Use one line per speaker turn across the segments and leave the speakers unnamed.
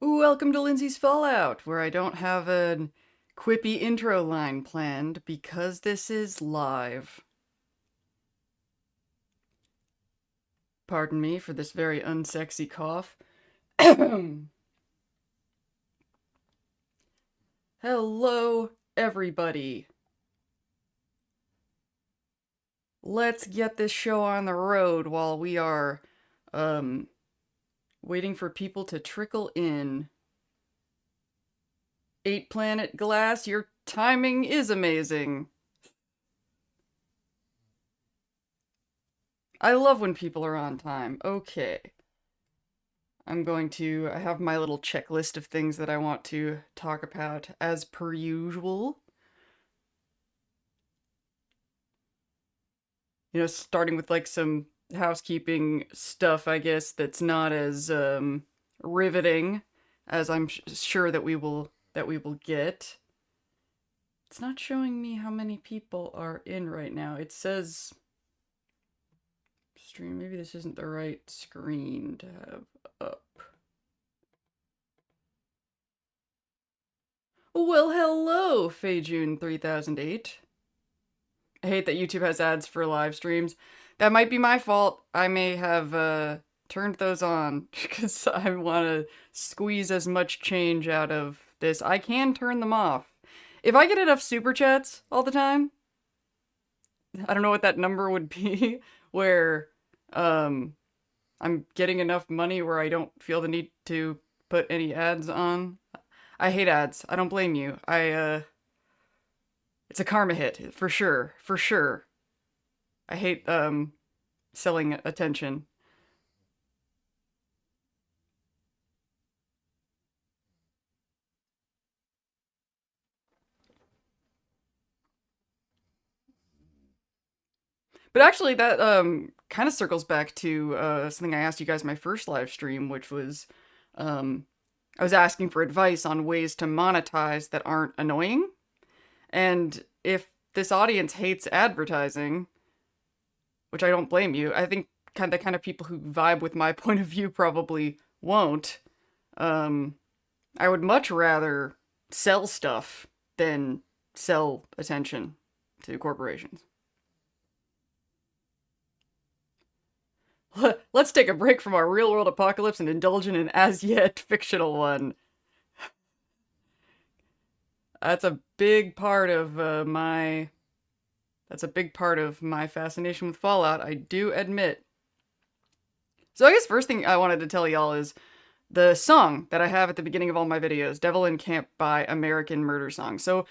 Welcome to Lindsay's Fallout, where I don't have a quippy intro line planned because this is live. Pardon me for this very unsexy cough. Hello, everybody. Let's get this show on the road while we are, waiting for people to trickle in. 8 Planet Glass, your timing is amazing. I love when people are on time. Okay. I have my little checklist of things that I want to talk about as per usual. Starting with like some housekeeping stuff, I guess, that's not as riveting as I'm sure that we will get. It's not showing me how many people are in right now. It says stream. Maybe this isn't the right screen to have up. Well, hello, Feijun3008. I hate that YouTube has ads for live streams. That might be my fault. I may have turned those on because I want to squeeze as much change out of this. I can turn them off. If I get enough super chats all the time, I don't know what that number would be, where I'm getting enough money where I don't feel the need to put any ads on. I hate ads. I don't blame you. It's a karma hit, for sure. For sure. I hate, selling attention. But actually, that, kind of circles back to, something I asked you guys in my first live stream, which was, I was asking for advice on ways to monetize that aren't annoying. And if this audience hates advertising, which I don't blame you, I think the kind of people who vibe with my point of view probably won't. Um, I would much rather sell stuff than sell attention to corporations. Let's take a break from our real world apocalypse and indulge in an as yet fictional one. That's a big part of my That's a big part of my fascination with Fallout, I do admit. So I guess first thing I wanted to tell y'all is the song that I have at the beginning of all my videos, Devil in Camp by American Murder Song. So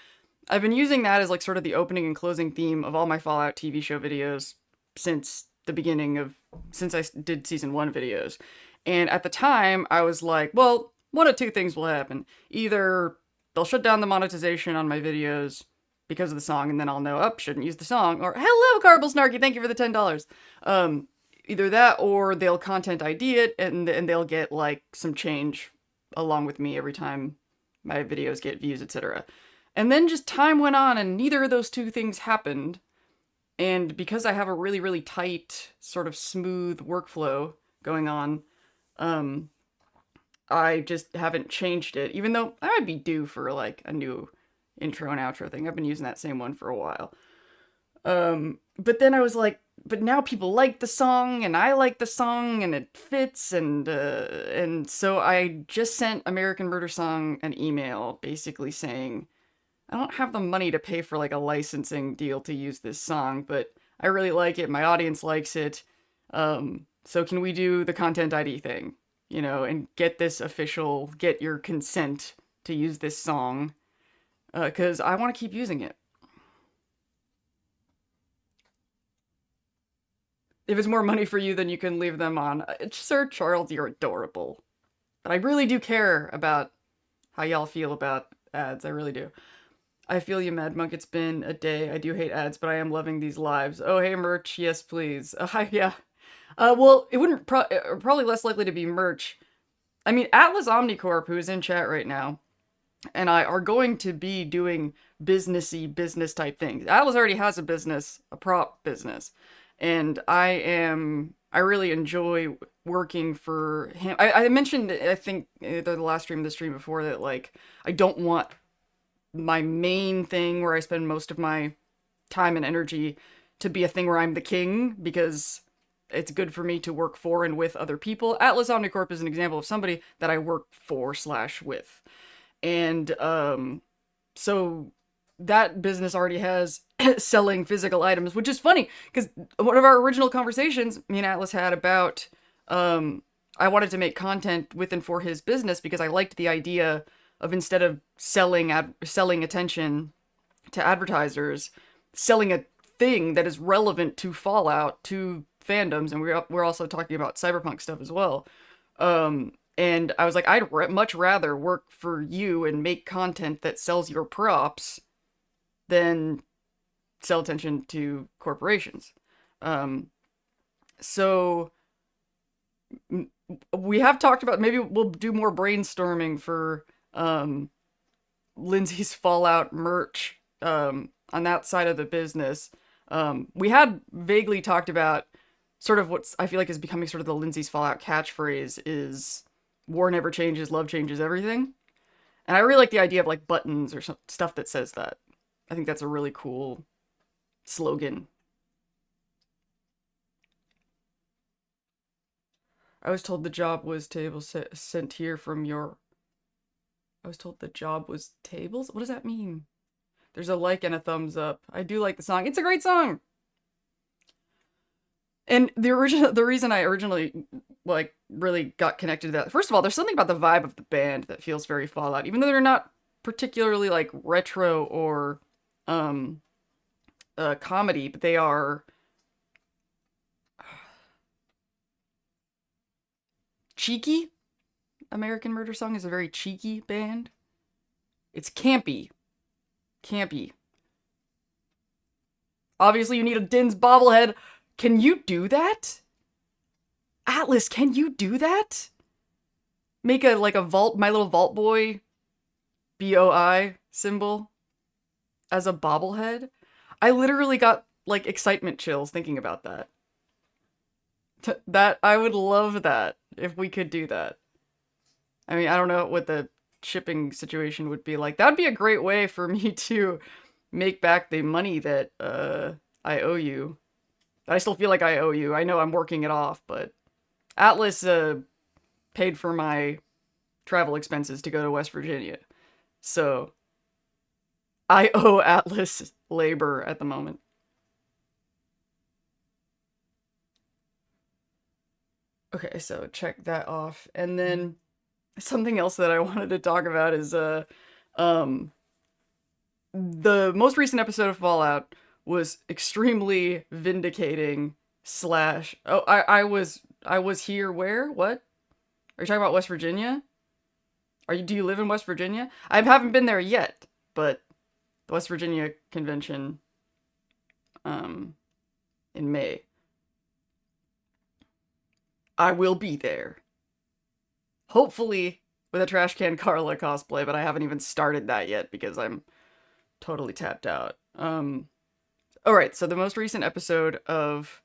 I've been using that as like sort of the opening and closing theme of all my Fallout TV show videos since I did season 1 videos. And at the time, I was like, well, one of two things will happen. Either they'll shut down the monetization on my videos because of the song, and then I'll know, shouldn't use the song, or hello, Carble Snarky, thank you for the $10. Either that, or they'll content ID it, and they'll get like some change along with me every time my videos get views, etc. And then just time went on, and neither of those two things happened. And because I have a really, really tight, sort of smooth workflow going on, I just haven't changed it, even though I might be due for like a new intro and outro thing. I've been using that same one for a while. But then I was like, but now people like the song, and I like the song, and it fits, and so I just sent American Murder Song an email basically saying, I don't have the money to pay for like a licensing deal to use this song, but I really like it, my audience likes it, so can we do the content ID thing, and get your consent to use this song, because I want to keep using it. If it's more money for you, then you can leave them on. Sir Charles, you're adorable. But I really do care about how y'all feel about ads. I really do. I feel you, Mad Monk. It's been a day. I do hate ads, but I am loving these lives. Oh, hey, merch. Yes, please. Hi, yeah. Well, it wouldn't probably less likely to be merch. I mean, Atlas Omnicorp, who is in chat right now, and I are going to be doing businessy business type things. Atlas already has a business, a prop business, and I am I really enjoy working for him. I mentioned, I think, the last stream, the stream before, that like I don't want my main thing where I spend most of my time and energy to be a thing where I'm the king, because it's good for me to work for and with other people. Atlas Omnicorp is an example of somebody that I work for slash with. And so that business already has selling physical items, which is funny because one of our original conversations me and Atlas had about I wanted to make content with and for his business because I liked the idea of, instead of selling attention to advertisers, selling a thing that is relevant to Fallout, to fandoms, and we're also talking about cyberpunk stuff as well. And I was like, I'd much rather work for you and make content that sells your props than sell attention to corporations. So we have talked about, maybe we'll do more brainstorming for Lindsay's Fallout merch on that side of the business. We had vaguely talked about sort of what I feel like is becoming sort of the Lindsay's Fallout catchphrase is war never changes, love changes everything. And I really like the idea of like buttons or stuff that says that. I think that's a really cool slogan. I was told the job was sent here from your... I was told the job was tables? What does that mean? There's a like and a thumbs up. I do like the song. It's a great song! And the reason I originally, like, really got connected to that... First of all, there's something about the vibe of the band that feels very Fallout. Even though they're not particularly, like, retro or, comedy, but they are... cheeky. American Murder Song is a very cheeky band. It's campy. Campy. Obviously, you need a Din's bobblehead. Can you do that? Atlas, can you do that? Make a, like, a vault, My Little Vault Boy BOI symbol as a bobblehead? I literally got, like, excitement chills thinking about that. I would love that if we could do that. I mean, I don't know what the shipping situation would be like. That'd be a great way for me to make back the money that I owe you. I still feel like I owe you. I know I'm working it off, but Atlas paid for my travel expenses to go to West Virginia. So I owe Atlas labor at the moment. Okay, so check that off. And then something else that I wanted to talk about is the most recent episode of Fallout was extremely vindicating slash... Oh, I was here where? What? Are you talking about West Virginia? Do you live in West Virginia? I haven't been there yet, but the West Virginia convention in May. I will be there. Hopefully with a Trash Can Carla cosplay, but I haven't even started that yet because I'm totally tapped out. Alright, so the most recent episode of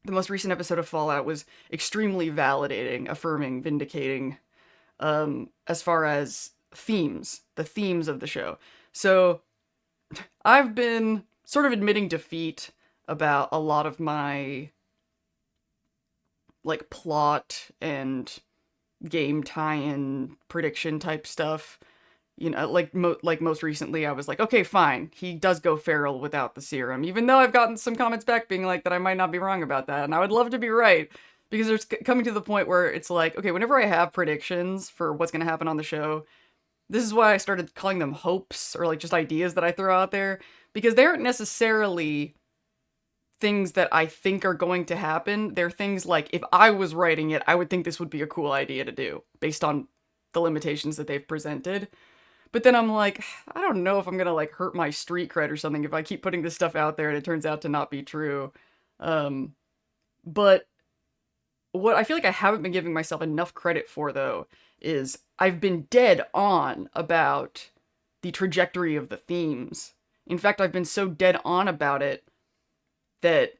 Fallout was extremely validating, affirming, vindicating, as far as the themes of the show. So I've been sort of admitting defeat about a lot of my, like, plot and game tie-in prediction type stuff. You know, like most recently I was like, okay, fine, he does go feral without the serum, even though I've gotten some comments back being like that I might not be wrong about that, and I would love to be right, because there's coming to the point where it's like, okay, whenever I have predictions for what's going to happen on the show, this is why I started calling them hopes, or like just ideas that I throw out there, because they aren't necessarily things that I think are going to happen. They're things like, if I was writing it, I would think this would be a cool idea to do, based on the limitations that they've presented. But then I'm like, I don't know if I'm gonna, like, hurt my street cred or something if I keep putting this stuff out there and it turns out to not be true. But what I feel like I haven't been giving myself enough credit for, though, is I've been dead on about the trajectory of the themes. In fact, I've been so dead on about it that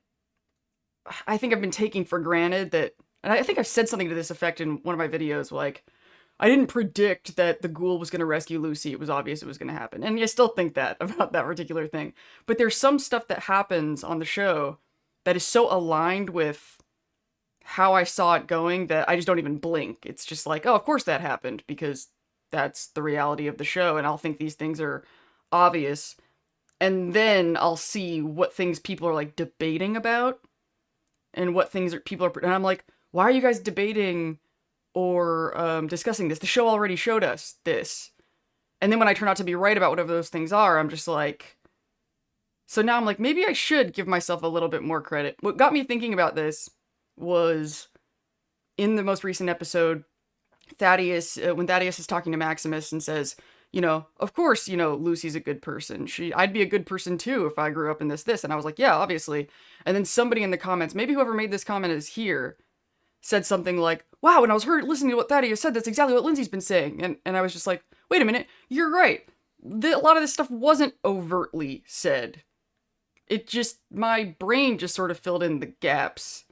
I think I've been taking for granted that, and I think I've said something to this effect in one of my videos, like, I didn't predict that the ghoul was going to rescue Lucy. It was obvious it was going to happen. And I still think that about that particular thing. But there's some stuff that happens on the show that is so aligned with how I saw it going that I just don't even blink. It's just like, oh, of course that happened because that's the reality of the show. And I'll think these things are obvious. And then I'll see what things people are like debating about and what things people are. And I'm like, why are you guys debating or discussing this? The show already showed us this. And then when I turn out to be right about whatever those things are, I'm just like, so now I'm like, maybe I should give myself a little bit more credit. What got me thinking about this was in the most recent episode, Thaddeus, when Thaddeus is talking to Maximus and says, of course, Lucy's a good person. I'd be a good person too if I grew up in this. And I was like, yeah, obviously. And then somebody in the comments, maybe whoever made this comment is here, said something like, wow, when I was listening to what Thaddeus said, that's exactly what Lindsay's been saying. And I was just like, wait a minute, you're right. A lot of this stuff wasn't overtly said. It just, my brain just sort of filled in the gaps.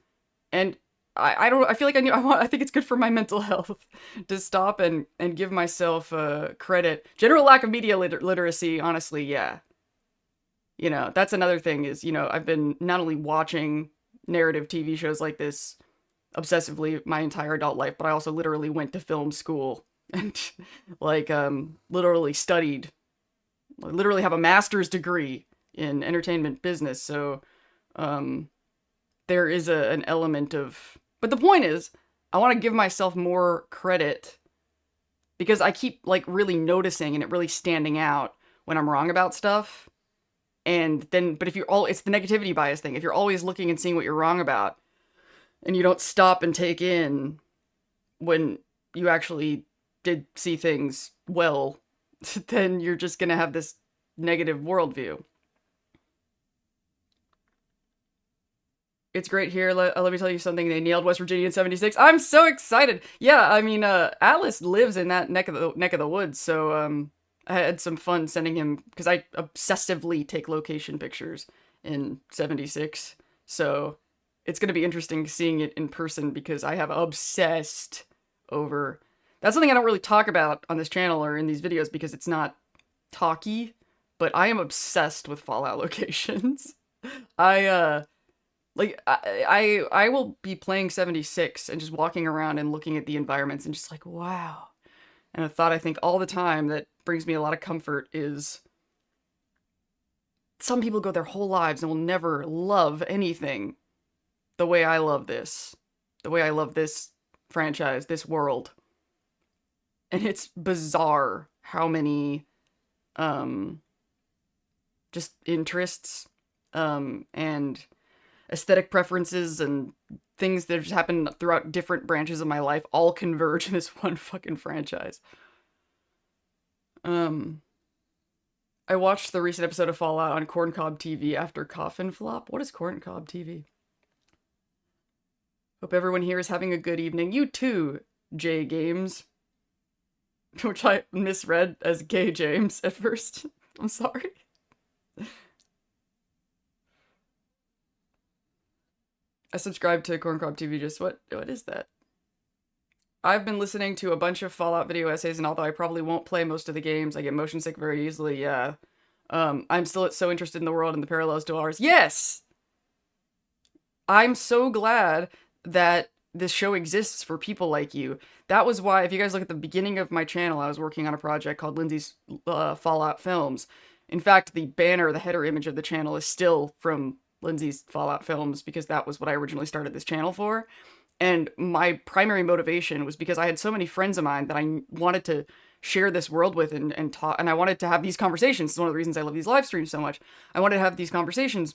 And I feel like I think it's good for my mental health to stop and give myself credit. General lack of media literacy, honestly, yeah. That's another thing is, I've been not only watching narrative TV shows like this obsessively my entire adult life, but I also literally went to film school and literally studied, literally have a master's degree in entertainment business. So, there is an element of, but the point is, I want to give myself more credit because I keep really noticing and it really standing out when I'm wrong about stuff. And then, but it's the negativity bias thing. If you're always looking and seeing what you're wrong about and you don't stop and take in when you actually did see things well, then you're just going to have this negative worldview. It's great here. Let me tell you something. They nailed West Virginia in '76. I'm so excited. Yeah, I mean, Atlas lives in that neck of the woods, so I had some fun sending him because I obsessively take location pictures in '76. So it's gonna be interesting seeing it in person because I have obsessed over. That's something I don't really talk about on this channel or in these videos because it's not talky, but I am obsessed with Fallout locations. I will be playing 76 and just walking around and looking at the environments and just like, wow. And a thought I think all the time that brings me a lot of comfort is some people go their whole lives and will never love anything the way I love this. The way I love this franchise, this world. And it's bizarre how many just interests and aesthetic preferences and things that just happen throughout different branches of my life all converge in this one fucking franchise. I watched the recent episode of Fallout on Corncob TV after Coffin Flop. What is Corncob TV? Hope everyone here is having a good evening. You too, J Games. Which I misread as Gay James at first. I'm sorry. I subscribed to Corncob TV. Just what is that? I've been listening to a bunch of Fallout video essays, and although I probably won't play most of the games, I get motion sick very easily, yeah. I'm still so interested in the world and the parallels to ours. Yes! I'm so glad that this show exists for people like you. That was why, if you guys look at the beginning of my channel, I was working on a project called Lindsay's Fallout Films. In fact, the banner, the header image of the channel is still from Lindsay's Fallout Films because that was what I originally started this channel for. And my primary motivation was because I had so many friends of mine that I wanted to share this world with and talk, and I wanted to have these conversations. It's one of the reasons I love these live streams so much. I wanted to have these conversations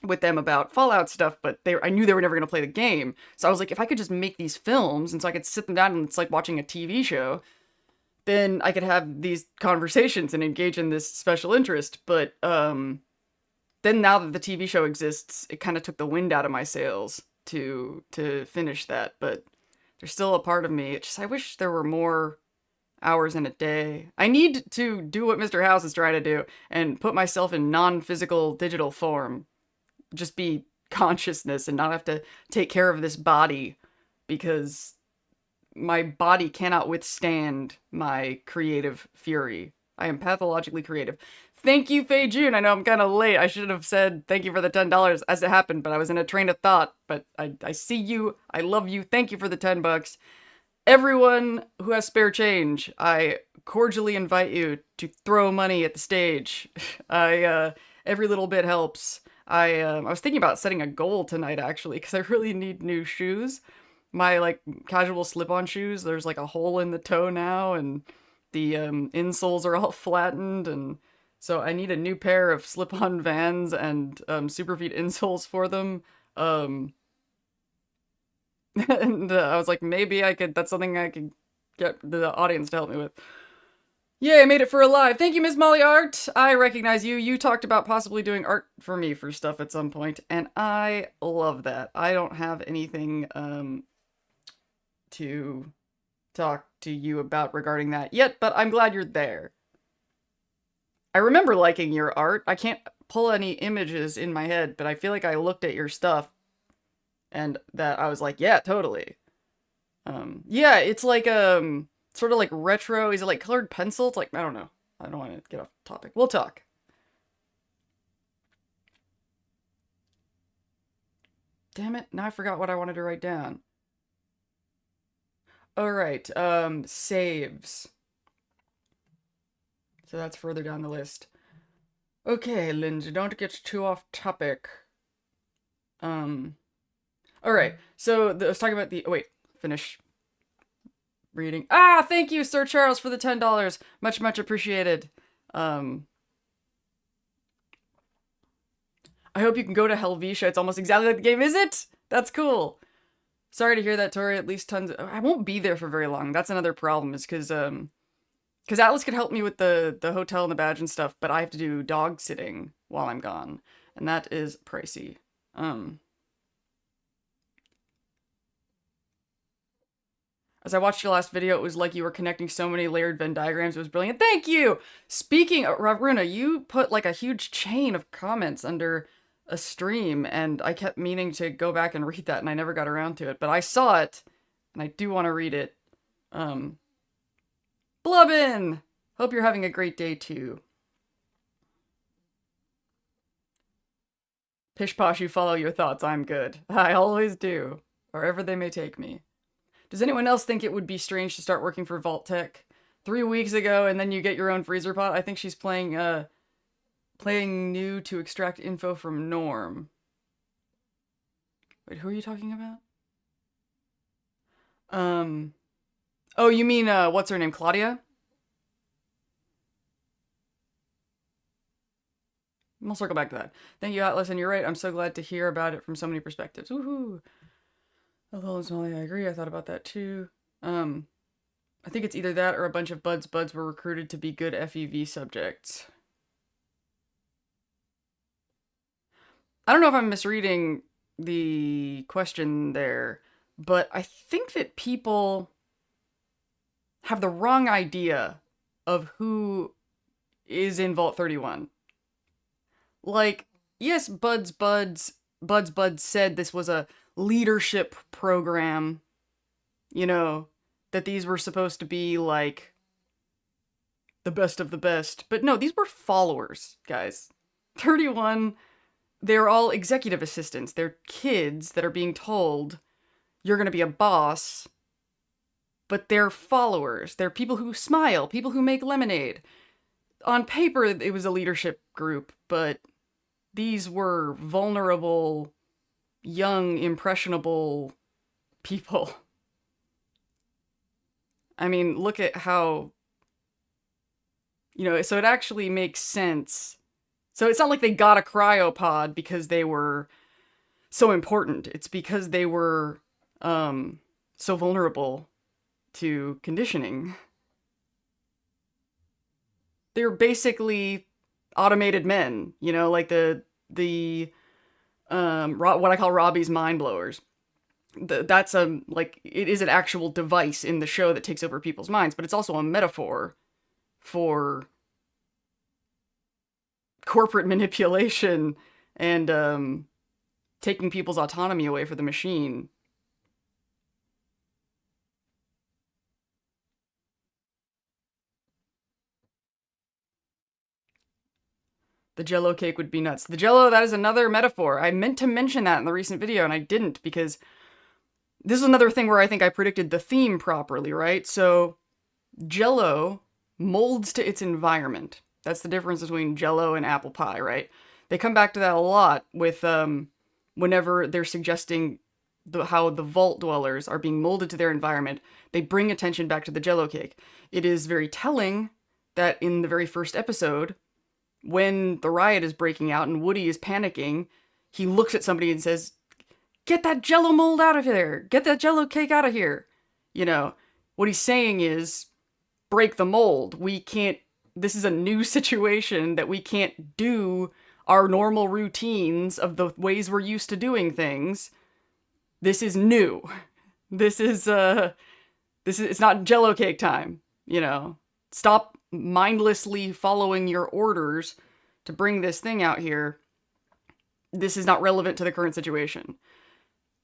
with them about Fallout stuff, but I knew they were never going to play the game. So I was like, if I could just make these films, and so I could sit them down and it's like watching a TV show, then I could have these conversations and engage in this special interest. But then now that the TV show exists, it kind of took the wind out of my sails to finish that. But there's still a part of me. It's just, I wish there were more hours in a day. I need to do what Mr. House is trying to do and put myself in non-physical digital form. Just be consciousness and not have to take care of this body because my body cannot withstand my creative fury. I am pathologically creative. Thank you, Fei Jun. I know I'm kind of late. I should have said thank you for the $10 as it happened, but I was in a train of thought. But I see you. I love you. Thank you for the $10. Everyone who has spare change, I cordially invite you to throw money at the stage. Every little bit helps. I was thinking about setting a goal tonight actually, because I really need new shoes. My like casual slip-on shoes, there's like a hole in the toe now, and the insoles are all flattened, and so I need a new pair of slip-on Vans and Superfeet insoles for them. And I was like, maybe that's something I could get the audience to help me with. Yay, I made it for a live. Thank you, Miss Molly Art. I recognize you. You talked about possibly doing art for me for stuff at some point, and I love that. I don't have anything to talk to you about regarding that yet, but I'm glad you're there. I remember liking your art. I can't pull any images in my head, but I feel like I looked at your stuff and that I was like, yeah, totally. Yeah, it's like sort of like retro. Is it like colored pencil? It's like, I don't know. I don't want to get off topic. We'll talk. Damn it, now I forgot what I wanted to write down. Alright, saves. So that's further down the list. Okay, Lindsay, don't get too off topic. Alright, so I was talking about the... Oh, wait, finish reading. Ah, thank you, Sir Charles, for the $10. Much, much appreciated. I hope you can go to Helvetia. It's almost exactly like the game, is it? That's cool. Sorry to hear that, Tori. At least tons I won't be there for very long. That's another problem, is because Atlas could help me with the hotel and the badge and stuff, but I have to do dog sitting while I'm gone, and that is pricey. As I watched your last video, it was like you were connecting so many layered Venn diagrams. It was brilliant. Thank you! Speaking of Runa, you put like a huge chain of comments under a stream, and I kept meaning to go back and read that, and I never got around to it. But I saw it, and I do want to read it. Blubbin! Hope you're having a great day, too. Pish posh, you follow your thoughts. I'm good. I always do, wherever they may take me. Does anyone else think it would be strange to start working for Vault Tech 3 weeks ago, and then you get your own freezer pot? I think she's playing new to extract info from Norm. Wait, who are you talking about? Oh, you mean, what's her name, Claudia? We'll circle back to that. Thank you, Atlas, and you're right. I'm so glad to hear about it from so many perspectives. Woohoo! Hello, Molly, I agree. I thought about that too. I think it's either that or a bunch of buds were recruited to be good FEV subjects. I don't know if I'm misreading the question there, but I think that people have the wrong idea of who is in Vault 31. Like, yes, Buds said this was a leadership program, you know, that these were supposed to be like the best of the best, but no, these were followers, guys. 31, they're all executive assistants. They're kids that are being told you're gonna be a boss, but they're followers. They're people who smile, people who make lemonade. On paper, it was a leadership group, but these were vulnerable, young, impressionable people. I mean, look at how, you know, so it actually makes sense. So it's not like they got a cryopod because they were so important. It's because they were so vulnerable to conditioning. They're basically automated men, you know, like the what I call Robbie's mind blowers. That's like, it is an actual device in the show that takes over people's minds, but it's also a metaphor for corporate manipulation and taking people's autonomy away for the machine. The Jello cake would be nuts. The Jello, that is another metaphor. I meant to mention that in the recent video and I didn't because this is another thing where I think I predicted the theme properly, right? So Jello molds to its environment. That's the difference between Jello and apple pie, right? They come back to that a lot with whenever they're suggesting how the vault dwellers are being molded to their environment. They bring attention back to the Jello cake. It is very telling that in the very first episode, when the riot is breaking out and Woody is panicking, he looks at somebody and says, "Get that Jello mold out of here! Get that Jello cake out of here!" You know, what he's saying is, break the mold. We can't, this is a new situation that we can't do our normal routines of the ways we're used to doing things. This is new. This is, it's not Jello cake time, you know. Stop mindlessly following your orders to bring this thing out here. This is not relevant to the current situation.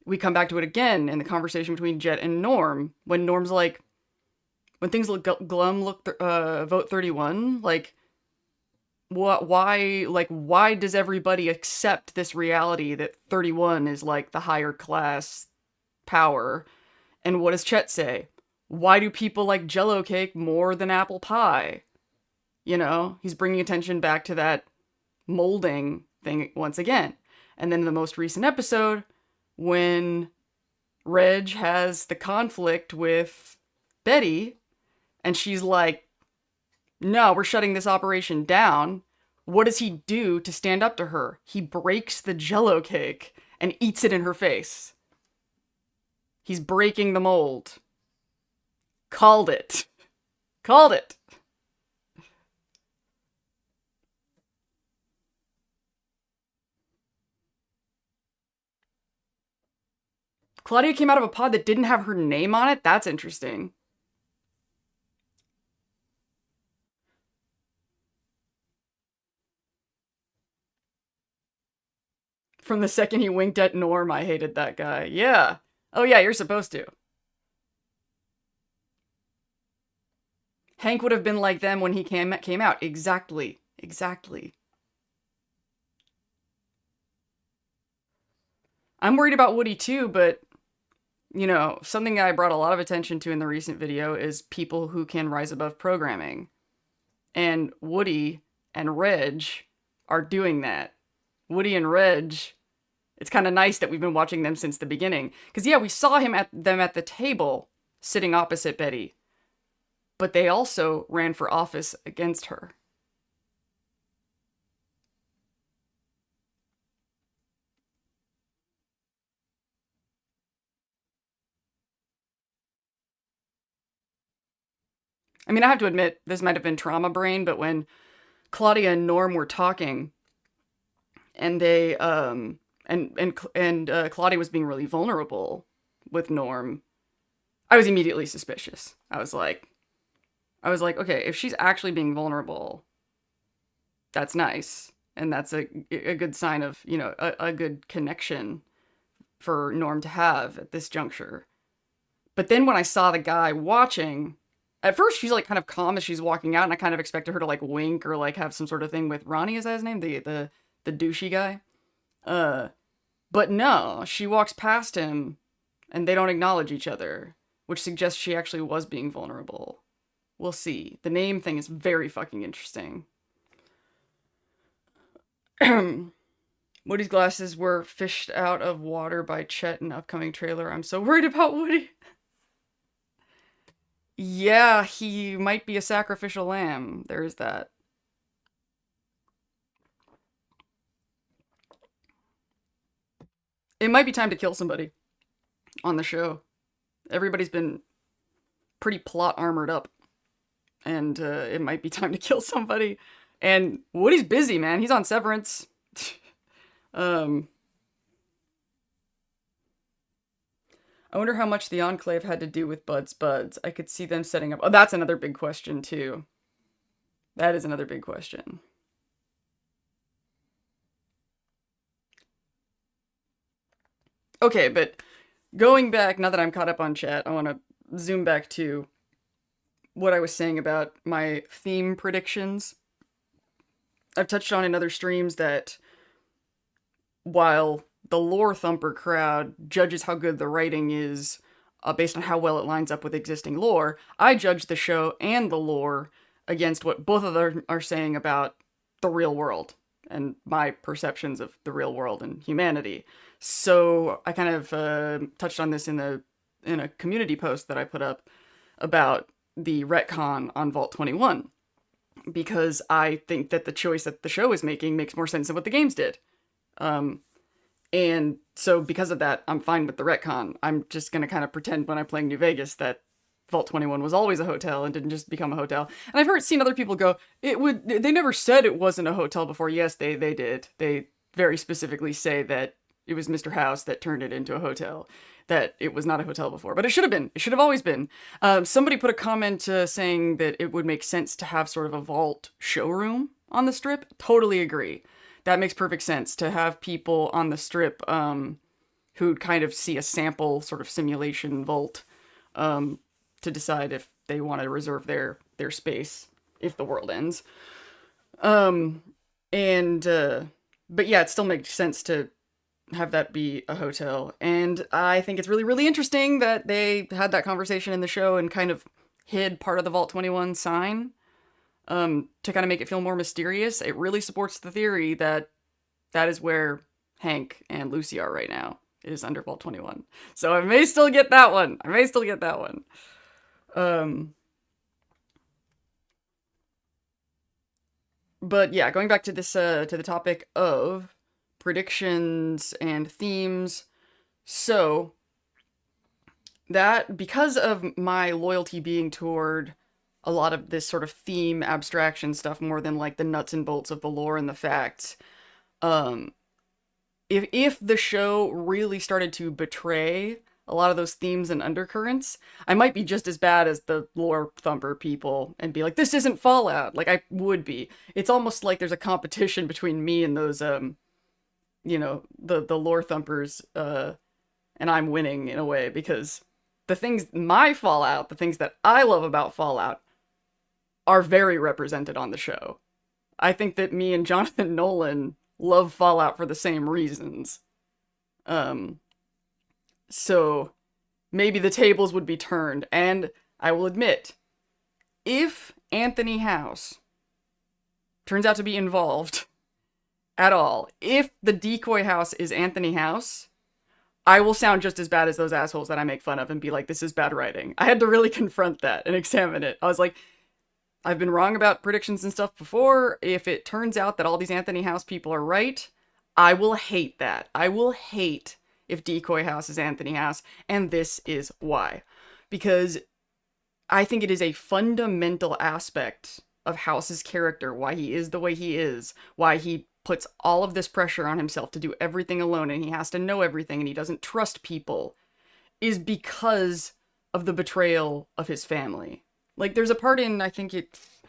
We come back to it again in the conversation between Jet and Norm, when Norm's like, when things look glum, vote 31, like, why does everybody accept this reality that 31 is like the higher class power? And what does Chet say? Why do people like Jello cake more than apple pie? You know, he's bringing attention back to that molding thing once again. And then in the most recent episode, when Reg has the conflict with Betty, and she's like, no, we're shutting this operation down. What does he do to stand up to her? He breaks the Jello cake and eats it in her face. He's breaking the mold. Called it. Called it. Claudia came out of a pod that didn't have her name on it? That's interesting. From the second he winked at Norm, I hated that guy. Yeah. Oh yeah, you're supposed to. Hank would have been like them when he came out. Exactly. Exactly. I'm worried about Woody too, but, you know, something I brought a lot of attention to in the recent video is people who can rise above programming. And Woody and Reg are doing that. Woody and Reg, it's kind of nice that we've been watching them since the beginning. Because, yeah, we saw them at the table sitting opposite Betty. But they also ran for office against her. I mean, I have to admit, this might have been trauma brain, but when Claudia and Norm were talking, and they, Claudia was being really vulnerable with Norm, I was immediately suspicious. I was like, okay, if she's actually being vulnerable, that's nice. And that's a good sign of, you know, a good connection for Norm to have at this juncture. But then when I saw the guy watching, at first she's like kind of calm as she's walking out, and I kind of expected her to like wink or like have some sort of thing with Ronnie, is that his name? The douchey guy? But no, she walks past him and they don't acknowledge each other, which suggests she actually was being vulnerable. We'll see. The name thing is very fucking interesting. Woody's glasses were fished out of water by Chet in upcoming trailer. I'm so worried about Woody. Yeah, he might be a sacrificial lamb. There is that. It might be time to kill somebody on the show. Everybody's been pretty plot armored up. And it might be time to kill somebody. And Woody's busy, man. He's on Severance. I wonder how much the Enclave had to do with Bud's Buds. I could see them setting up... Oh, that's another big question, too. That is another big question. Okay, but going back, now that I'm caught up on chat, I want to zoom back to what I was saying about my theme predictions. I've touched on in other streams that while the lore thumper crowd judges how good the writing is based on how well it lines up with existing lore, I judge the show and the lore against what both of them are saying about the real world and my perceptions of the real world and humanity. So I kind of touched on this in a community post that I put up about the retcon on Vault 21, because I think that the choice that the show is making makes more sense than what the games did. And so because of that, I'm fine with the retcon. I'm just going to kind of pretend when I'm playing New Vegas that Vault 21 was always a hotel and didn't just become a hotel. And I've seen other people go, they never said it wasn't a hotel before. Yes, they did. They very specifically say that it was Mr. House that turned it into a hotel, that it was not a hotel before, but it should have been. It should have always been. Somebody put a comment saying that it would make sense to have sort of a vault showroom on the strip. Totally agree. That makes perfect sense to have people on the strip who kind of see a sample sort of simulation vault to decide if they want to reserve their space if the world ends. But yeah, it still makes sense to have that be a hotel. And I think it's really, really interesting that they had that conversation in the show and kind of hid part of the Vault 21 sign to kind of make it feel more mysterious. It really supports the theory that that is where Hank and Lucy are right now, is under Vault 21. So I may still get that one. But yeah, going back to this, to the topic of predictions and themes. So that, because of my loyalty being toward a lot of this sort of theme abstraction stuff more than like the nuts and bolts of the lore and the facts, if the show really started to betray a lot of those themes and undercurrents, I might be just as bad as the lore thumper people and be like, this isn't Fallout. Like, I would be. It's almost like there's a competition between me and those, the lore thumpers, and I'm winning in a way, because the things that I love about Fallout are very represented on the show. I think that me and Jonathan Nolan love Fallout for the same reasons. So maybe the tables would be turned, and I will admit, if Anthony House turns out to be involved at all, if the decoy house is Anthony House, I will sound just as bad as those assholes that I make fun of and be like, this is bad writing. I had to really confront that and examine it. I was like, I've been wrong about predictions and stuff before. If it turns out that all these Anthony House people are right, I will hate that. I will hate if Decoy House is Anthony House, and this is why. Because I think it is a fundamental aspect of House's character, why he is the way he is, why he puts all of this pressure on himself to do everything alone, and he has to know everything, and he doesn't trust people, is because of the betrayal of his family. Like, there's a part in, I think it's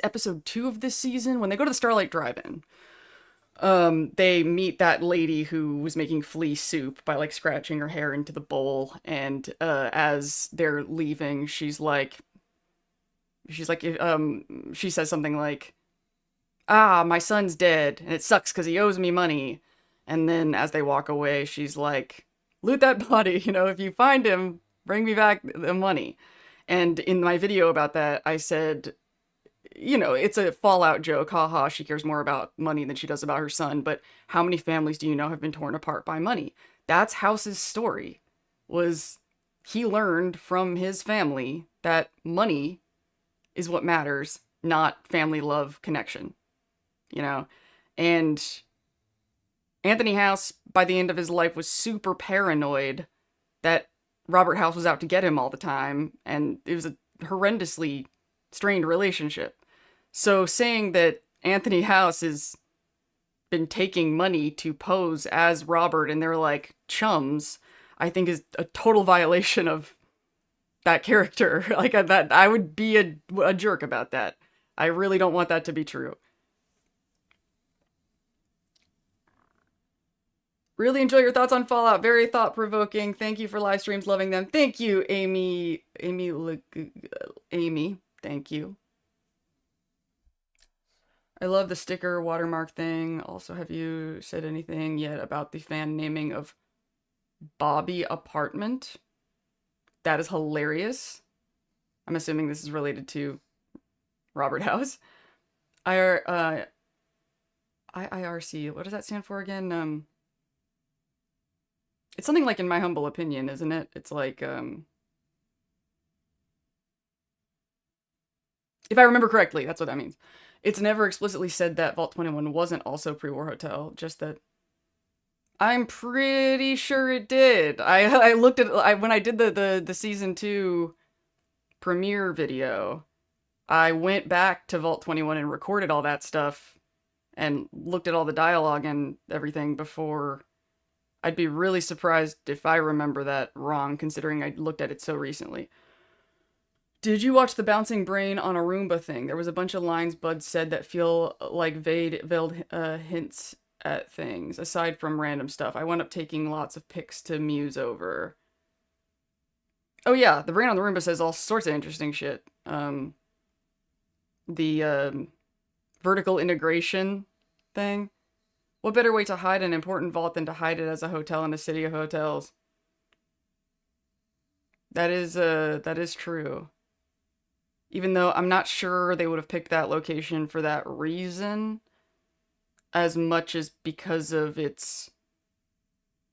episode 2 of this season, when they go to the Starlight Drive-In. They meet that lady who was making flea soup by, like, scratching her hair into the bowl, and, as they're leaving, she says something like, my son's dead, and it sucks because he owes me money. And then as they walk away, she's like, loot that body, if you find him, bring me back the money. And in my video about that, I said, it's a Fallout joke, haha, she cares more about money than she does about her son, but how many families do you know have been torn apart by money? That's House's story, was he learned from his family that money is what matters, not family love connection, And Anthony House, by the end of his life, was super paranoid that Robert House was out to get him all the time, and it was a horrendously strained relationship. So saying that Anthony House has been taking money to pose as Robert and they're like chums, I think is a total violation of that character. Like, that I would be a jerk about that. I really don't want that to be true. Really enjoy your thoughts on Fallout. Very thought-provoking. Thank you for live streams. Loving them. Thank you, Amy. Amy. Thank you. I love the sticker watermark thing. Also, have you said anything yet about the fan naming of Bobby Apartment? That is hilarious. I'm assuming this is related to Robert House. IIRC. What does that stand for again? It's something like in my humble opinion, isn't it? It's like, if I remember correctly, that's what that means. It's never explicitly said that Vault 21 wasn't also Pre-War Hotel, just that I'm pretty sure it did. I looked at, when I did the season 2 premiere video, I went back to Vault 21 and recorded all that stuff and looked at all the dialogue and everything before. I'd be really surprised if I remember that wrong, considering I looked at it so recently. Did you watch the bouncing brain on a Roomba thing? There was a bunch of lines Bud said that feel like veiled hints at things, aside from random stuff. I wound up taking lots of pics to muse over. Oh yeah, the brain on the Roomba says all sorts of interesting shit. The vertical integration thing. What better way to hide an important vault than to hide it as a hotel in a city of hotels? That is true. Even though I'm not sure they would have picked that location for that reason, as much as because of its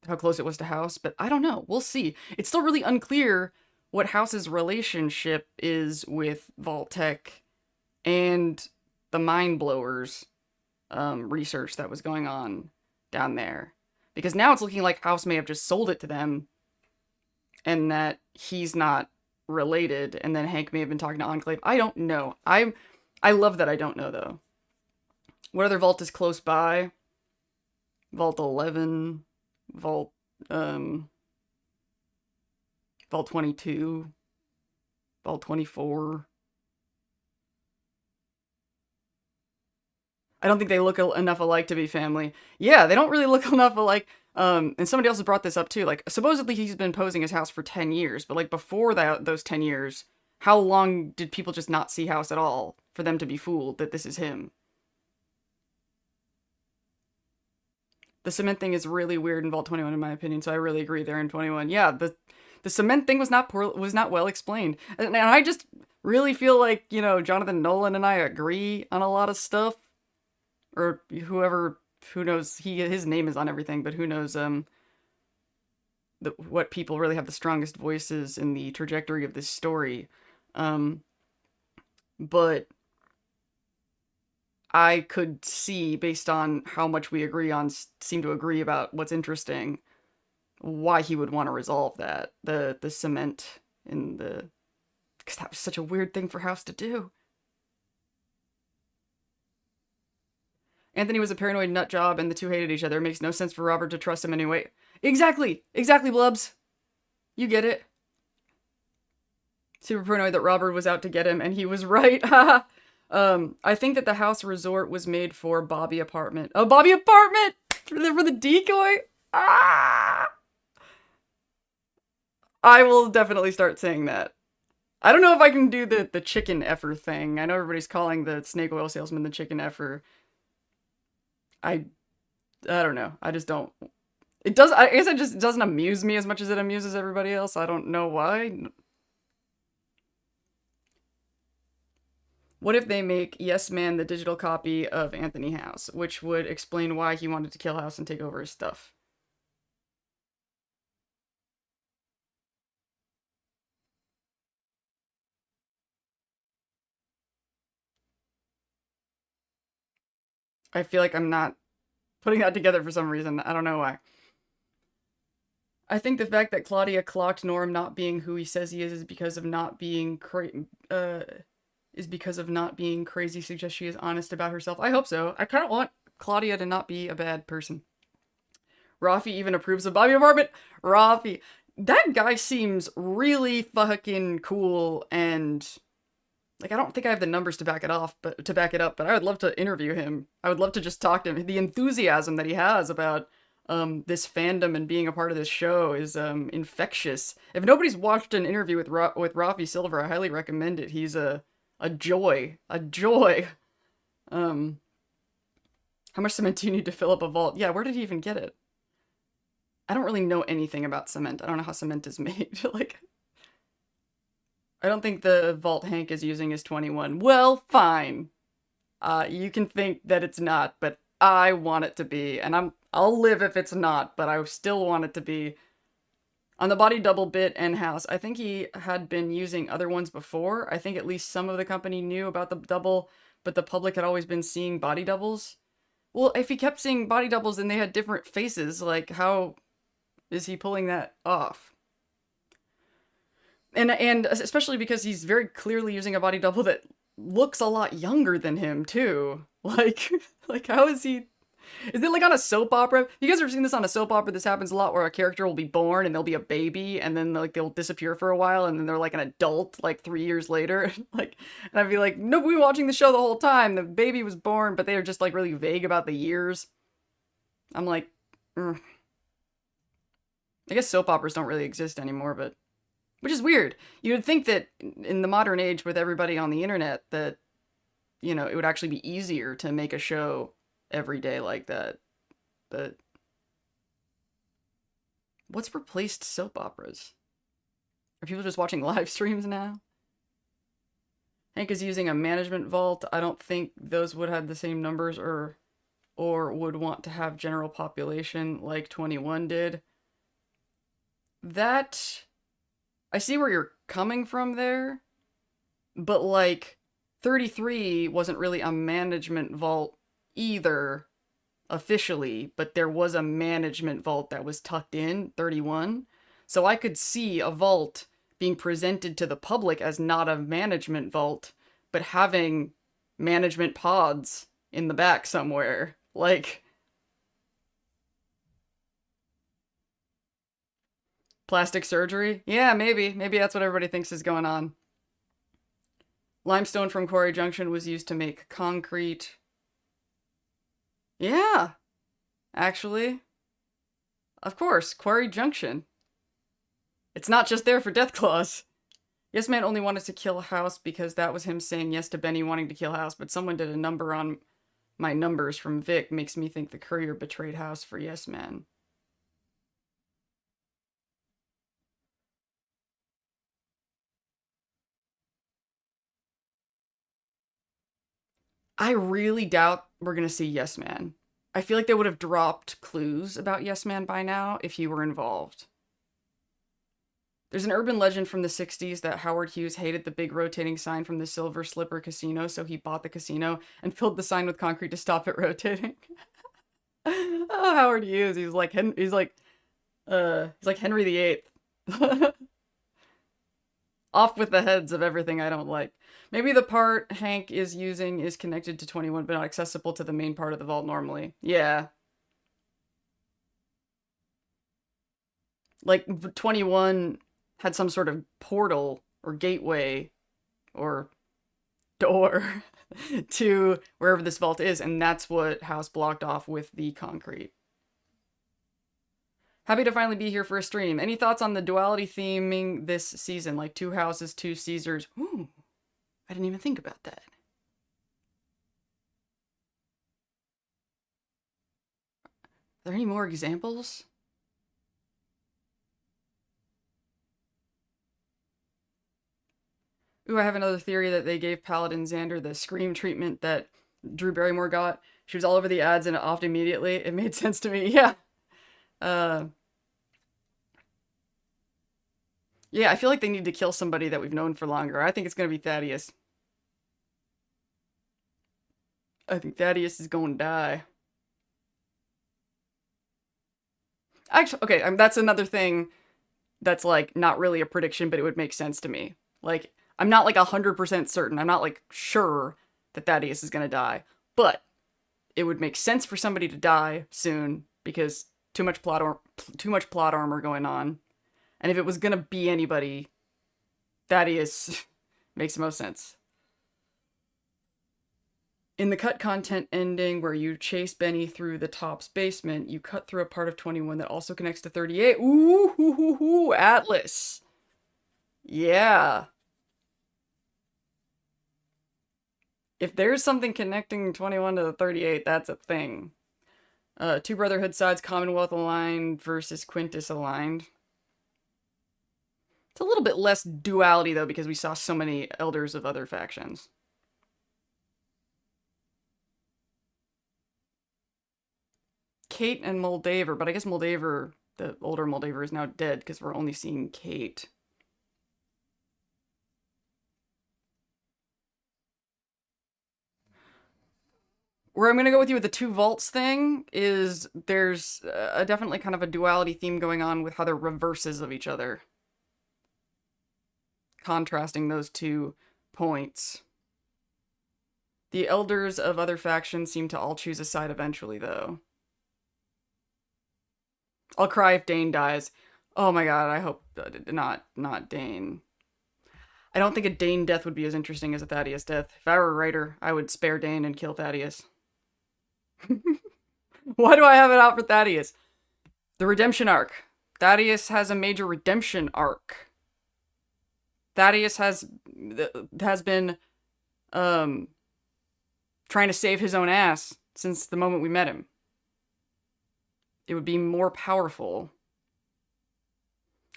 how close it was to House, but I don't know. We'll see. It's still really unclear what House's relationship is with Vault-Tec and the Mind Blowers research that was going on down there. Because now it's looking like House may have just sold it to them and that he's not related, and then Hank may have been talking to Enclave. I don't know. I love that I don't know, though. What other vault is close by? Vault 11, Vault 22, Vault 24. I don't think they look enough alike to be family. Yeah, they don't really look enough alike. And somebody else has brought this up too. Like, supposedly he's been posing his House for 10 years, but like before that, those 10 years, how long did people just not see House at all for them to be fooled that this is him? The cement thing is really weird in Vault 21 in my opinion, so I really agree there in 21. Yeah, the cement thing was not well explained. And I just really feel like, you know, Jonathan Nolan and I agree on a lot of stuff. Or whoever, who knows, his name is on everything, but who knows what people really have the strongest voices in the trajectory of this story. But I could see, based on how much we seem to agree about what's interesting, why he would want to resolve that. The cement in the... Because that was such a weird thing for House to do. Anthony was a paranoid nut job and the two hated each other. It makes no sense for Robert to trust him anyway. Exactly! Exactly, Blubs! You get it. Super paranoid that Robert was out to get him, and he was right. Haha. I think that the House resort was made for Bobby Apartment. Oh, Bobby Apartment! For the decoy? Ah! I will definitely start saying that. I don't know if I can do the chicken effer thing. I know everybody's calling the snake oil salesman the chicken effer. I don't know. I just don't. I guess it just doesn't amuse me as much as it amuses everybody else. I don't know why. What if they make Yes Man the digital copy of Anthony House, which would explain why he wanted to kill House and take over his stuff? I feel like I'm not putting that together for some reason. I don't know why. I think the fact that Claudia clocked Norm not being who he says he is because of not being crazy suggests she is honest about herself. I hope so. I kind of want Claudia to not be a bad person. Rafi even approves of Bobby Apartment. Rafi. That guy seems really fucking cool, and like, I don't think I have the numbers to back it up, but I would love to interview him. I would love to just talk to him. The enthusiasm that he has about this fandom and being a part of this show is infectious. If nobody's watched an interview with with Rafi Silver, I highly recommend it. He's a joy, a joy. Um, how much cement do you need to fill up a vault? Yeah, where did he even get it? I don't really know anything about cement. I don't know how cement is made. Like, I don't think the vault Hank is using is 21. Well, fine. You can think that it's not, but I want it to be, and I'll live if it's not, but I still want it to be. On the body double bit and house, I think he had been using other ones before. I think at least some of the company knew about the double, but the public had always been seeing body doubles. Well, if he kept seeing body doubles and they had different faces, like, how is he pulling that off? And especially because he's very clearly using a body double that looks a lot younger than him too. Like, like how is he? Is it like on a soap opera? You guys ever seen this on a soap opera? This happens a lot where a character will be born and they'll be a baby and then like they'll disappear for a while and then they're like an adult like 3 years later. Like, and I'd be like, no, we were watching the show the whole time. The baby was born, but they are just like really vague about the years. I'm like, I guess soap operas don't really exist anymore, but which is weird. You would think that in the modern age with everybody on the internet that, you know, it would actually be easier to make a show every day like that. But what's replaced soap operas? Are people just watching live streams now? Hank is using a management vault. I don't think those would have the same numbers or would want to have general population like 21 did. That... I see where you're coming from there, but like 33 wasn't really a management vault either officially, but there was a management vault that was tucked in 31. So I could see a vault being presented to the public as not a management vault, but having management pods in the back somewhere. Like, plastic surgery? Yeah, maybe. Maybe that's what everybody thinks is going on. Limestone from Quarry Junction was used to make concrete. Yeah, actually. Of course, Quarry Junction. It's not just there for Deathclaws. Yes Man only wanted to kill House because that was him saying yes to Benny wanting to kill House, but someone did a number on my numbers from Vic. Makes me think the courier betrayed House for Yes Man. I really doubt we're gonna see Yes Man. I feel like they would have dropped clues about Yes Man by now if he were involved. There's an urban legend from the 60s that Howard Hughes hated the big rotating sign from the Silver Slipper Casino, so he bought the casino and filled the sign with concrete to stop it rotating. Oh, Howard Hughes, he's like Henry VIII. Off with the heads of everything I don't like. Maybe the part Hank is using is connected to 21 but not accessible to the main part of the vault normally. Yeah. Like 21 had some sort of portal or gateway or door to wherever this vault is, and that's what House blocked off with the concrete. Happy to finally be here for a stream. Any thoughts on the duality theming this season? Like 2 houses, 2 Caesars. Ooh, I didn't even think about that. Are there any more examples? Ooh, I have another theory that they gave Paladin Xander the scream treatment that Drew Barrymore got. She was all over the ads and it offed immediately. It made sense to me. Yeah. Yeah, I feel like they need to kill somebody that we've known for longer. I think it's going to be Thaddeus. I think Thaddeus is going to die. Actually, okay, that's another thing that's, like, not really a prediction, but it would make sense to me. Like, I'm not, like, 100% certain. I'm not, like, sure that Thaddeus is going to die. But it would make sense for somebody to die soon because too much plot armor going on. And if it was gonna be anybody, Thaddeus makes the most sense. In the cut content ending where you chase Benny through the top's basement, you cut through a part of 21 that also connects to 38. Ooh, hoo, hoo, hoo, Atlas. Yeah. If there's something connecting 21 to the 38, that's a thing. Two Brotherhood sides, Commonwealth aligned versus Quintus aligned. It's a little bit less duality, though, because we saw so many elders of other factions. Kate and Moldaver, but I guess Moldaver, the older Moldaver, is now dead because we're only seeing Kate. Where I'm going to go with you with the two vaults thing is there's definitely kind of a duality theme going on with how they're reverses of each other. Contrasting those 2 points. The elders of other factions seem to all choose a side eventually, though. I'll cry if Dane dies. Oh my god, I hope not Dane. I don't think a Dane death would be as interesting as a Thaddeus death. If I were a writer, I would spare Dane and kill Thaddeus. Why do I have it out for Thaddeus? The redemption arc. Thaddeus has a major redemption arc. Thaddeus has been trying to save his own ass since the moment we met him. It would be more powerful.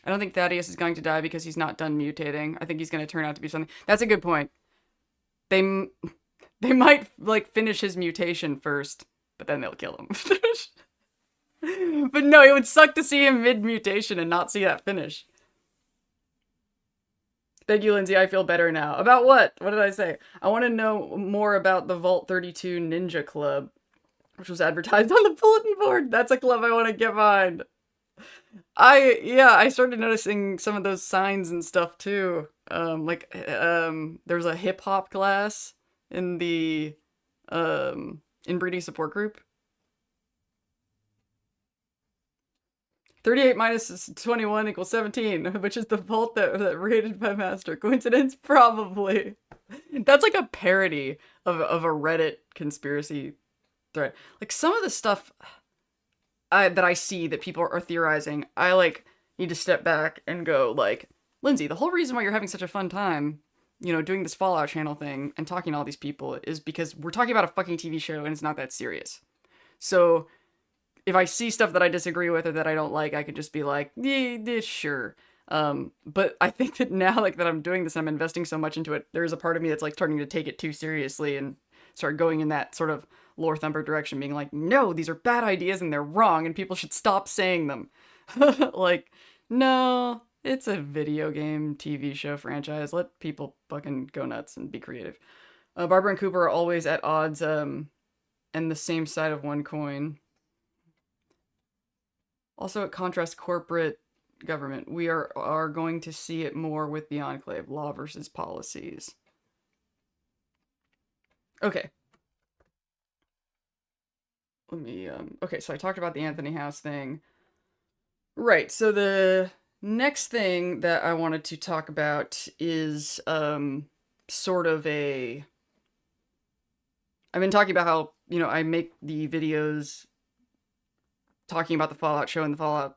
I don't think Thaddeus is going to die because he's not done mutating. I think he's going to turn out to be something. That's a good point. They might, like, finish his mutation first, but then they'll kill him. But no, it would suck to see him mid-mutation and not see that finish. Thank you, Lindsay. I feel better now. About what? What did I say? I want to know more about the Vault 32 Ninja Club, which was advertised on the bulletin board. That's a club I want to get behind. I started noticing some of those signs and stuff too. There's a hip hop class in the inbreeding support group. 38 minus 21 equals 17, which is the vault that rated by Master. Coincidence? Probably. That's like a parody of a Reddit conspiracy thread. Like, some of the stuff that I see that people are theorizing, I, like, need to step back and go, like, Lindsay, the whole reason why you're having such a fun time, you know, doing this Fallout channel thing and talking to all these people is because we're talking about a fucking TV show and it's not that serious. So if I see stuff that I disagree with or that I don't like, I could just be like, yeah, sure. But I think that now, like, that I'm doing this and I'm investing so much into it, there's a part of me that's, like, starting to take it too seriously and start going in that sort of lore thumper direction, being like, no, these are bad ideas and they're wrong and people should stop saying them. Like, no, it's a video game TV show franchise. Let people fucking go nuts and be creative. Barbara and Cooper are always at odds and the same side of one coin. Also, it contrasts corporate government. We are going to see it more with the Enclave, law versus policies. Okay. Let me, okay, so I talked about the Anthony House thing. Right, so the next thing that I wanted to talk about is, sort of I've been talking about how, you know, I make the videos talking about the Fallout show and the Fallout,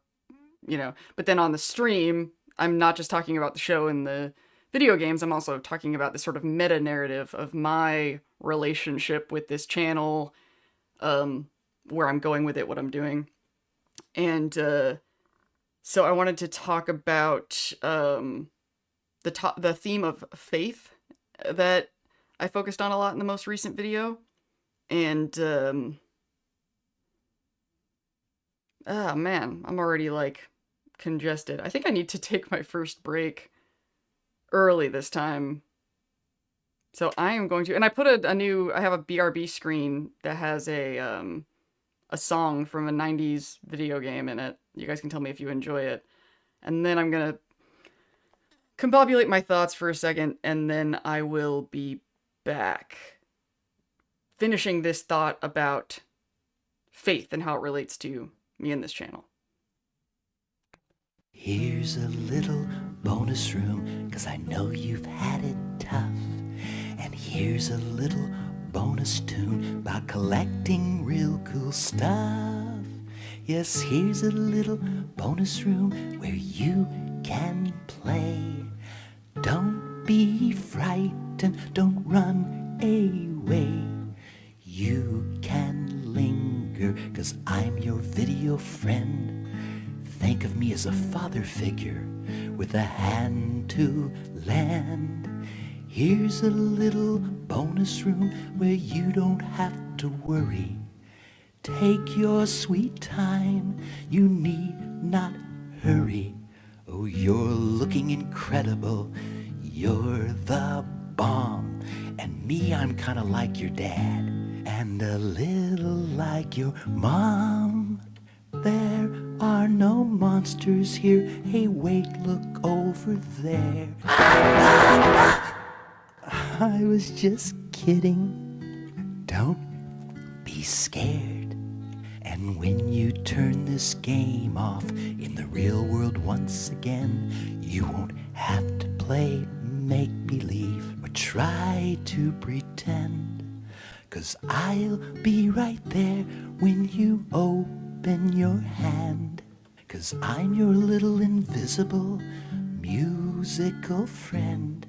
you know, but then on the stream, I'm not just talking about the show and the video games, I'm also talking about this sort of meta-narrative of my relationship with this channel, where I'm going with it, what I'm doing. And so I wanted to talk about the theme of faith that I focused on a lot in the most recent video. And oh man, I'm already, like, congested. I think I need to take my first break early this time. So I am going to, and I put I have a BRB screen that has a song from a 90s video game in it. You guys can tell me if you enjoy it. And then I'm gonna combobulate my thoughts for a second, and then I will be back, finishing this thought about faith and how it relates to me in this channel.
Here's a little bonus room, 'cause I know you've had it tough. And here's a little bonus tune about collecting real cool stuff. Yes, here's a little bonus room where you can play. Don't be frightened, don't run away. You can linger, 'cause I'm your video friend. Think of me as a father figure with a hand to lend. Here's a little bonus room where you don't have to worry. Take your sweet time, you need not hurry. Oh, you're looking incredible, you're the bomb. And me, I'm kinda like your dad, and a little like your mom. There are no monsters here, hey wait, look over there. I was just kidding, don't be scared. And when you turn this game off in the real world once again, you won't have to play make-believe or try to pretend. 'Cause I'll be right there when you open your hand. 'Cause I'm your little invisible musical friend.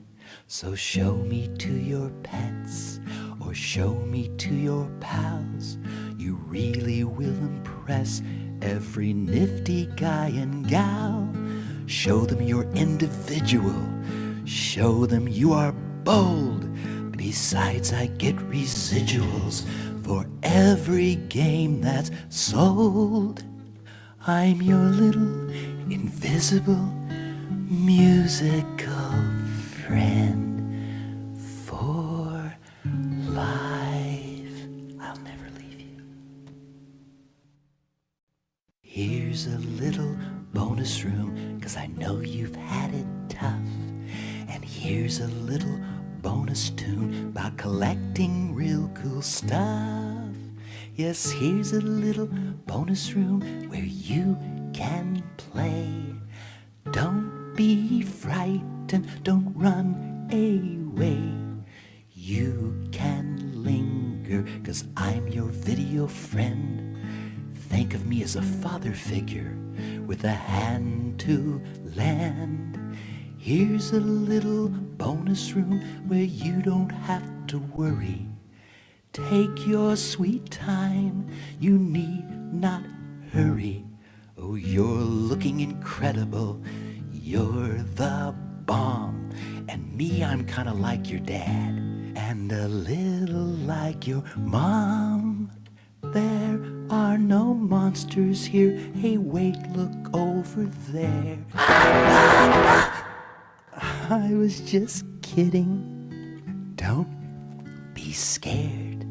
So show me to your pets or show me to your pals. You really will impress every nifty guy and gal. Show them you're individual. Show them you are bold. Besides, I get residuals for every game that's sold. I'm your little invisible musical friend for life. I'll never leave you. Here's a little bonus room, 'cause I know you've had it tough. And here's a little bonus tune about collecting real cool stuff. Yes, here's a little bonus room where you can play. Don't be frightened, don't run away. You can linger, 'cause I'm your video friend. Think of me as a father figure with a hand to lend. Here's a little bonus room where you don't have to worry. Take your sweet time, you need not hurry. Oh, you're looking incredible, you're the bomb. And me, I'm kinda like your dad, and a little like your mom. There are no monsters here, hey wait, look over there. I was just kidding, don't be scared.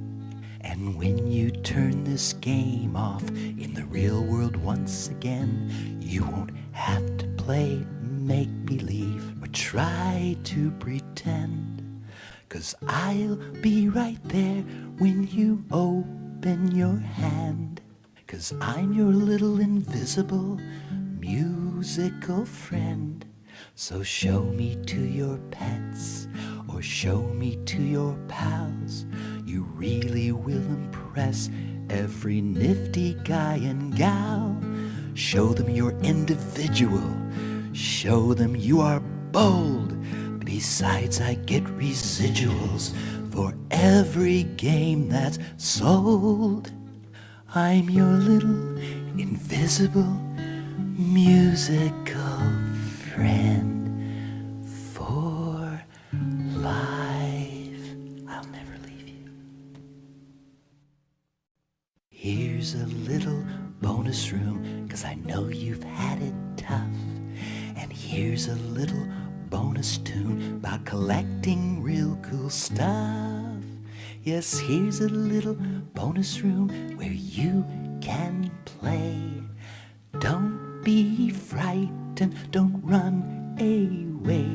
And when you turn this game off in the real world once again, you won't have to play make-believe or try to pretend. 'Cause I'll be right there when you open your hand. 'Cause I'm your little invisible musical friend. So show me to your pets or show me to your pals. You really will impress every nifty guy and gal. Show them you're individual. Show them you are bold. Besides, I get residuals for every game that's sold. I'm your little invisible musical friend for life. I'll never leave you. Here's a little bonus room, 'cause I know you've had it tough. And here's a little bonus tune about collecting real cool stuff. Yes, here's a little bonus room where you can play. Don't be frightened, don't run away.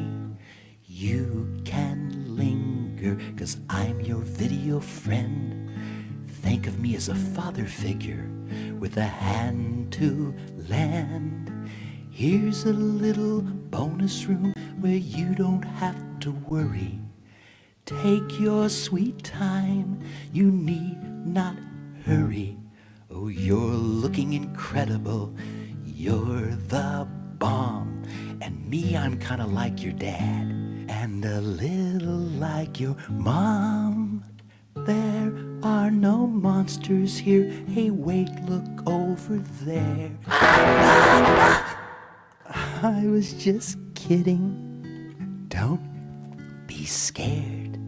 You can linger, 'cause I'm your video friend. Think of me as a father figure with a hand to lend. Here's a little bonus room where you don't have to worry. Take your sweet time, you need not hurry. Oh, you're looking incredible, you're the bomb. And me, I'm kinda like your dad, and a little like your mom. There are no monsters here, hey wait, look over there. I was just kidding, don't be scared.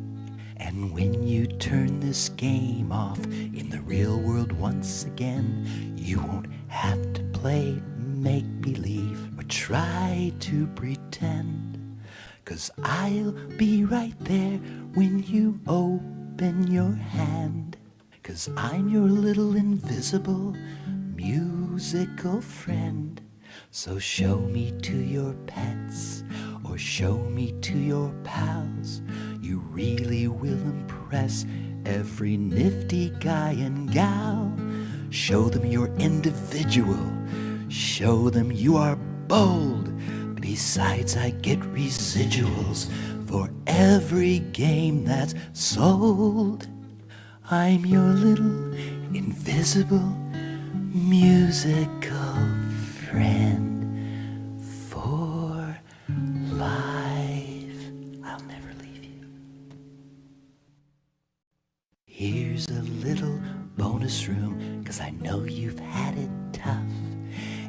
And when you turn this game off in the real world once again, you won't have to play make-believe or try to pretend. 'Cause I'll be right there when you open your hand. 'Cause I'm your little invisible musical friend. So show me to your pets or show me to your pals. You really will impress every nifty guy and gal. Show them you're individual. Show them you are bold. Besides, I get residuals for every game that's sold. I'm your little invisible musical friend for life. I'll never leave you. Here's a little bonus room, 'cause I know you've had it tough.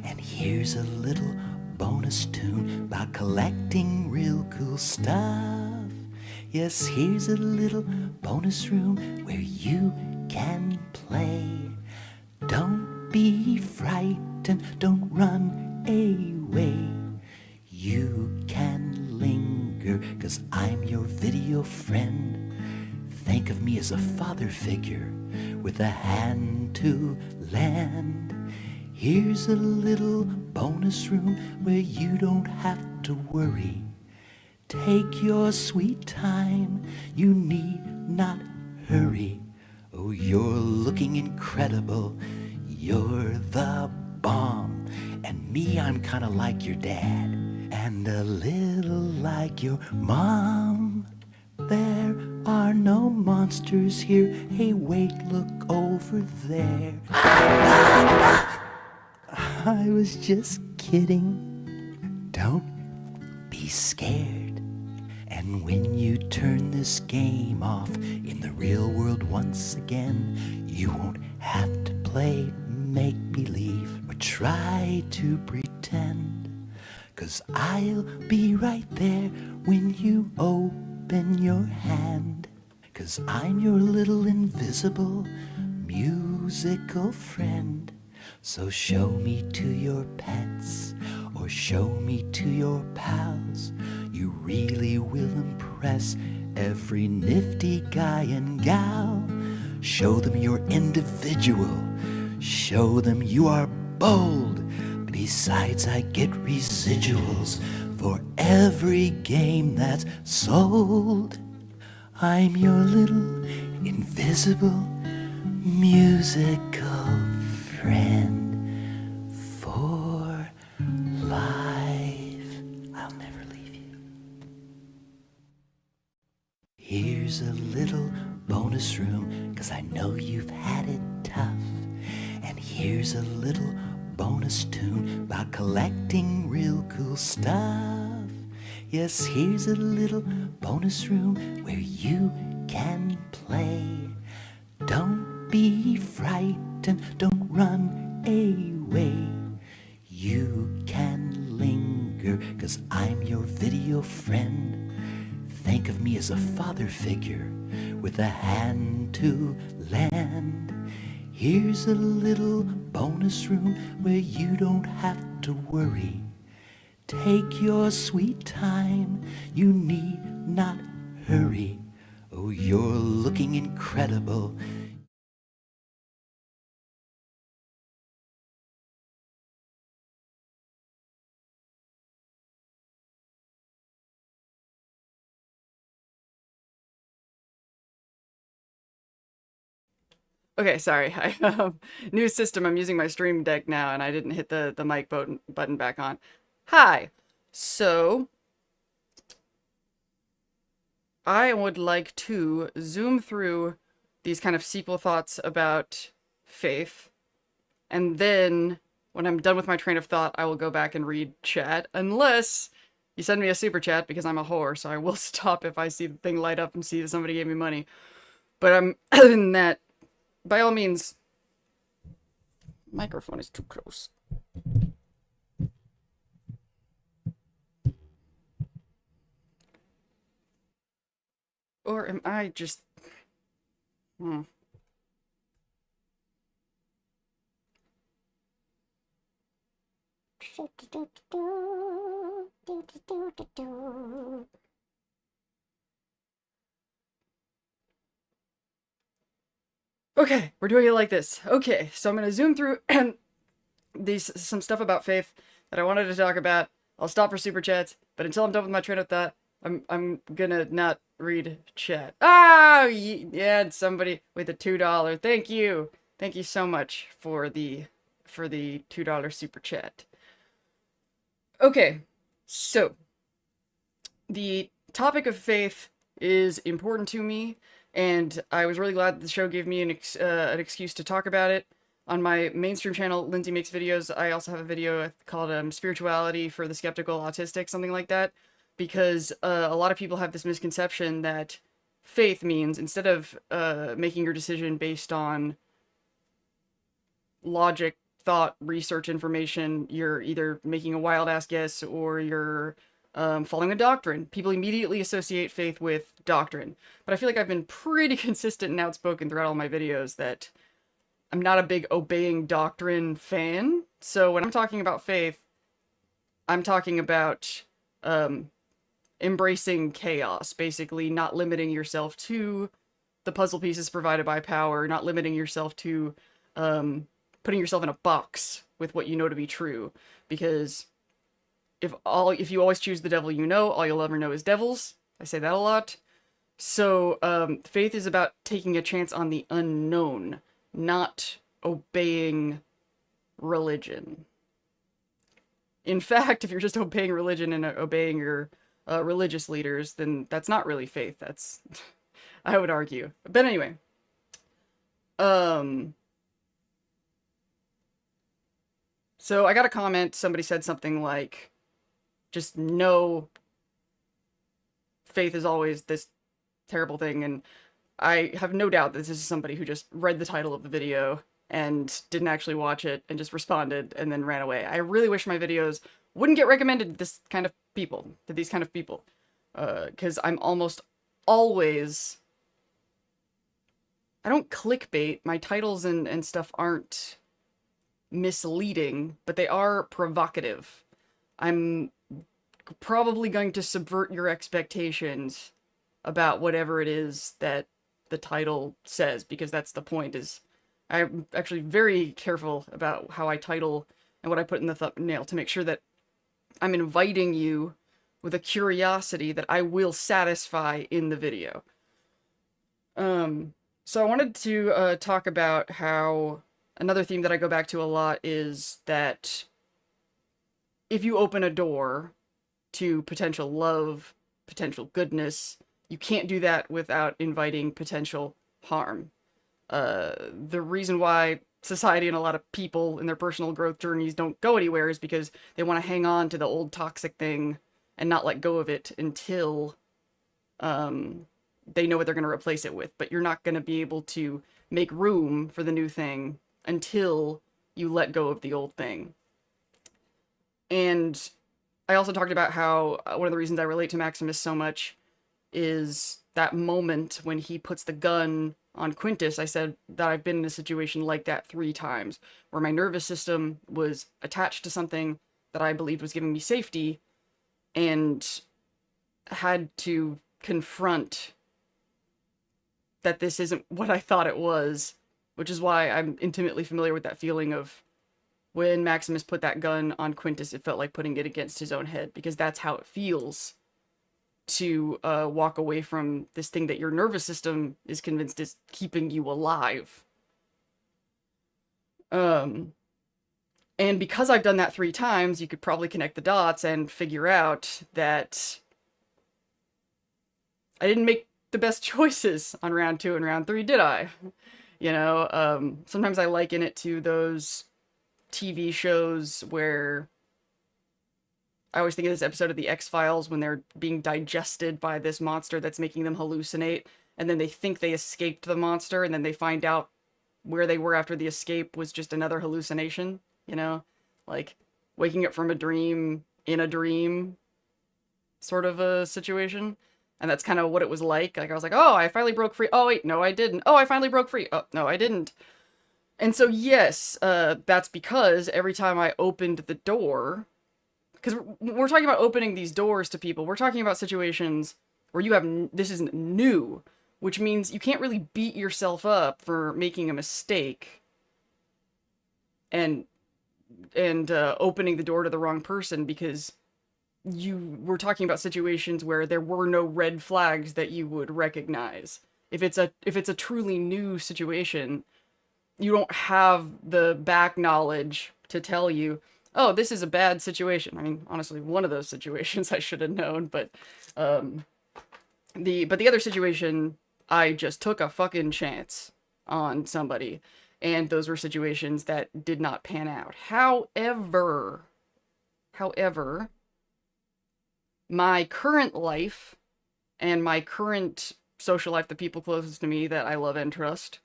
And here's a little bonus tune about collecting real cool stuff. Yes, here's a little bonus room where you can play. Don't be frightened, don't run away. You can linger, 'cause I'm your video friend. Think of me as a father figure with a hand to lend. Here's a little bonus room where you don't have to worry. Take your sweet time, you need not hurry. Oh, you're looking incredible, you're the bomb. And me, I'm kinda like your dad, and a little like your mom. There are no monsters here, hey wait, look over there. I was just kidding, don't be scared. And when you turn this game off in the real world once again, you won't have to play make-believe or try to pretend. 'Cause I'll be right there when you open your hand. 'Cause I'm your little invisible musical friend. So show me to your pets or show me to your pals. You really will impress every nifty guy and gal. Show them you're individual. Show them you are bold. Besides, I get residuals for every game that's sold. I'm your little invisible musical friend for life. I'll never leave you. Here's a little bonus room, 'cause I know you've had it tough. And here's a little bonus tune about collecting real cool stuff. Yes, here's a little bonus room where you can play. Don't be frightened, don't run away. You can linger, 'cause I'm your video friend. Think of me as a father figure with a hand to lend. Here's a little bonus room where you don't have to worry. Take your sweet time, you need not hurry. Oh, you're looking incredible.
Okay, sorry. I new system. I'm using my Stream Deck now, and I didn't hit the mic button back on. Hi. So, I would like to zoom through these kind of sequel thoughts about faith, and then when I'm done with my train of thought, I will go back and read chat, unless you send me a super chat, because I'm a whore, so I will stop if I see the thing light up and see that somebody gave me money. But other than that, by all means, microphone is too close. Or am I just... Hmm. Okay, we're doing it like this. Okay, so I'm gonna zoom through and some stuff about faith that I wanted to talk about. I'll stop for super chats, but until I'm done with my train of thought, I'm gonna not read chat. Ah, yeah, somebody with a $2. Thank you so much for the $2 super chat. Okay, so the topic of faith is important to me, and I was really glad that the show gave me an excuse to talk about it. On my mainstream channel, Lindsay Makes Videos, I also have a video called Spirituality for the Skeptical Autistic, something like that, because a lot of people have this misconception that faith means, instead of making your decision based on logic, thought, research information, you're either making a wild-ass guess or you're following a doctrine. People immediately associate faith with doctrine. But I feel like I've been pretty consistent and outspoken throughout all my videos that I'm not a big obeying doctrine fan. So when I'm talking about faith, I'm talking about embracing chaos, basically not limiting yourself to the puzzle pieces provided by power, not limiting yourself to putting yourself in a box with what you know to be true. Because if you always choose the devil you know, all you'll ever know is devils. I say that a lot. So faith is about taking a chance on the unknown, not obeying religion. In fact, if you're just obeying religion and obeying your religious leaders, then that's not really faith. That's, I would argue. But anyway, so I got a comment. Somebody said something like, just know faith is always this terrible thing, and I have no doubt that this is somebody who just read the title of the video and didn't actually watch it and just responded and then ran away. I really wish my videos wouldn't get recommended to these kind of people, because I'm almost always... I don't clickbait. My titles and stuff aren't misleading, but they are provocative. I'm probably going to subvert your expectations about whatever it is that the title says, because that's the point. Is I'm actually very careful about how I title and what I put in the thumbnail to make sure that I'm inviting you with a curiosity that I will satisfy in the video. So I wanted to talk about how another theme that I go back to a lot is that if you open a door to potential love, potential goodness, you can't do that without inviting potential harm. The reason why society and a lot of people in their personal growth journeys don't go anywhere is because they want to hang on to the old toxic thing and not let go of it until they know what they're going to replace it with. But you're not going to be able to make room for the new thing until you let go of the old thing. And I also talked about how one of the reasons I relate to Maximus so much is that moment when he puts the gun on Quintus. I said that I've been in a situation like that 3 times, where my nervous system was attached to something that I believed was giving me safety, and had to confront that this isn't what I thought it was, which is why I'm intimately familiar with that feeling of when Maximus put that gun on Quintus, it felt like putting it against his own head, because that's how it feels to walk away from this thing that your nervous system is convinced is keeping you alive. And because I've done that 3 times, you could probably connect the dots and figure out that I didn't make the best choices on round 2 and round 3, did I? You know, sometimes I liken it to those TV shows where I always think of this episode of The X-Files when they're being digested by this monster that's making them hallucinate, and then they think they escaped the monster, and then they find out where they were after the escape was just another hallucination, you know? Like, waking up from a dream in a dream sort of a situation. And that's kind of what it was like. Like, I was like, oh, I finally broke free. Oh, wait, no, I didn't. Oh, I finally broke free. Oh, no, I didn't. And so, yes, that's because every time I opened the door, because we're talking about opening these doors to people, we're talking about situations where you have, this isn't new, which means you can't really beat yourself up for making a mistake and opening the door to the wrong person, because you were talking about situations where there were no red flags that you would recognize. If it's a truly new situation, you don't have the back knowledge to tell you, oh, this is a bad situation. I mean, honestly, one of those situations I should have known, but the other situation, I just took a fucking chance on somebody, and those were situations that did not pan out. However, my current life and my current social life, the people closest to me that I love and trust,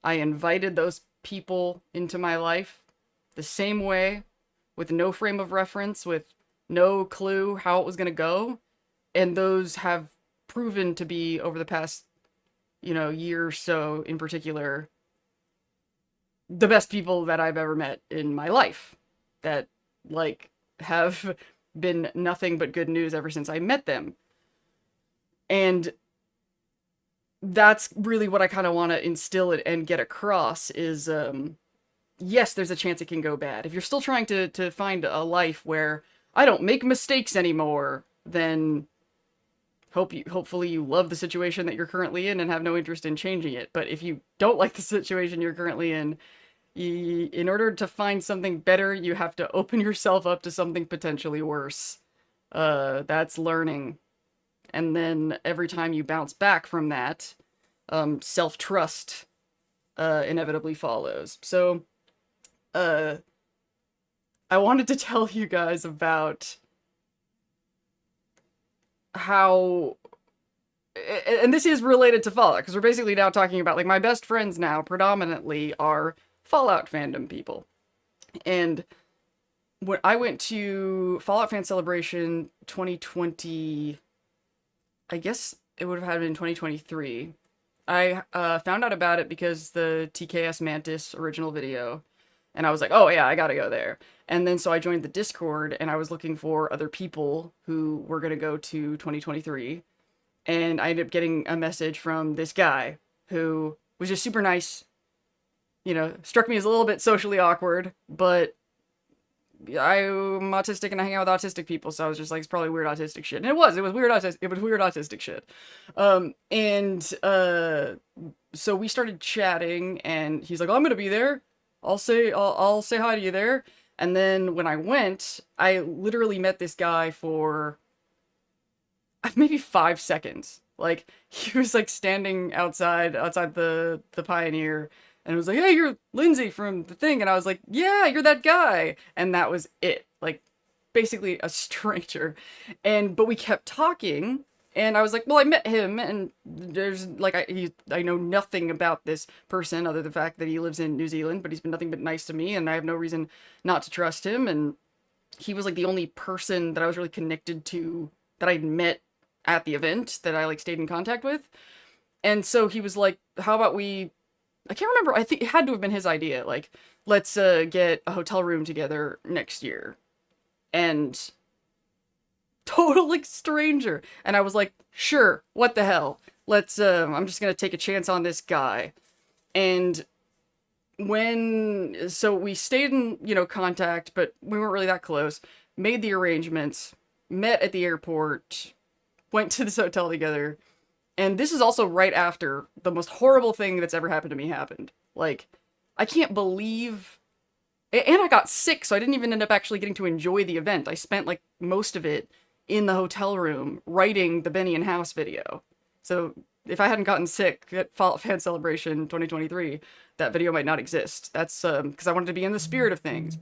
I invited those people into my life the same way, with no frame of reference, with no clue how it was going to go. And those have proven to be, over the past, year or so in particular, the best people that I've ever met in my life. That, have been nothing but good news ever since I met them. And that's really what I kind of want to instill it and get across is, yes, there's a chance it can go bad. If you're still trying to find a life where I don't make mistakes anymore, then hopefully you love the situation that you're currently in and have no interest in changing it. But if you don't like the situation you're currently in order to find something better, you have to open yourself up to something potentially worse. That's learning. And then every time you bounce back from that, self-trust inevitably follows. So, I wanted to tell you guys about how, and this is related to Fallout, because we're basically now talking about, my best friends now predominantly are Fallout fandom people. And when I went to Fallout Fan Celebration 2020, I guess it would have had been 2023. I found out about it because the TKS Mantis original video, and I was like, oh yeah, I gotta go there. And then so I joined the Discord, and I was looking for other people who were gonna go to 2023, and I ended up getting a message from this guy who was just super nice, struck me as a little bit socially awkward, but I'm autistic and I hang out with autistic people, so I was just like, it's probably weird autistic shit. And it was weird autistic shit. So we started chatting, and he's like, oh, I'm gonna be there. I'll say hi to you there. And then when I went, I literally met this guy for maybe 5 seconds. He was standing outside the Pioneer, and it was like, hey, you're Lindsay from the thing. And I was like, yeah, you're that guy. And that was it. Basically a stranger. But we kept talking, and I was like, well, I met him, and there's, I know nothing about this person other than the fact that he lives in New Zealand, but he's been nothing but nice to me, and I have no reason not to trust him. And he was, the only person that I was really connected to that I'd met at the event that I, stayed in contact with. And so he was like, how about I can't remember, I think it had to have been his idea, let's get a hotel room together next year. And total stranger. And I was like, sure, what the hell? Let's, I'm just gonna take a chance on this guy. And so we stayed in, contact, but we weren't really that close, made the arrangements, met at the airport, went to this hotel together. And this is also right after the most horrible thing that's ever happened to me happened. I can't believe... And I got sick, so I didn't even end up actually getting to enjoy the event. I spent, most of it in the hotel room writing the Benny and House video. So if I hadn't gotten sick at Fallout Fan Celebration 2023, that video might not exist. That's because I wanted to be in the spirit of things.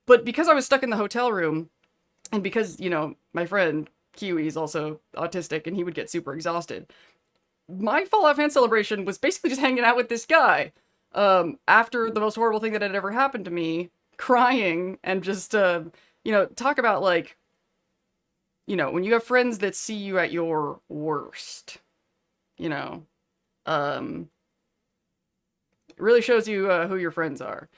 But because I was stuck in the hotel room, and because, you know, my friend Kiwi is also autistic and he would get super exhausted, my Fallout Fan Celebration was basically just hanging out with this guy. After the most horrible thing that had ever happened to me, crying and just, you know, talk about like, you know, when you have friends that see you at your worst, you know, it really shows you who your friends are.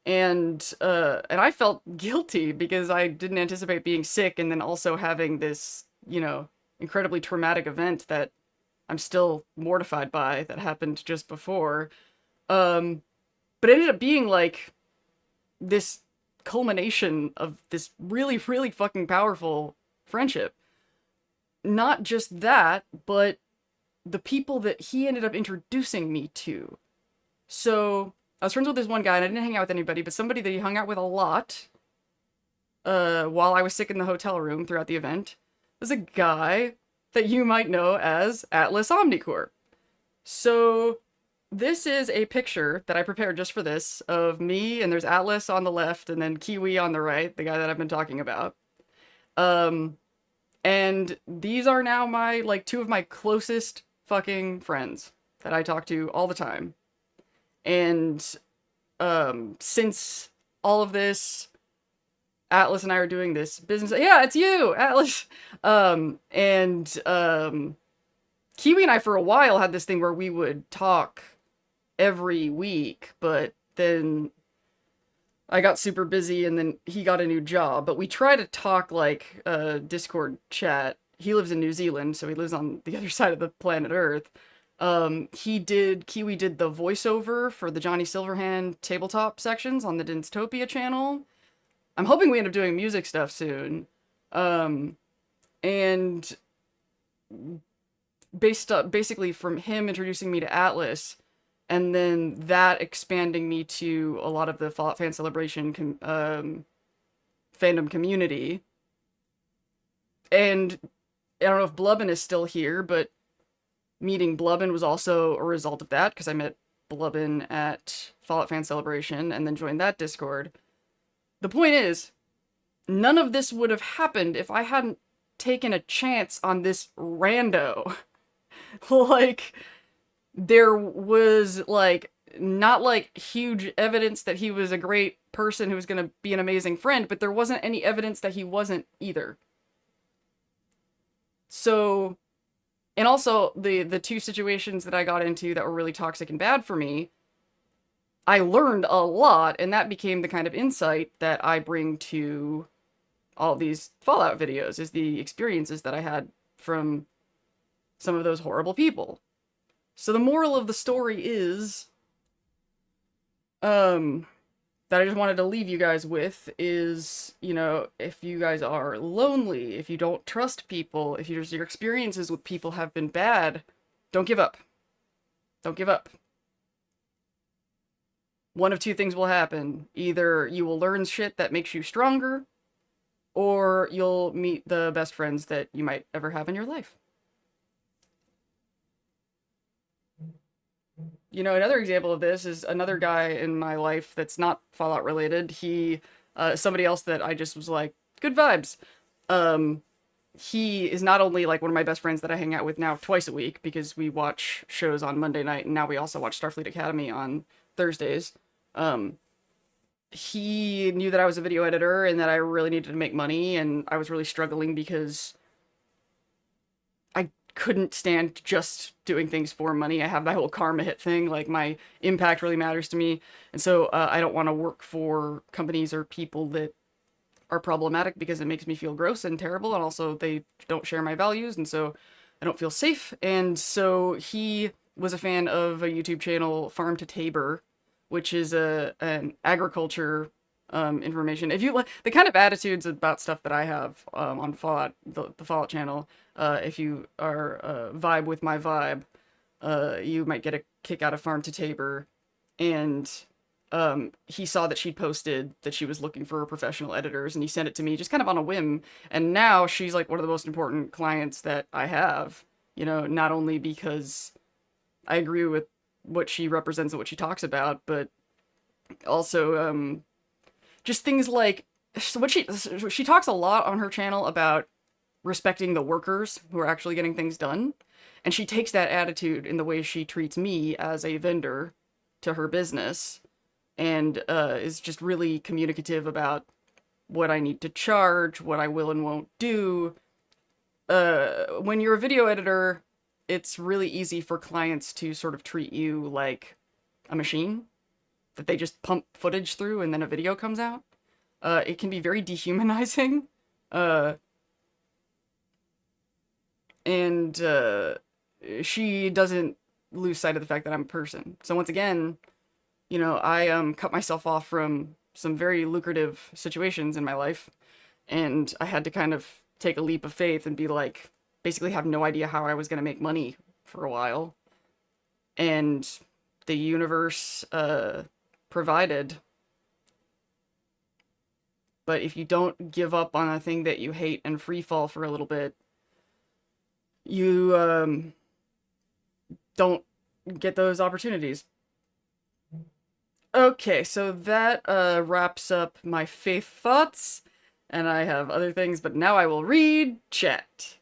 And I felt guilty because I didn't anticipate being sick and then also having this, you know, incredibly traumatic event that I'm still mortified by that happened just before. But it ended up being like this culmination of this really, really fucking powerful friendship. Not just that, but the people that he ended up introducing me to. So I was friends with this one guy, and I didn't hang out with anybody, but somebody that he hung out with a lot, while I was sick in the hotel room throughout the event, was a guy that you might know as Atlas Omnicorp. So this is a picture that I prepared just for this of me, and there's Atlas on the left, and then Kiwi on the right, the guy that I've been talking about. And these are now my, like, two of my closest fucking friends that I talk to all the time. And, since all of this, Atlas and I are doing this business. Yeah, it's you, Atlas. Kiwi and I for a while had this thing where we would talk every week, but then I got super busy and then he got a new job. But we try to talk like Discord chat. He lives in New Zealand, so he lives on the other side of the planet Earth. Kiwi did the voiceover for the Johnny Silverhand tabletop sections on the Dinztopia channel. I'm hoping we end up doing music stuff soon. And basically from him introducing me to Atlas, and then that expanding me to a lot of the Fallout Fan Celebration fandom community. And I don't know if Blubbin is still here, but meeting Blubbin was also a result of that, because I met Blubbin at Fallout Fan Celebration and then joined that Discord. The point is, none of this would have happened if I hadn't taken a chance on this rando. Like, there was, like, not, like, huge evidence that he was a great person who was gonna be an amazing friend, but there wasn't any evidence that he wasn't either. So, and also, the two situations that I got into that were really toxic and bad for me, I learned a lot, and that became the kind of insight that I bring to all these Fallout videos, is the experiences that I had from some of those horrible people. So the moral of the story is, that I just wanted to leave you guys with is, you know, if you guys are lonely, if you don't trust people, if your experiences with people have been bad, don't give up. Don't give up. One of two things will happen. Either you will learn shit that makes you stronger, or you'll meet the best friends that you might ever have in your life. You know, another example of this is another guy in my life that's not Fallout related. He, somebody else that I just was like, good vibes. He is not only like one of my best friends that I hang out with now twice a week, because we watch shows on Monday night, and now we also watch Starfleet Academy on Thursdays. He knew that I was a video editor and that I really needed to make money, and I was really struggling because I couldn't stand just doing things for money. I have my whole karma hit thing, like my impact really matters to me, and so I don't want to work for companies or people that are problematic because it makes me feel gross and terrible, and also they don't share my values, and so I don't feel safe. And so he was a fan of a YouTube channel, Farm to Tabor, which is an agriculture information. If you like the kind of attitudes about stuff that I have on Fallout, the Fallout channel, if you are vibe with my vibe, you might get a kick out of Farm to Tabor. And he saw that she'd posted that she was looking for professional editors, and he sent it to me just kind of on a whim. And now she's like one of the most important clients that I have. You know, not only because I agree with what she represents and what she talks about, but also just things like what she talks a lot on her channel about respecting the workers who are actually getting things done. And she takes that attitude in the way she treats me as a vendor to her business, and is just really communicative about what I need to charge, what I will and won't do. When you're a video editor, it's really easy for clients to sort of treat you like a machine that they just pump footage through and then a video comes out. It can be very dehumanizing. Uh, and she doesn't lose sight of the fact that I'm a person. So once again, you know, I cut myself off from some very lucrative situations in my life, and I had to kind of take a leap of faith and be like, basically have no idea how I was going to make money for a while. And the universe provided. But if you don't give up on a thing that you hate and free fall for a little bit, you don't get those opportunities. Okay, so that wraps up my faith thoughts, and I have other things, but now I will read chat.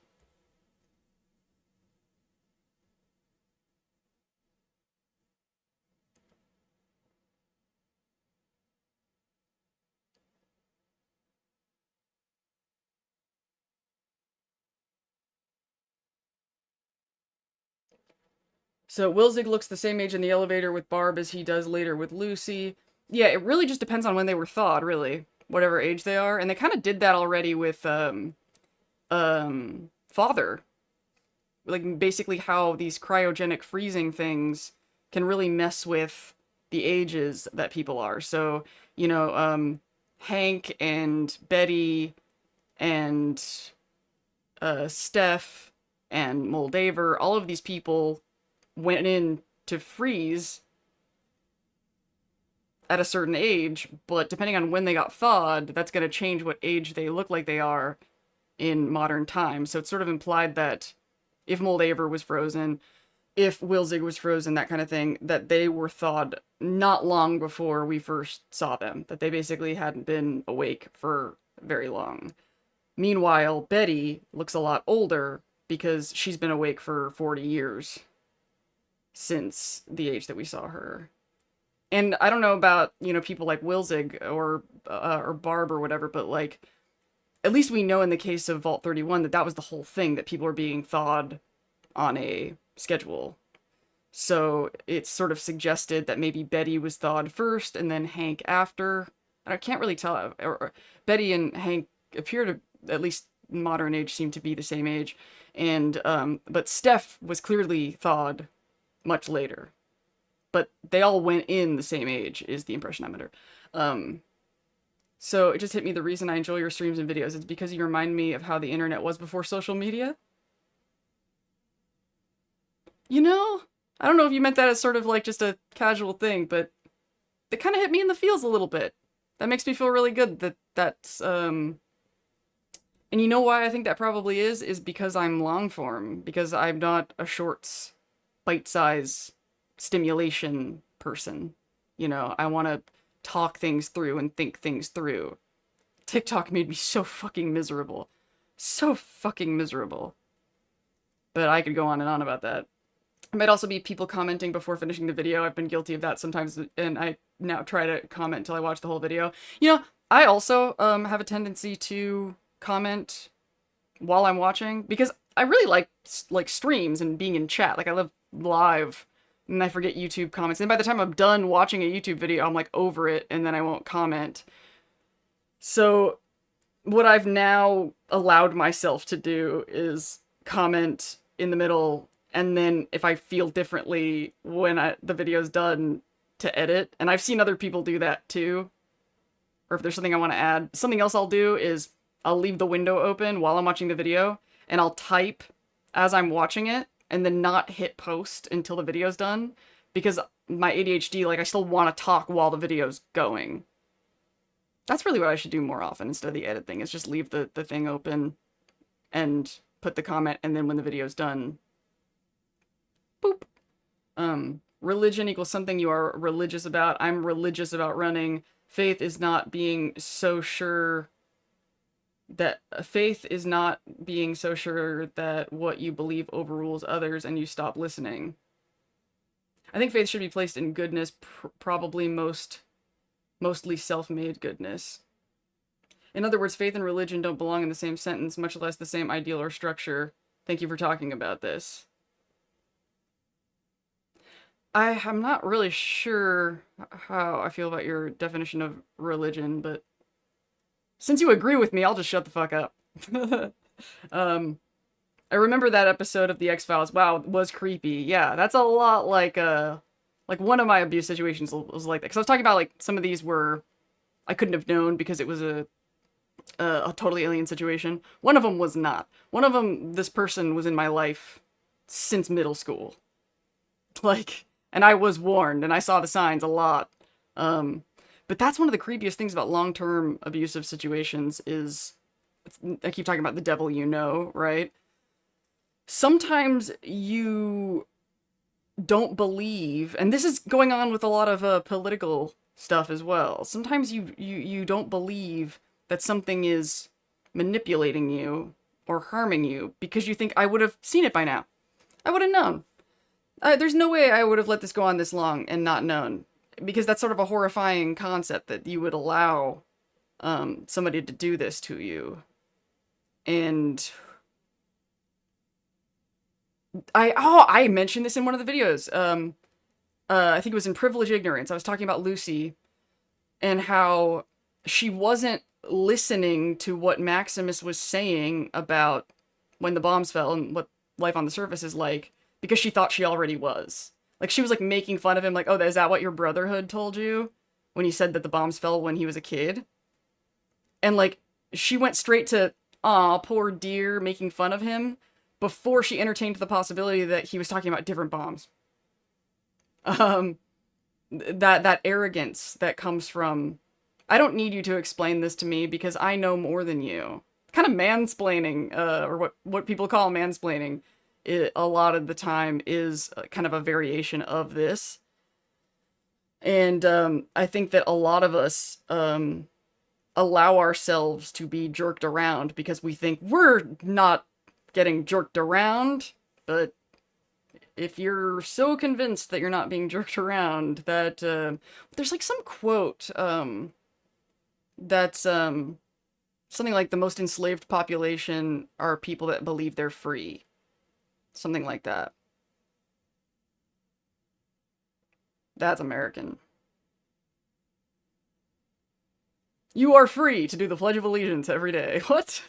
So Wilzig looks the same age in the elevator with Barb as he does later with Lucy. Yeah, it really just depends on when they were thawed, really. Whatever age they are. And they kind of did that already with, Father. Like, basically how these cryogenic freezing things can really mess with the ages that people are. So, you know, Hank and Betty and, Steph and Moldaver, all of these people went in to freeze at a certain age, but depending on when they got thawed, that's going to change what age they look like they are in modern times. So it's sort of implied that if Moldaver was frozen, if Wilzig was frozen, that kind of thing, that they were thawed not long before we first saw them, that they basically hadn't been awake for very long. Meanwhile, Betty looks a lot older because she's been awake for 40 years since the age that we saw her. And I don't know about, you know, people like Wilzig or Barb or whatever, but like, at least we know in the case of Vault 31 that that was the whole thing, that people were being thawed on a schedule. So it's sort of suggested that maybe Betty was thawed first and then Hank after. I can't really tell. Or Betty and Hank appear to, at least in modern age, seem to be the same age. And but Steph was clearly thawed much later. But they all went in the same age, is the impression I'm under. So it just hit me, the reason I enjoy your streams and videos is because you remind me of how the internet was before social media. You know, I don't know if you meant that as sort of like just a casual thing, but it kind of hit me in the feels a little bit. That makes me feel really good that that's, and you know why I think that probably is because I'm long form, because I'm not a shorts, bite-size stimulation person. You know, I want to talk things through and think things through. TikTok made me so fucking miserable. So fucking miserable. But I could go on and on about that. It might also be people commenting before finishing the video. I've been guilty of that sometimes, and I now try to comment until I watch the whole video. You know, I also have a tendency to comment while I'm watching, because I really like streams and being in chat. Like, I live live, and I forget YouTube comments. And by the time I'm done watching a YouTube video, I'm like over it, and then I won't comment. So what I've now allowed myself to do is comment in the middle, and then if I feel differently when the video's done, to edit. And I've seen other people do that too. Or if there's something I want to add. Something else I'll do is I'll leave the window open while I'm watching the video, and I'll type as I'm watching it, and then not hit post until the video's done, because my ADHD, like, I still want to talk while the video's going. That's really what I should do more often instead of the edit thing, is just leave the thing open and put the comment, and then when the video's done, Boop. Religion equals something you are religious about. I'm religious about running. Faith is not being so sure that what you believe overrules others and you stop listening. I think faith should be placed in goodness, probably mostly self-made goodness. In other words, faith and religion don't belong in the same sentence, much less the same ideal or structure. Thank you for talking about this. I'm not really sure how I feel about your definition of religion, but since you agree with me, I'll just shut the fuck up. I remember that episode of The X-Files. Wow, it was creepy. Yeah, that's a lot like one of my abuse situations was like that. Because I was talking about, like, some of these were I couldn't have known because it was a totally alien situation. One of them was not. One of them, this person was in my life since middle school. Like, and I was warned, and I saw the signs a lot. But that's one of the creepiest things about long-term abusive situations is, I keep talking about the devil you know, right? Sometimes you don't believe, and this is going on with a lot of political stuff as well. Sometimes you don't believe that something is manipulating you or harming you because you think, I would have seen it by now. I would have known. There's no way I would have let this go on this long and not known. Because that's sort of a horrifying concept that you would allow somebody to do this to you. And I mentioned this in one of the videos. I think it was in Privilege Ignorance. I was talking about Lucy and how she wasn't listening to what Maximus was saying about when the bombs fell and what life on the surface is like because she thought she already was. Like, she was, like, making fun of him, like, oh, is that what your brotherhood told you? When he said that the bombs fell when he was a kid? And, like, she went straight to, aw, poor dear, making fun of him, before she entertained the possibility that he was talking about different bombs. That arrogance that comes from, I don't need you to explain this to me because I know more than you. Kind of mansplaining, or what people call mansplaining, a lot of the time is kind of a variation of this. And I think that a lot of us allow ourselves to be jerked around because we think we're not getting jerked around. But if you're so convinced that you're not being jerked around, that there's like some quote that's something like the most enslaved population are people that believe they're free. Something like that. That's American. You are free to do the Pledge of Allegiance every day. What?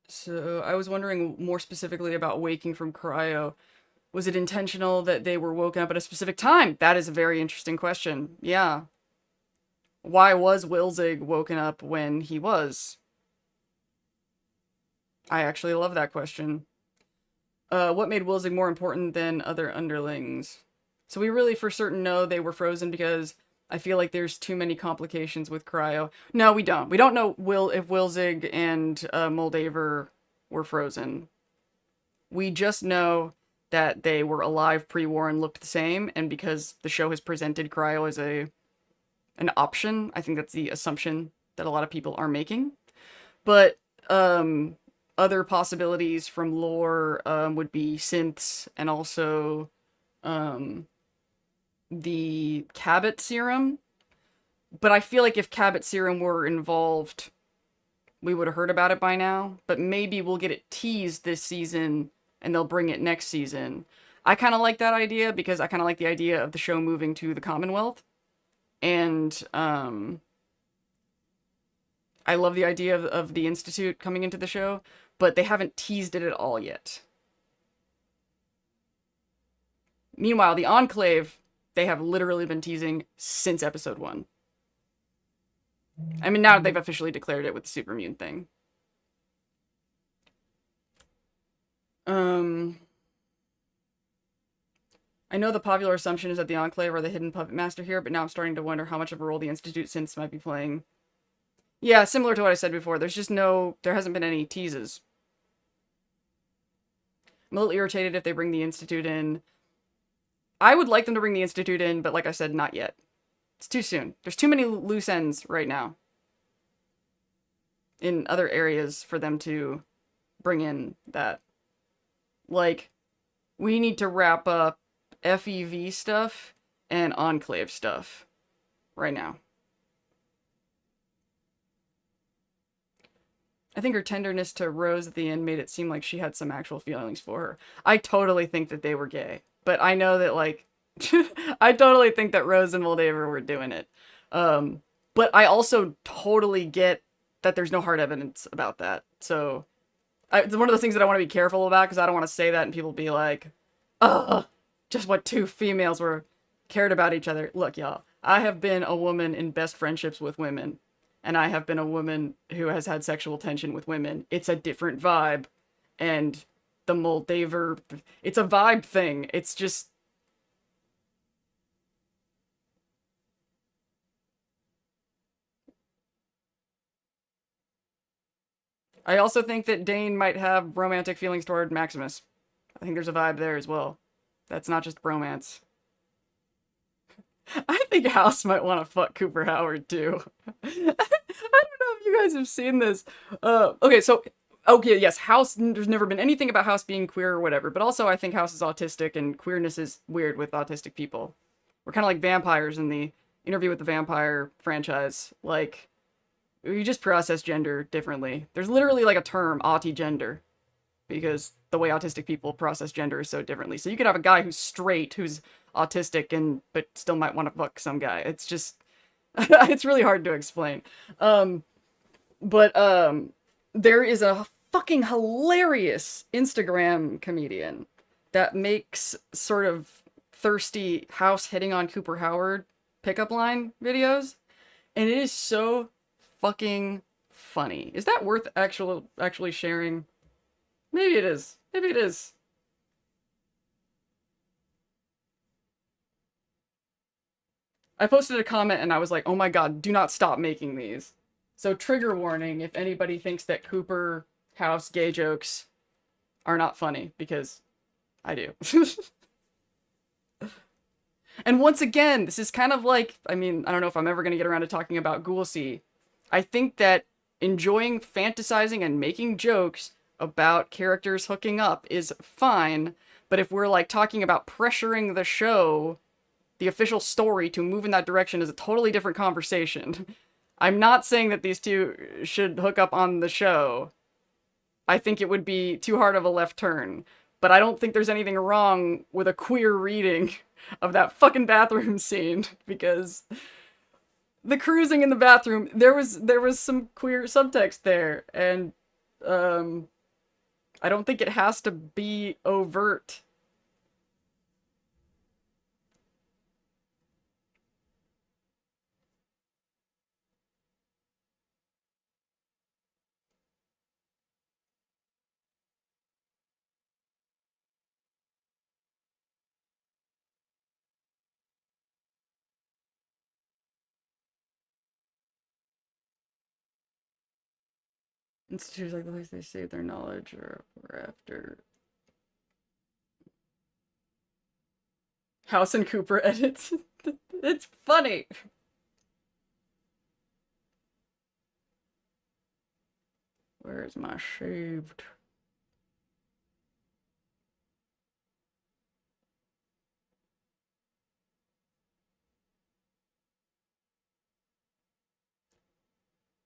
So, I was wondering more specifically about waking from cryo. Was it intentional that they were woken up at a specific time? That is a very interesting question. Yeah. Why was Wilzig woken up when he was? I actually love that question. What made Wilzig more important than other underlings? So we really for certain know they were frozen because I feel like there's too many complications with cryo. No, we don't. We don't know if Wilzig and Moldaver were frozen. We just know that they were alive pre-war and looked the same, and because the show has presented cryo as an option, I think that's the assumption that a lot of people are making. But other possibilities from lore would be synths and also the Cabot serum. But I feel like if Cabot serum were involved, we would have heard about it by now. But maybe we'll get it teased this season and they'll bring it next season. I kind of like that idea because I kind of like the idea of the show moving to the Commonwealth. And I love the idea of the Institute coming into the show, but they haven't teased it at all yet. Meanwhile, the Enclave, they have literally been teasing since episode 1. I mean, now they've officially declared it with the Supermune thing. I know the popular assumption is that the Enclave are the hidden puppet master here, but now I'm starting to wonder how much of a role the Institute synths might be playing. Yeah, similar to what I said before, there hasn't been any teases. I'm a little irritated if they bring the Institute in. I would like them to bring the Institute in, but like I said, not yet. It's too soon. There's too many loose ends right now in other areas for them to bring in that. Like, we need to wrap up FEV stuff and Enclave stuff right now. I think her tenderness to Rose at the end made it seem like she had some actual feelings for her. I totally think that they were gay, but I know that, like, I totally think that Rose and Moldaver were doing it. But I also totally get that there's no hard evidence about that. So, it's one of those things that I want to be careful about, because I don't want to say that and people be like, ugh, just what two females were cared about each other. Look, y'all, I have been a woman in best friendships with women, and I have been a woman who has had sexual tension with women. It's a different vibe, and the Moldaver, it's a vibe thing. It's just... I also think that Dane might have romantic feelings toward Maximus. I think there's a vibe there as well. That's not just bromance. I think House might want to fuck Cooper Howard too. I don't know if you guys have seen this. Okay, yes, House, there's never been anything about House being queer or whatever, but also I think House is autistic and queerness is weird with autistic people. We're kind of like vampires in the Interview with the Vampire franchise. Like, you just process gender differently. There's literally like a term, autigender, because the way autistic people process gender is so differently. So you could have a guy who's straight, who's autistic, but still might want to fuck some guy. It's just, it's really hard to explain. There is a fucking hilarious Instagram comedian that makes sort of thirsty House hitting on Cooper Howard pickup line videos, and it is so fucking funny. Is that worth actually sharing? Maybe it is. Maybe it is. I posted a comment and I was like, oh my god, do not stop making these. So trigger warning if anybody thinks that Cooper House gay jokes are not funny, because I do. And once again, this is kind of like, I mean, I don't know if I'm ever going to get around to talking about Ghoulsey. I think that enjoying fantasizing and making jokes about characters hooking up is fine, but if we're like talking about pressuring the show, the official story, to move in that direction is a totally different conversation. I'm not saying that these two should hook up on the show. I think it would be too hard of a left turn, but I don't think there's anything wrong with a queer reading of that fucking bathroom scene, because the cruising in the bathroom, there was some queer subtext there, and I don't think it has to be overt. Institutes like the place they save their knowledge or after. House and Cooper edits. It's funny. Where's my shaved?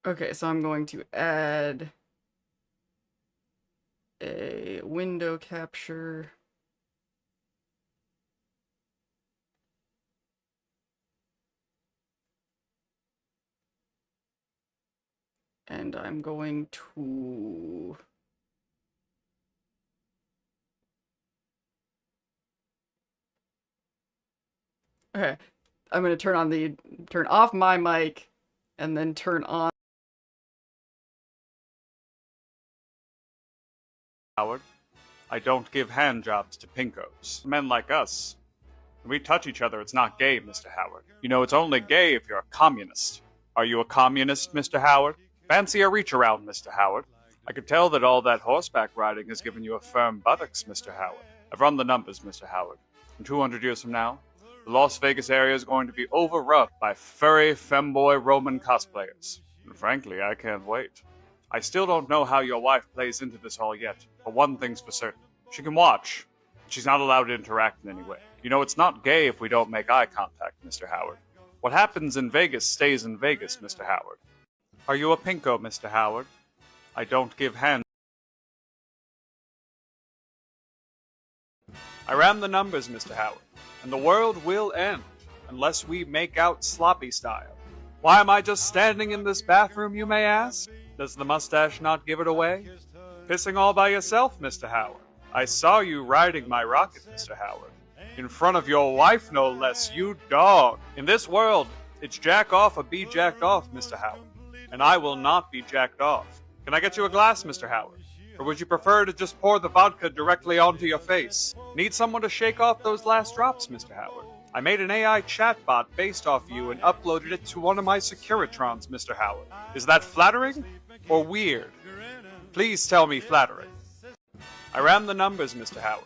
Okay, so I'm going to add a window capture. And I'm going to... Okay, I'm going to turn off my mic and then turn on...
Howard, I don't give handjobs to pinkos. Men like us When we touch each other, it's not gay, Mr. Howard. You know, it's only gay if you're a communist. Are you a communist, Mr. Howard? Fancy a reach around, Mr. Howard. I could tell that all that horseback riding has given you a firm buttocks, Mr. Howard. I've run the numbers, Mr. Howard. In 200 years from now, the Las Vegas area is going to be overrun by furry femboy Roman cosplayers. And frankly, I can't wait. I still don't know how your wife plays into this all yet, but one thing's for certain. She can watch, but she's not allowed to interact in any way. You know, it's not gay if we don't make eye contact, Mr. Howard. What happens in Vegas stays in Vegas, Mr. Howard. Are you a pinko, Mr. Howard? I don't give hands. I ran the numbers, Mr. Howard, and the world will end unless we make out sloppy style. Why am I just standing in this bathroom, you may ask? Does the mustache not give it away? Pissing all by yourself, Mr. Howard. I saw you riding my rocket, Mr. Howard. In front of your wife, no less, you dog. In this world, it's jack off or be jacked off, Mr. Howard. And I will not be jacked off. Can I get you a glass, Mr. Howard? Or would you prefer to just pour the vodka directly onto your face? Need someone to shake off those last drops, Mr. Howard? I made an AI chatbot based off you and uploaded it to one of my Securitrons, Mr. Howard. Is that flattering or weird? Please tell me flattering. I ran the numbers, Mr. Howard.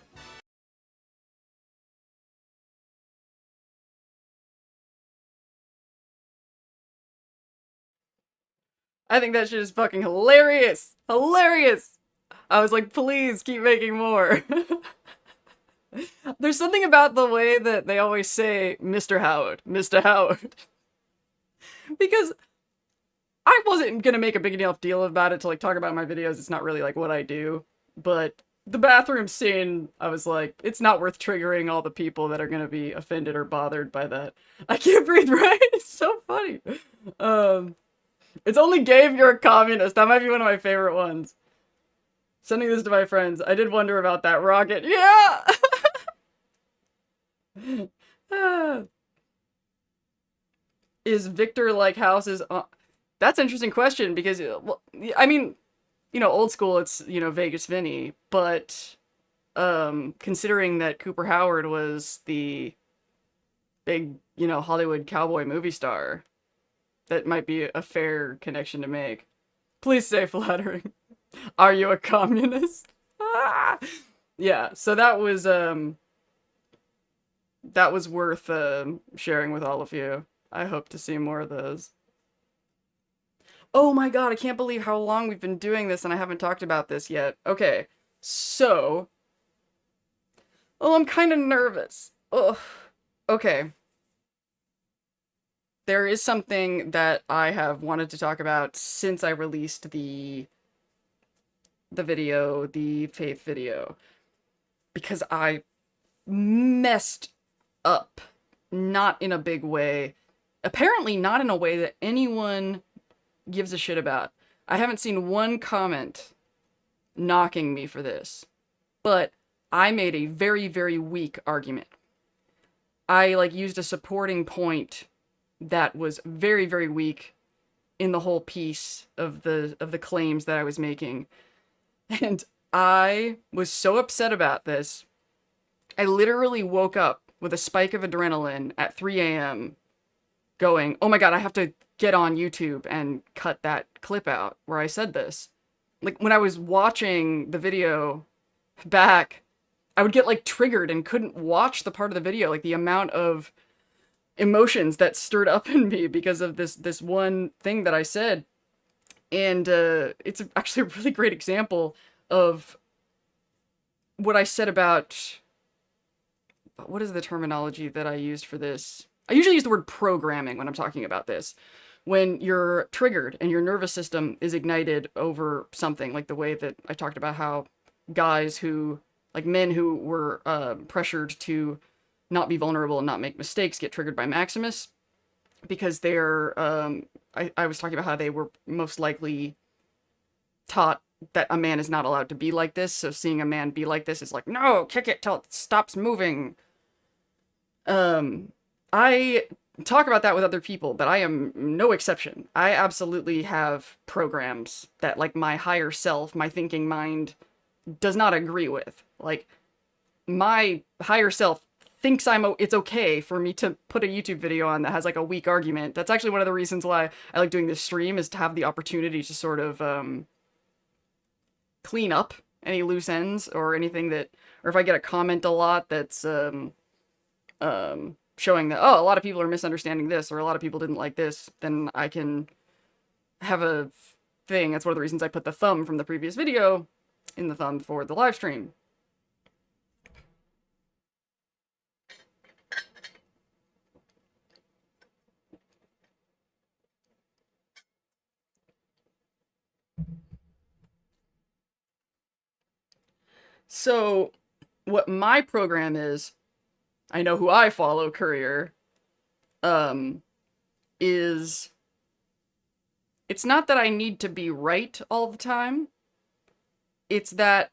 I think that shit is fucking hilarious! Hilarious! I was like, please keep making more. There's something about the way that they always say, Mr. Howard, Mr. Howard. Because I wasn't gonna make a big enough deal about it to like talk about my videos. It's not really like what I do. But the bathroom scene, I was like, it's not worth triggering all the people that are gonna be offended or bothered by that. I can't breathe, right? It's so funny. It's only gay if you're a communist. That might be one of my favorite ones. Sending this to my friends. I did wonder about that rocket. Yeah! Is Victor like houses? That's an interesting question because, well, I mean, you know, old school, it's, you know, Vegas Vinny, but considering that Cooper Howard was the big, you know, Hollywood cowboy movie star, that might be a fair connection to make. Please say flattering. Are you a communist? Ah! Yeah, so that was worth sharing with all of you. I hope to see more of those. Oh my god, I can't believe how long we've been doing this and I haven't talked about this yet. Okay, so... Oh, I'm kind of nervous. Ugh. Okay. There is something that I have wanted to talk about since I released the video, the faith video. Because I messed up. Not in a big way. Apparently not in a way that anyone gives a shit about. I haven't seen one comment knocking me for this. But I made a very, very weak argument. I, like, used a supporting point that was very, very weak in the whole piece of the claims that I was making. And I was so upset about this, I literally woke up with a spike of adrenaline at 3 a.m. going, oh my god, I have to get on YouTube and cut that clip out where I said this. Like, when I was watching the video back, I would get, like, triggered and couldn't watch the part of the video, like, the amount of emotions that stirred up in me because of this one thing that I said. And it's actually a really great example of what I said about... What is the terminology that I used for this? I usually use the word programming when I'm talking about this. When you're triggered and your nervous system is ignited over something, like the way that I talked about how guys who, like men who were pressured to not be vulnerable and not make mistakes get triggered by Maximus because they're, I was talking about how they were most likely taught that a man is not allowed to be like this, so seeing a man be like this is like, no, kick it till it stops moving. I talk about that with other people, but I am no exception. I absolutely have programs that, like, my higher self, my thinking mind, does not agree with. Like, my higher self thinks it's okay for me to put a YouTube video on that has like a weak argument. That's actually one of the reasons why I like doing this stream, is to have the opportunity to sort of clean up any loose ends or anything that, or if I get a comment a lot that's showing that, oh, a lot of people are misunderstanding this, or a lot of people didn't like this, then I can have a thing. That's one of the reasons I put the thumb from the previous video in the thumb for the live stream. So, what my program is, I know who I follow, Courier, is, it's not that I need to be right all the time. It's that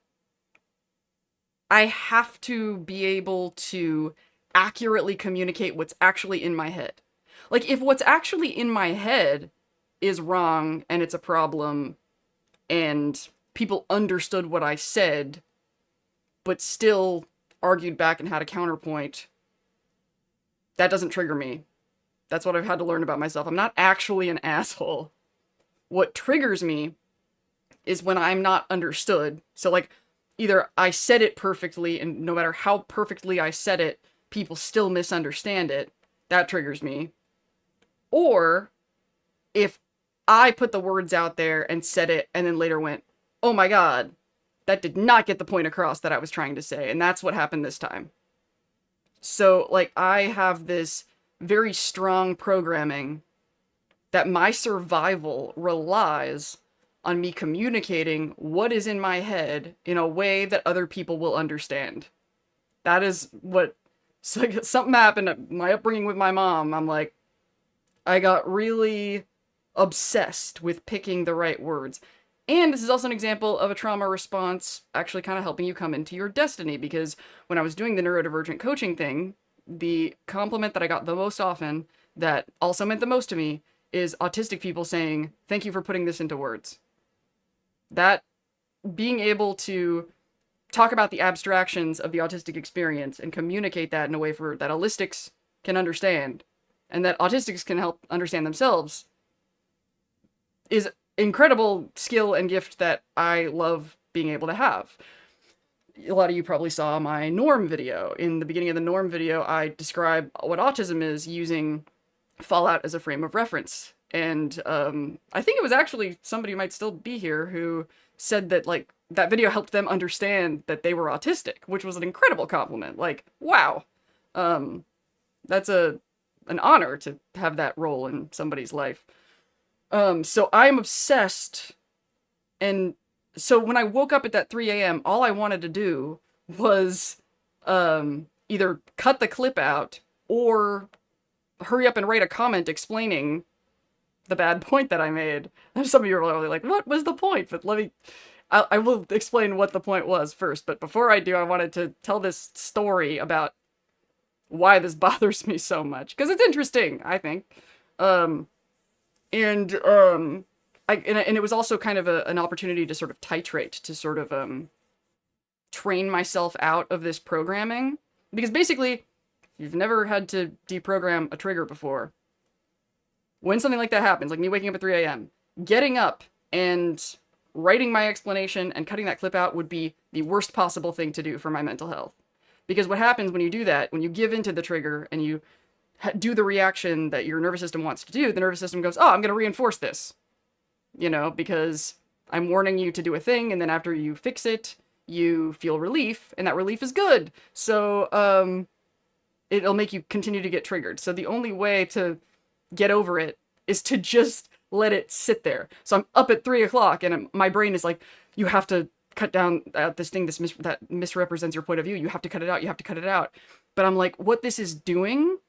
I have to be able to accurately communicate what's actually in my head. Like, if what's actually in my head is wrong and it's a problem and people understood what I said but still argued back and had a counterpoint, that doesn't trigger me. That's what I've had to learn about myself. I'm not actually an asshole. What triggers me is when I'm not understood. So, like, either I said it perfectly, and no matter how perfectly I said it, people still misunderstand it. That triggers me. Or if I put the words out there and said it, and then later went, oh my god, that did not get the point across that I was trying to say. And that's what happened this time. So, like, I have this very strong programming that my survival relies on me communicating what is in my head in a way that other people will understand. That is what, so like, something happened at my upbringing with my mom. I'm like, I got really obsessed with picking the right words. And this is also an example of a trauma response actually kind of helping you come into your destiny, because when I was doing the neurodivergent coaching thing, the compliment that I got the most often that also meant the most to me is autistic people saying, thank you for putting this into words. That being able to talk about the abstractions of the autistic experience and communicate that in a way for that holistics can understand and that autistics can help understand themselves is incredible skill and gift that I love being able to have. A lot of you probably saw my norm video. In the beginning of the norm video, I describe what autism is using Fallout as a frame of reference. And I think it was actually somebody who might still be here who said that, like, that video helped them understand that they were autistic, which was an incredible compliment. Like, wow. That's an honor to have that role in somebody's life. So I'm obsessed, and so when I woke up at that 3 a.m., all I wanted to do was either cut the clip out or hurry up and write a comment explaining the bad point that I made. And some of you are probably like, what was the point? But I will explain what the point was first. But before I do, I wanted to tell this story about why this bothers me so much, because it's interesting, I think. And it was also kind of an opportunity to sort of titrate, to sort of train myself out of this programming. Because basically, if you've never had to deprogram a trigger before, when something like that happens, like me waking up at 3 a.m., getting up and writing my explanation and cutting that clip out would be the worst possible thing to do for my mental health. Because what happens when you do that, when you give into the trigger and you do the reaction that your nervous system wants to do, the nervous system goes, oh, I'm going to reinforce this. You know, because I'm warning you to do a thing, and then after you fix it, you feel relief, and that relief is good. So, it'll make you continue to get triggered. So the only way to get over it is to just let it sit there. So I'm up at 3 o'clock, and my brain is like, you have to cut down this thing that misrepresents your point of view. You have to cut it out. You have to cut it out. But I'm like, what this is doing,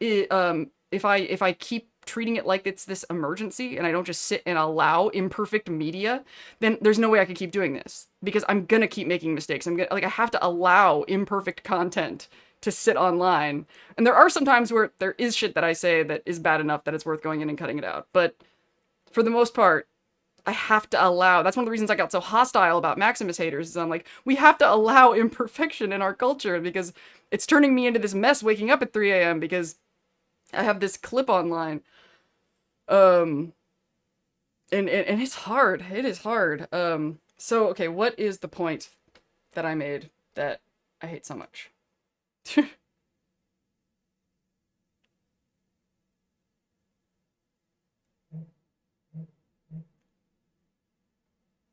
if I keep treating it like it's this emergency and I don't just sit and allow imperfect media, then there's no way I can keep doing this, because I'm gonna keep making mistakes. I have to allow imperfect content to sit online. And there are some times where there is shit that I say that is bad enough that it's worth going in and cutting it out. But for the most part, I have to allow. That's one of the reasons I got so hostile about Maximus haters, is I'm like, we have to allow imperfection in our culture, because It's turning me into this mess waking up at 3 a.m. because I have this clip online. And it's hard. It is hard. So, okay, what is the point that I made that I hate so much?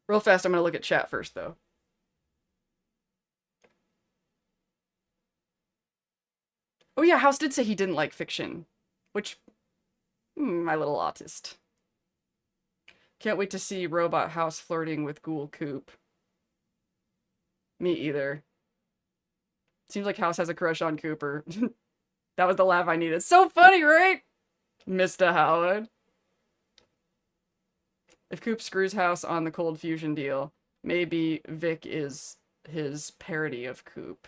Real fast, I'm gonna look at chat first, though. Oh yeah, House did say he didn't like fiction. Which, my little autist. Can't wait to see Robot House flirting with Ghoul Coop. Me either. Seems like House has a crush on Cooper. That was the laugh I needed. So funny, right? Mr. Howard. If Coop screws House on the Cold Fusion deal, maybe Vic is his parody of Coop.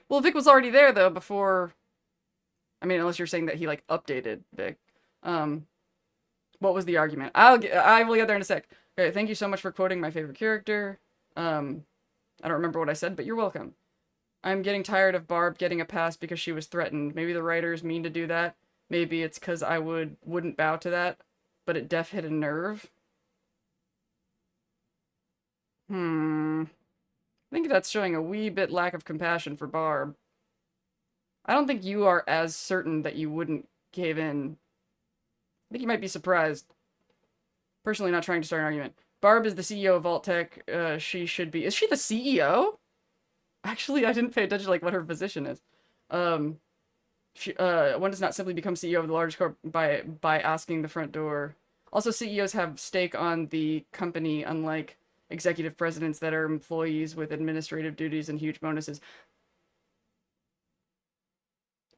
Well, Vic was already there, though, before... I mean, unless you're saying that he, like, updated Vic. What was the argument? I will get there in a sec. Okay, thank you so much for quoting my favorite character. I don't remember what I said, but you're welcome. I'm getting tired of Barb getting a pass because she was threatened. Maybe the writers mean to do that. Maybe it's because I wouldn't bow to that, but it def hit a nerve. I think that's showing a wee bit lack of compassion for Barb. I don't think you are as certain that you wouldn't cave in. I think you might be surprised. Personally, not trying to start an argument. Barb is the CEO of Vault-Tec. She should be... Is she the CEO? Actually, I didn't pay attention to, like, what her position is. One does not simply become CEO of the largest corp by asking the front door. Also, CEOs have stake on the company, unlike executive presidents that are employees with administrative duties and huge bonuses.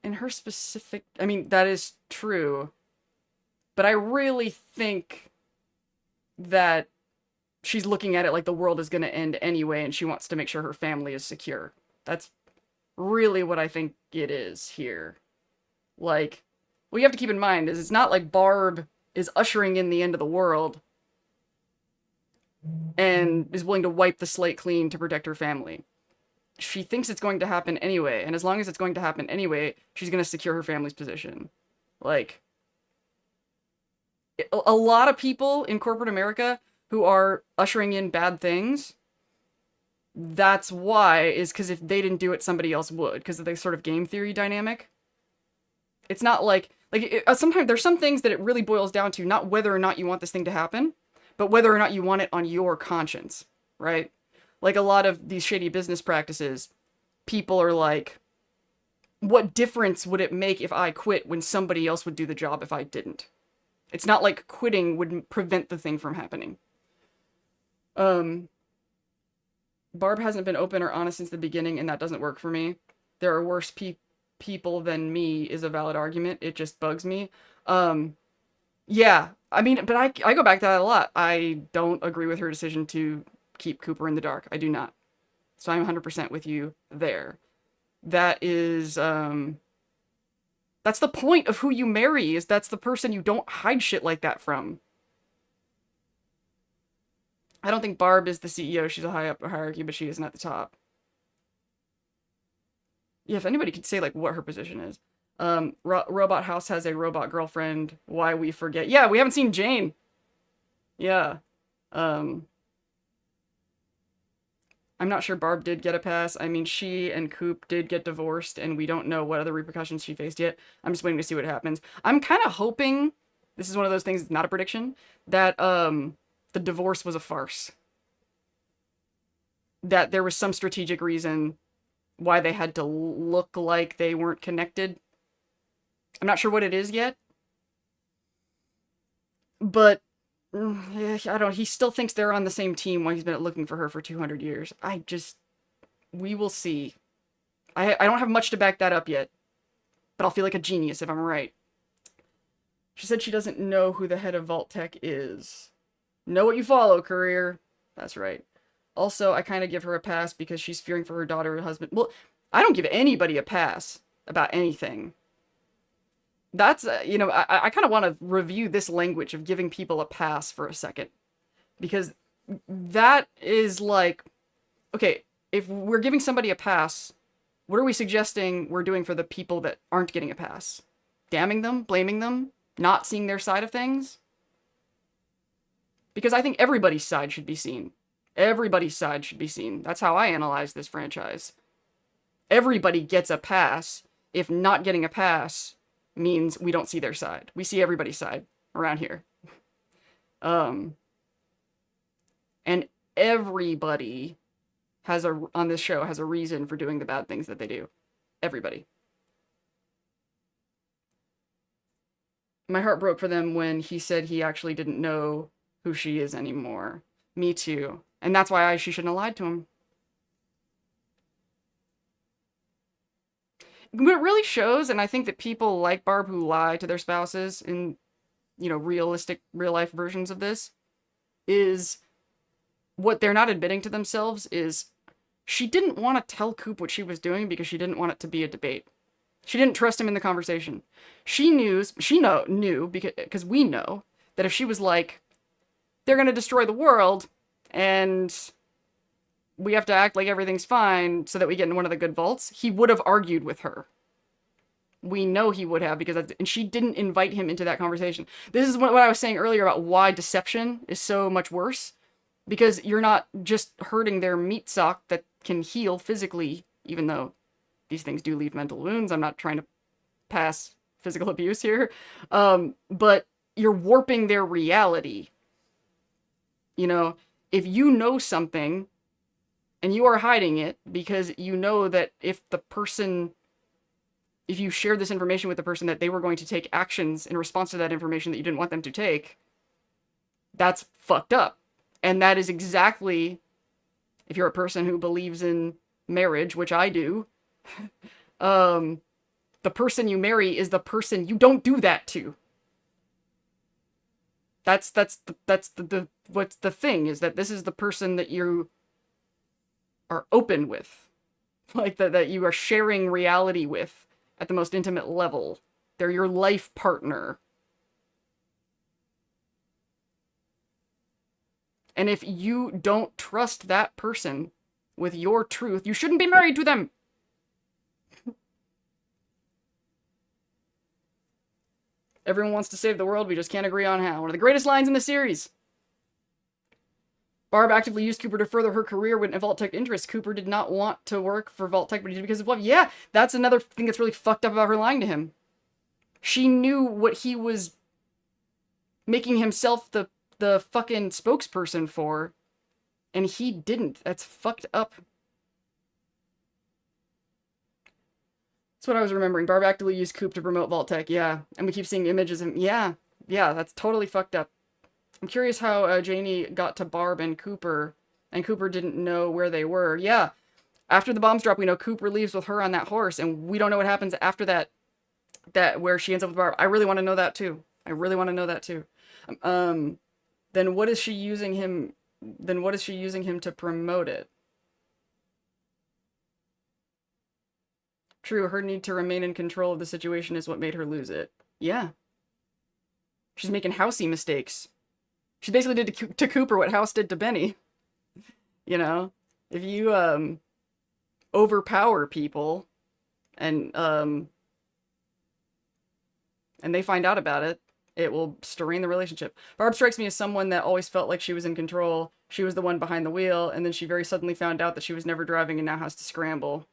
In her specific... I mean, that is true. But I really think that she's looking at it like the world is going to end anyway, and she wants to make sure her family is secure. That's really what I think it is here. Like, what you have to keep in mind is it's not like Barb is ushering in the end of the world and is willing to wipe the slate clean to protect her family. She thinks it's going to happen anyway, and as long as it's going to happen anyway, she's going to secure her family's position. Like, a lot of people in corporate America who are ushering in bad things, that's why, is because if they didn't do it, somebody else would, because of the sort of game theory dynamic. It's not like sometimes there's some things that it really boils down to not whether or not you want this thing to happen, but whether or not you want it on your conscience, right? Like a lot of these shady business practices, people are like, what difference would it make if I quit when somebody else would do the job if I didn't? It's not like quitting would prevent the thing from happening. Barb hasn't been open or honest since the beginning, and that doesn't work for me. There are worse people than me is a valid argument. It just bugs me. Yeah, I mean, but I go back to that a lot. I don't agree with her decision to keep Cooper in the dark. I do not. So I'm 100% with you there. That is, that's the point of who you marry, is that's the person you don't hide shit like that from. I don't think Barb is the CEO. She's a high up the hierarchy, but she isn't at the top. Yeah, if anybody could say, like, what her position is. Robot House has a robot girlfriend. Why we forget. Yeah, we haven't seen Jane. Yeah. I'm not sure Barb did get a pass. I mean, she and Coop did get divorced, and we don't know what other repercussions she faced yet. I'm just waiting to see what happens. I'm kind of hoping, this is one of those things, not a prediction, that, the divorce was a farce. That there was some strategic reason why they had to look like they weren't connected. I'm not sure what it is yet. But, I don't know, he still thinks they're on the same team while he's been looking for her for 200 years. We will see. I don't have much to back that up yet. But I'll feel like a genius if I'm right. She said she doesn't know who the head of Vault-Tec is. Know what you follow, career. That's right. Also, I kind of give her a pass because she's fearing for her daughter and husband. Well, I don't give anybody a pass about anything. That's, I kind of want to review this language of giving people a pass for a second. Because that is like, okay, if we're giving somebody a pass, what are we suggesting we're doing for the people that aren't getting a pass? Damning them? Blaming them? Not seeing their side of things? Because I think everybody's side should be seen. Everybody's side should be seen. That's how I analyze this franchise. Everybody gets a pass if not getting a pass means we don't see their side. We see everybody's side around here. And everybody on this show has a reason for doing the bad things that they do. Everybody. My heart broke for them when he said he actually didn't know who she is anymore. Me too. And that's why she shouldn't have lied to him. What it really shows, and I think that people like Barb who lie to their spouses in, realistic, real-life versions of this, is what they're not admitting to themselves is she didn't want to tell Coop what she was doing because she didn't want it to be a debate. She didn't trust him in the conversation. She knew, because we know, that if she was like, they're going to destroy the world, and we have to act like everything's fine so that we get in one of the good vaults, he would have argued with her. We know he would have, and she didn't invite him into that conversation. This is what I was saying earlier about why deception is so much worse. Because you're not just hurting their meat sock that can heal physically, even though these things do leave mental wounds. I'm not trying to pass physical abuse here. But you're warping their reality. If you know something and you are hiding it because you know that if you shared this information with the person that they were going to take actions in response to that information that you didn't want them to take, that's fucked up. And that is exactly, if you're a person who believes in marriage, which I do, the person you marry is the person you don't do that to. That's what's the thing, is that this is the person that you are open with. Like, that you are sharing reality with at the most intimate level. They're your life partner. And if you don't trust that person with your truth, you shouldn't be married to them. Everyone wants to save the world, we just can't agree on how. One of the greatest lines in the series. Barb actively used Cooper to further her career when Vault-Tec interests. Cooper did not want to work for Vault-Tec, but he did because of love. Yeah, that's another thing that's really fucked up about her lying to him. She knew what he was making himself the fucking spokesperson for, and he didn't. That's fucked up. That's what I was remembering. Barb actively used Coop to promote Vault-Tec, yeah. And we keep seeing images of him. Yeah, that's totally fucked up. I'm curious how Janie got to Barb and Cooper didn't know where they were. Yeah, after the bombs drop, we know Cooper leaves with her on that horse, and we don't know what happens after that where she ends up with Barb. I really want to know that too. Then what is she using him to promote it? True, her need to remain in control of the situation is what made her lose it. Yeah. She's making Housey mistakes. She basically did to Cooper what House did to Benny. If you overpower people and they find out about it, it will strain the relationship. Barb strikes me as someone that always felt like she was in control. She was the one behind the wheel, and then she very suddenly found out that she was never driving and now has to scramble.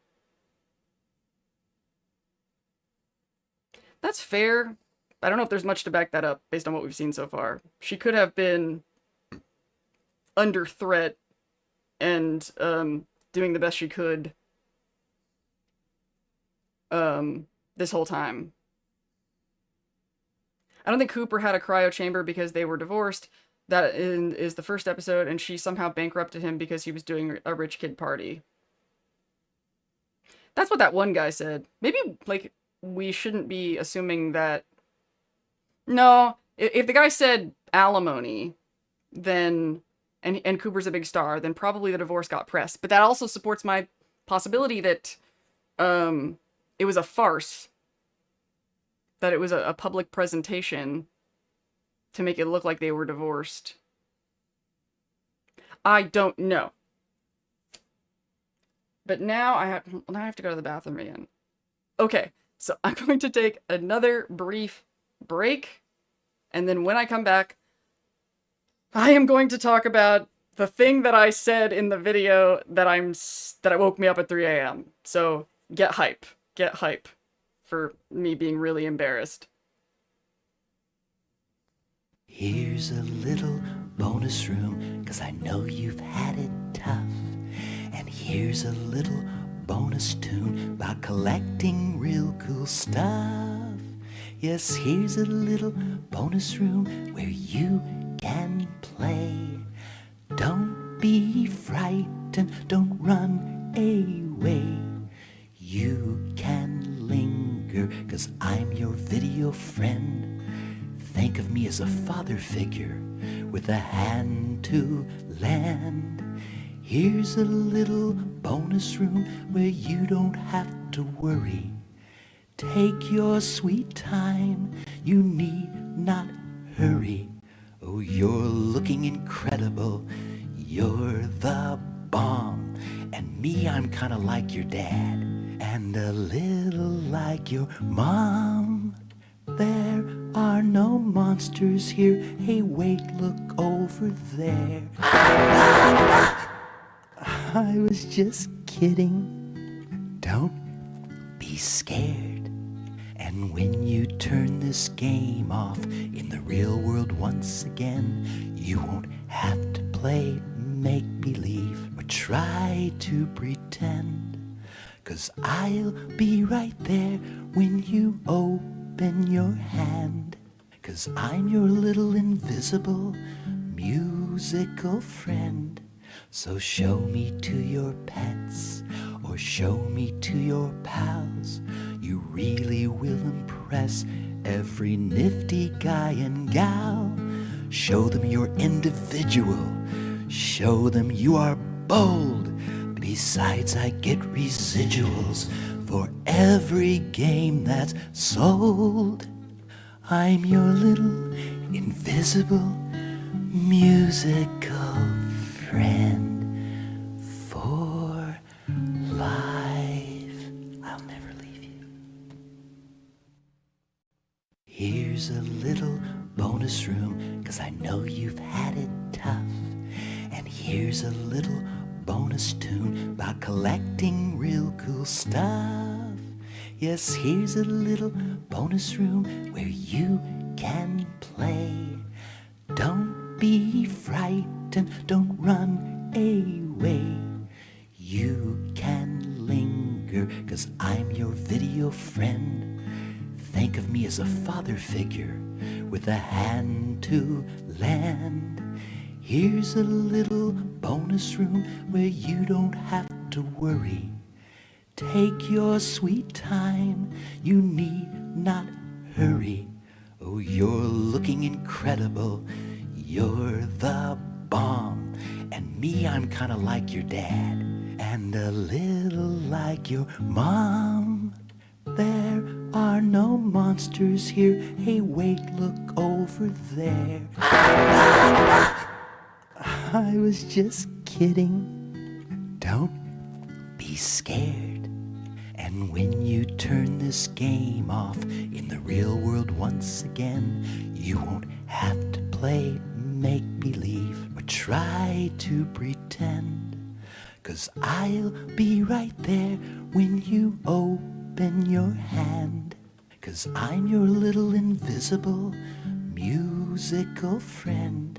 That's fair. I don't know if there's much to back that up based on what we've seen so far. She could have been under threat and doing the best she could this whole time. I don't think Cooper had a cryo chamber because they were divorced. That is the first episode, and she somehow bankrupted him because he was doing a rich kid party. That's what that one guy said. Maybe, we shouldn't be assuming that... No, if the guy said alimony, then... And Cooper's a big star, then probably the divorce got pressed. But that also supports my possibility that it was a farce. That it was a public presentation to make it look like they were divorced. I don't know. But now I have to go to the bathroom again. Okay, so I'm going to take another brief break, and then when I come back, I am going to talk about the thing that I said in the video that woke me up at 3 a.m. So get hype for me being really embarrassed.
Here's a little bonus room, 'cause I know you've had it tough. And here's a little bonus tune about collecting real cool stuff. Yes, here's a little bonus room where you can play. Don't be frightened, don't run away. You can linger, 'cause I'm your video friend. Think of me as a father figure with a hand to lend. Here's a little bonus room where you don't have to worry. Take your sweet time, you need not hurry. Oh, you're looking incredible, you're the bomb. And me, I'm kinda like your dad, and a little like your mom. There are no monsters here, hey wait, look over there. I was just kidding, don't be scared. And when you turn this game off in the real world once again, you won't have to play make-believe or try to pretend. 'Cause I'll be right there when you open your hand. 'Cause I'm your little invisible musical friend. So show me to your pets or show me to your pals. You really will impress every nifty guy and gal. Show them you're individual. Show them you are bold. Besides, I get residuals for every game that's sold. I'm your little invisible musical friend for life. I'll never leave you. Here's a little bonus room, 'cause I know you've had it tough. And here's a little bonus tune about collecting real cool stuff. Yes, here's a little bonus room where you can play. Don't be frightened, don't run away. You can linger, 'cause I'm your video friend. Think of me as a father figure with a hand to lend. Here's a little bonus room where you don't have to worry. Take your sweet time, you need not hurry. Oh, you're looking incredible, you're the bomb. And me, I'm kinda like your dad, and a little like your mom. There are no monsters here, hey wait, look over there. I was just kidding, don't be scared. And when you turn this game off in the real world once again, you won't have to play make-believe or try to pretend. 'Cause I'll be right there when you open your hand. 'Cause I'm your little invisible musical friend.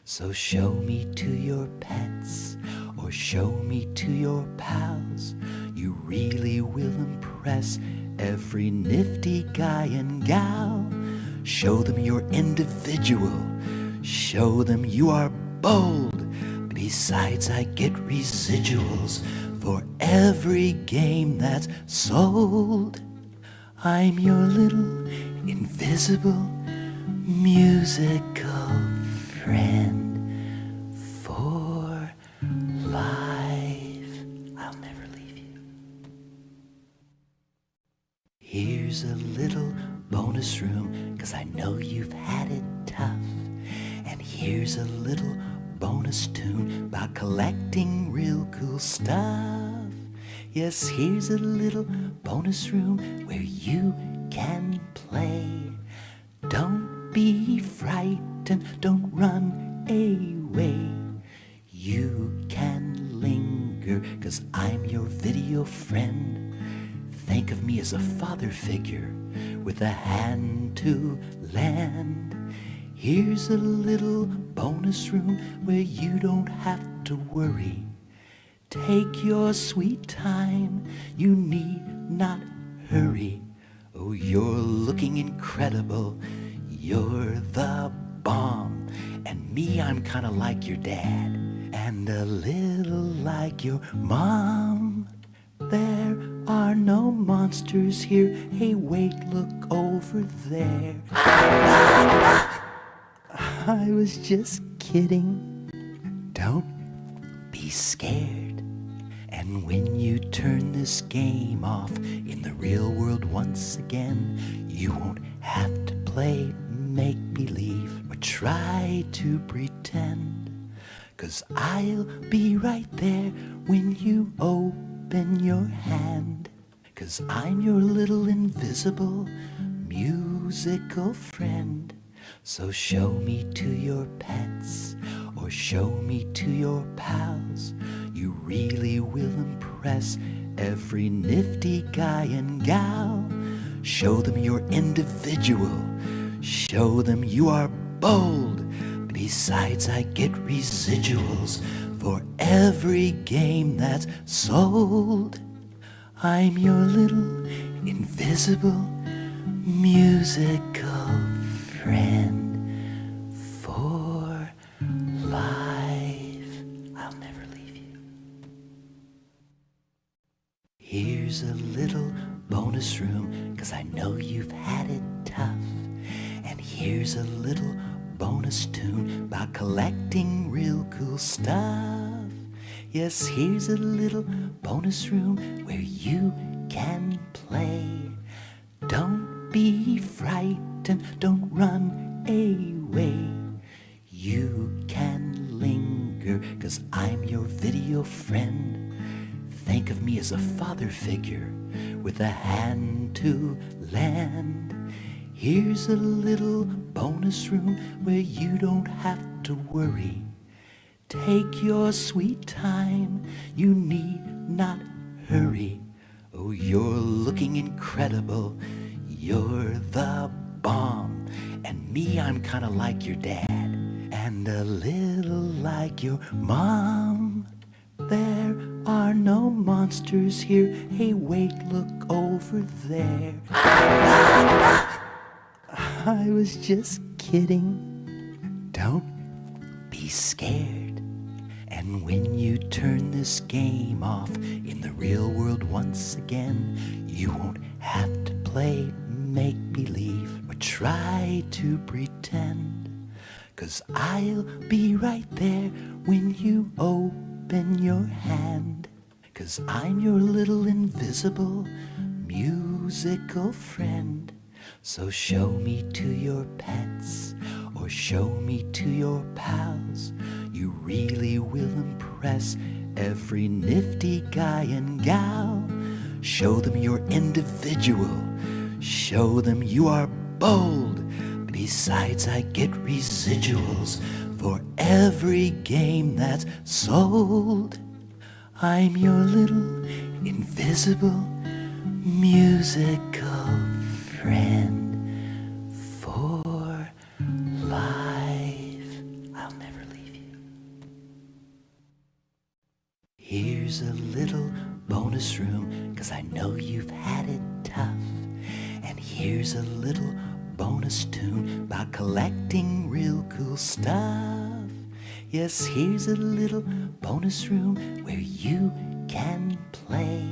So show me to your pets or show me to your pals. You really will impress every nifty guy and gal. Show them you're individual. Show them you are bold. Besides, I get residuals for every game that's sold. I'm your little invisible musical friend for life. I'll never leave you. Here's a little bonus room, 'cause I know you've had it tough. And here's a little bonus tune about collecting real cool stuff. Yes, here's a little bonus room where you can play. Don't be frightened, don't run away. You can linger, 'cause I'm your video friend. Think of me as a father figure with a hand to lend. Here's a little bonus room where you don't have to worry. Take your sweet time, you need not hurry. Oh, you're looking incredible, you're the bomb. And me, I'm kinda like your dad, and a little like your mom. There are no monsters here, hey wait, look over there. I was just kidding, don't be scared. And when you turn this game off in the real world once again, you won't have to play make-believe or try to pretend. 'Cause I'll be right there when you open your hand. 'Cause I'm your little invisible musical friend. So show me to your pets or show me to your pals. You really will impress every nifty guy and gal. Show them you're individual. Show them you are bold. Besides, I get residuals for every game that's sold. I'm your little invisible musical friend for life. I'll never leave you. Here's a little bonus room, 'cause I know you've had it tough. And here's a little bonus tune about collecting real cool stuff. Yes, here's a little bonus room where you can play. Don't be frightened, don't run away. You can linger, 'cause I'm your video friend. Think of me as a father figure with a hand to lend. Here's a little bonus room where you don't have to worry. Take your sweet time, you need not hurry. Oh, you're looking incredible, you're the bomb. And me, I'm kinda like your dad, and a little like your mom. There are no monsters here, hey wait, look over there. I was just kidding, don't be scared. And when you turn this game off in the real world once again, you won't have to play make-believe or try to pretend. 'Cause I'll be right there when you open your hand. 'Cause I'm your little invisible musical friend. So show me to your pets or show me to your pals. You really will impress every nifty guy and gal. Show them you're individual. Show them you are bold. Besides, I get residuals for every game that's sold. I'm your little invisible musical friend for life. I'll never leave you. Here's a little bonus room, 'cause I know you've had it tough. And here's a little bonus tune about collecting real cool stuff. Yes, here's a little bonus room where you can play.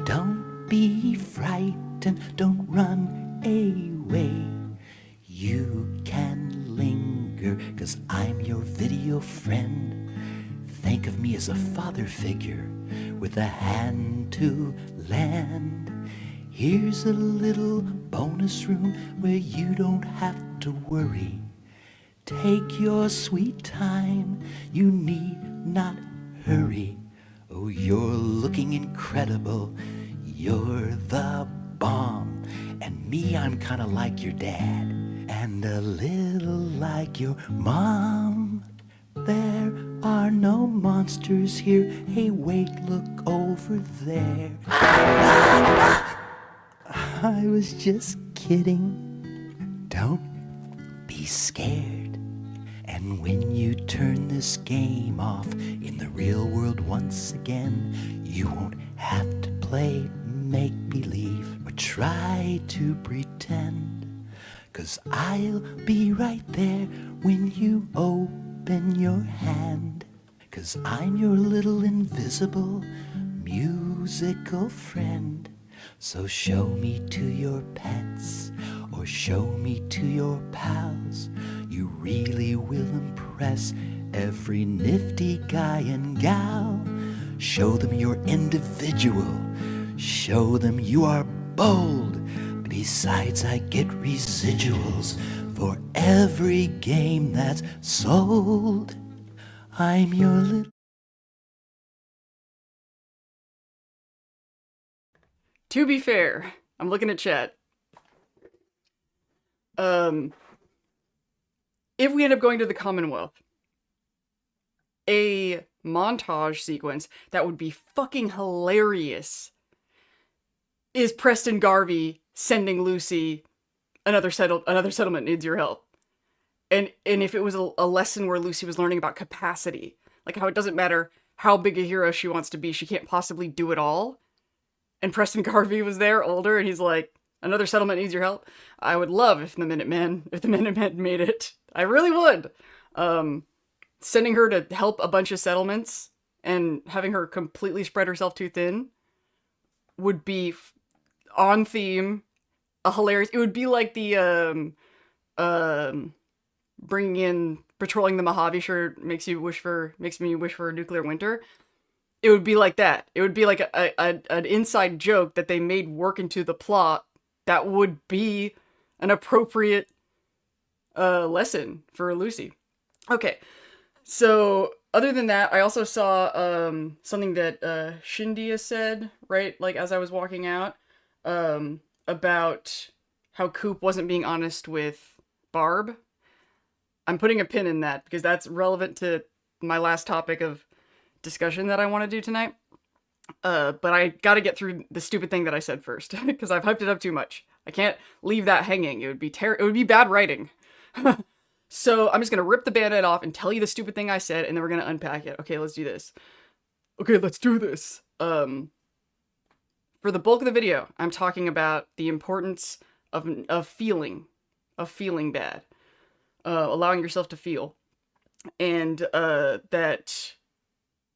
Don't be frightened, don't run away. You can linger, 'cause I'm your video friend. Think of me as a father figure with a hand to lend. Here's a little bonus room where you don't have to worry. Take your sweet time, you need not hurry. Oh, you're looking incredible, you're the bomb. And me, I'm kinda like your dad, and a little like your mom. There are no monsters here, hey wait, look over there. I was just kidding, don't be scared. And when you turn this game off in the real world once again, you won't have to play make-believe or try to pretend. 'Cause I'll be right there when you open your hand. 'Cause I'm your little invisible musical friend. So show me to your pets or show me to your pals. You really will impress every nifty guy and gal. Show them you're individual. Show them you are bold. Besides, I get residuals for every game that's sold. I'm your little...
To be fair, I'm looking at chat. If we end up going to the Commonwealth, a montage sequence that would be fucking hilarious is Preston Garvey sending Lucy another settlement needs your help. And if it was a lesson where Lucy was learning about capacity, like how it doesn't matter how big a hero she wants to be, she can't possibly do it all. And Preston Garvey was there, older, and he's like, another settlement needs your help. I would love if the Minutemen made it. I really would. Sending her to help a bunch of settlements and having her completely spread herself too thin would be on theme, a hilarious. It would be like the bringing in patrolling the Mojave sure makes me wish for a nuclear winter. It would be like that. It would be like an inside joke that they made work into the plot that would be an appropriate lesson for Lucy. Okay, so other than that, I also saw something that Shindia said, right, like as I was walking out, about how Coop wasn't being honest with Barb. I'm putting a pin in that because that's relevant to my last topic of discussion that I want to do tonight. But I gotta get through the stupid thing that I said first because I've hyped it up too much. I can't leave that hanging. It would be bad writing. So I'm just gonna rip the band-aid off and tell you the stupid thing I said, and then we're gonna unpack it. Okay, let's do this. Okay, let's do this. For the bulk of the video, I'm talking about the importance of feeling bad, allowing yourself to feel, and that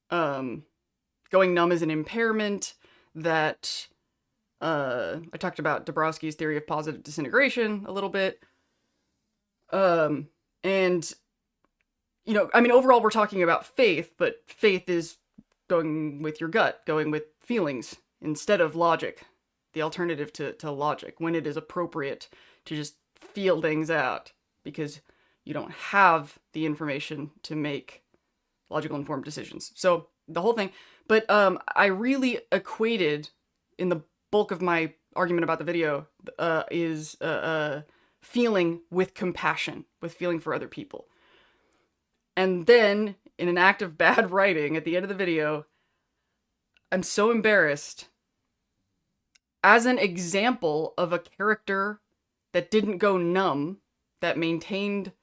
going numb is an impairment. That I talked about Dabrowski's theory of positive disintegration a little bit. And, you know, I mean, overall we're talking about faith, but faith is going with your gut, going with feelings instead of logic, the alternative to logic, when it is appropriate to just feel things out because you don't have the information to make logical informed decisions. So the whole thing, but I really equated in the bulk of my argument about the video is feeling with compassion, with feeling for other people. And then, in an act of bad writing at the end of the video, I'm so embarrassed. As an example of a character that didn't go numb, that maintained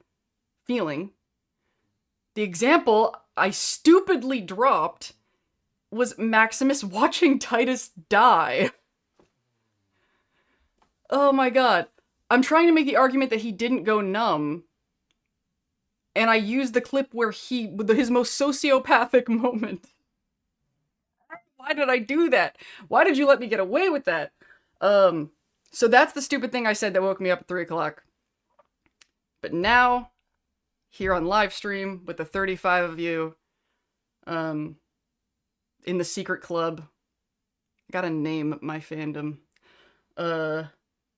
feeling, the example I stupidly dropped was Maximus watching Titus die. Oh my god. I'm trying to make the argument that he didn't go numb, and I used the clip where his most sociopathic moment. Why did I do that? Why did you let me get away with that? So that's the stupid thing I said that woke me up at 3 o'clock. But now, here on live stream with the 35 of you, in the secret club, I gotta name my fandom.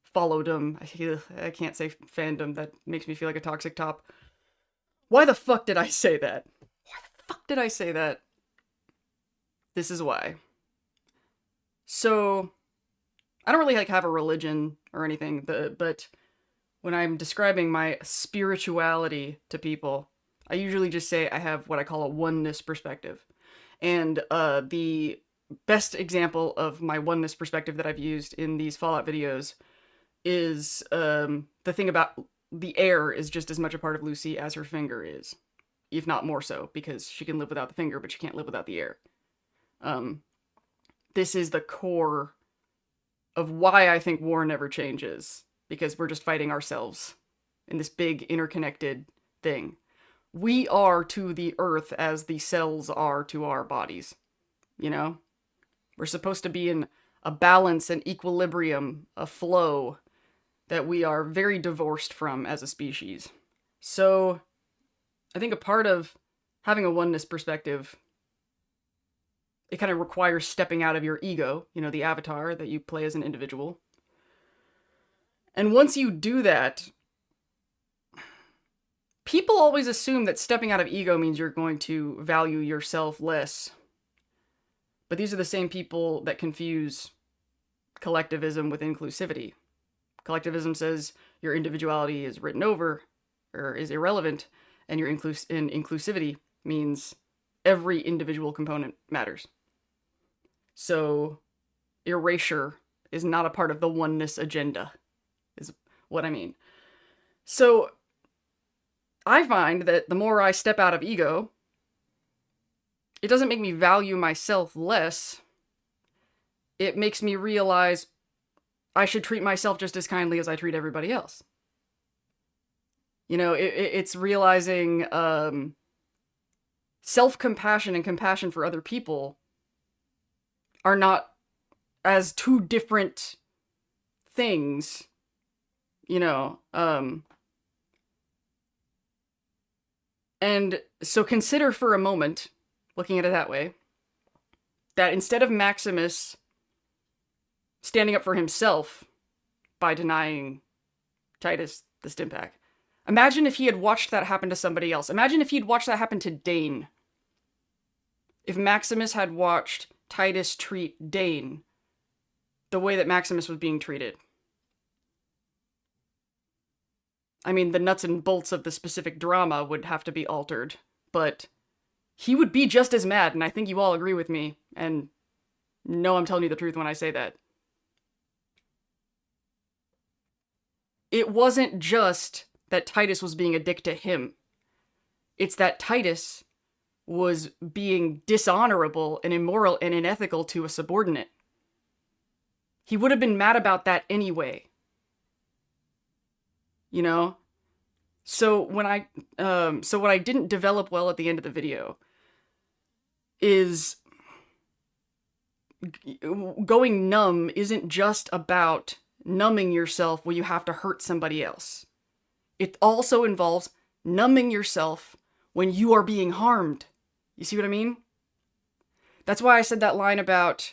Followed him. I can't say fandom. That makes me feel like a toxic top. Why the fuck did I say that? Why the fuck did I say that? This is why. So, I don't really like have a religion or anything, but when I'm describing my spirituality to people, I usually just say I have what I call a oneness perspective. And the best example of my oneness perspective that I've used in these Fallout videos is the thing about the air is just as much a part of Lucy as her finger is, if not more so, because she can live without the finger, but she can't live without the air. This is the core of why I think war never changes, because we're just fighting ourselves in this big interconnected thing. We are to the earth as the cells are to our bodies, you know? We're supposed to be in a balance, an equilibrium, a flow that we are very divorced from as a species. So, I think a part of having a oneness perspective, it kind of requires stepping out of your ego, you know, the avatar that you play as an individual. And once you do that, people always assume that stepping out of ego means you're going to value yourself less. But these are the same people that confuse collectivism with inclusivity. Collectivism says your individuality is written over, or is irrelevant, and your inclusivity means every individual component matters. So, erasure is not a part of the oneness agenda, is what I mean. So, I find that the more I step out of ego, it doesn't make me value myself less. It makes me realize I should treat myself just as kindly as I treat everybody else. You know, it's realizing self-compassion and compassion for other people are not as two different things, you know. And so consider for a moment, looking at it that way, that instead of Maximus standing up for himself by denying Titus the Stimpak, imagine if he had watched that happen to somebody else. Imagine if he'd watched that happen to Dane. If Maximus had watched Titus treat Dane the way that Maximus was being treated. I mean, the nuts and bolts of the specific drama would have to be altered, but he would be just as mad, and I think you all agree with me, and no, I'm telling you the truth when I say that. It wasn't just that Titus was being a dick to him. It's that Titus was being dishonorable and immoral and unethical to a subordinate. He would have been mad about that anyway. You know? So what I didn't develop well at the end of the video is going numb isn't just about numbing yourself when you have to hurt somebody else. It also involves numbing yourself when you are being harmed. You see what I mean? That's why I said that line about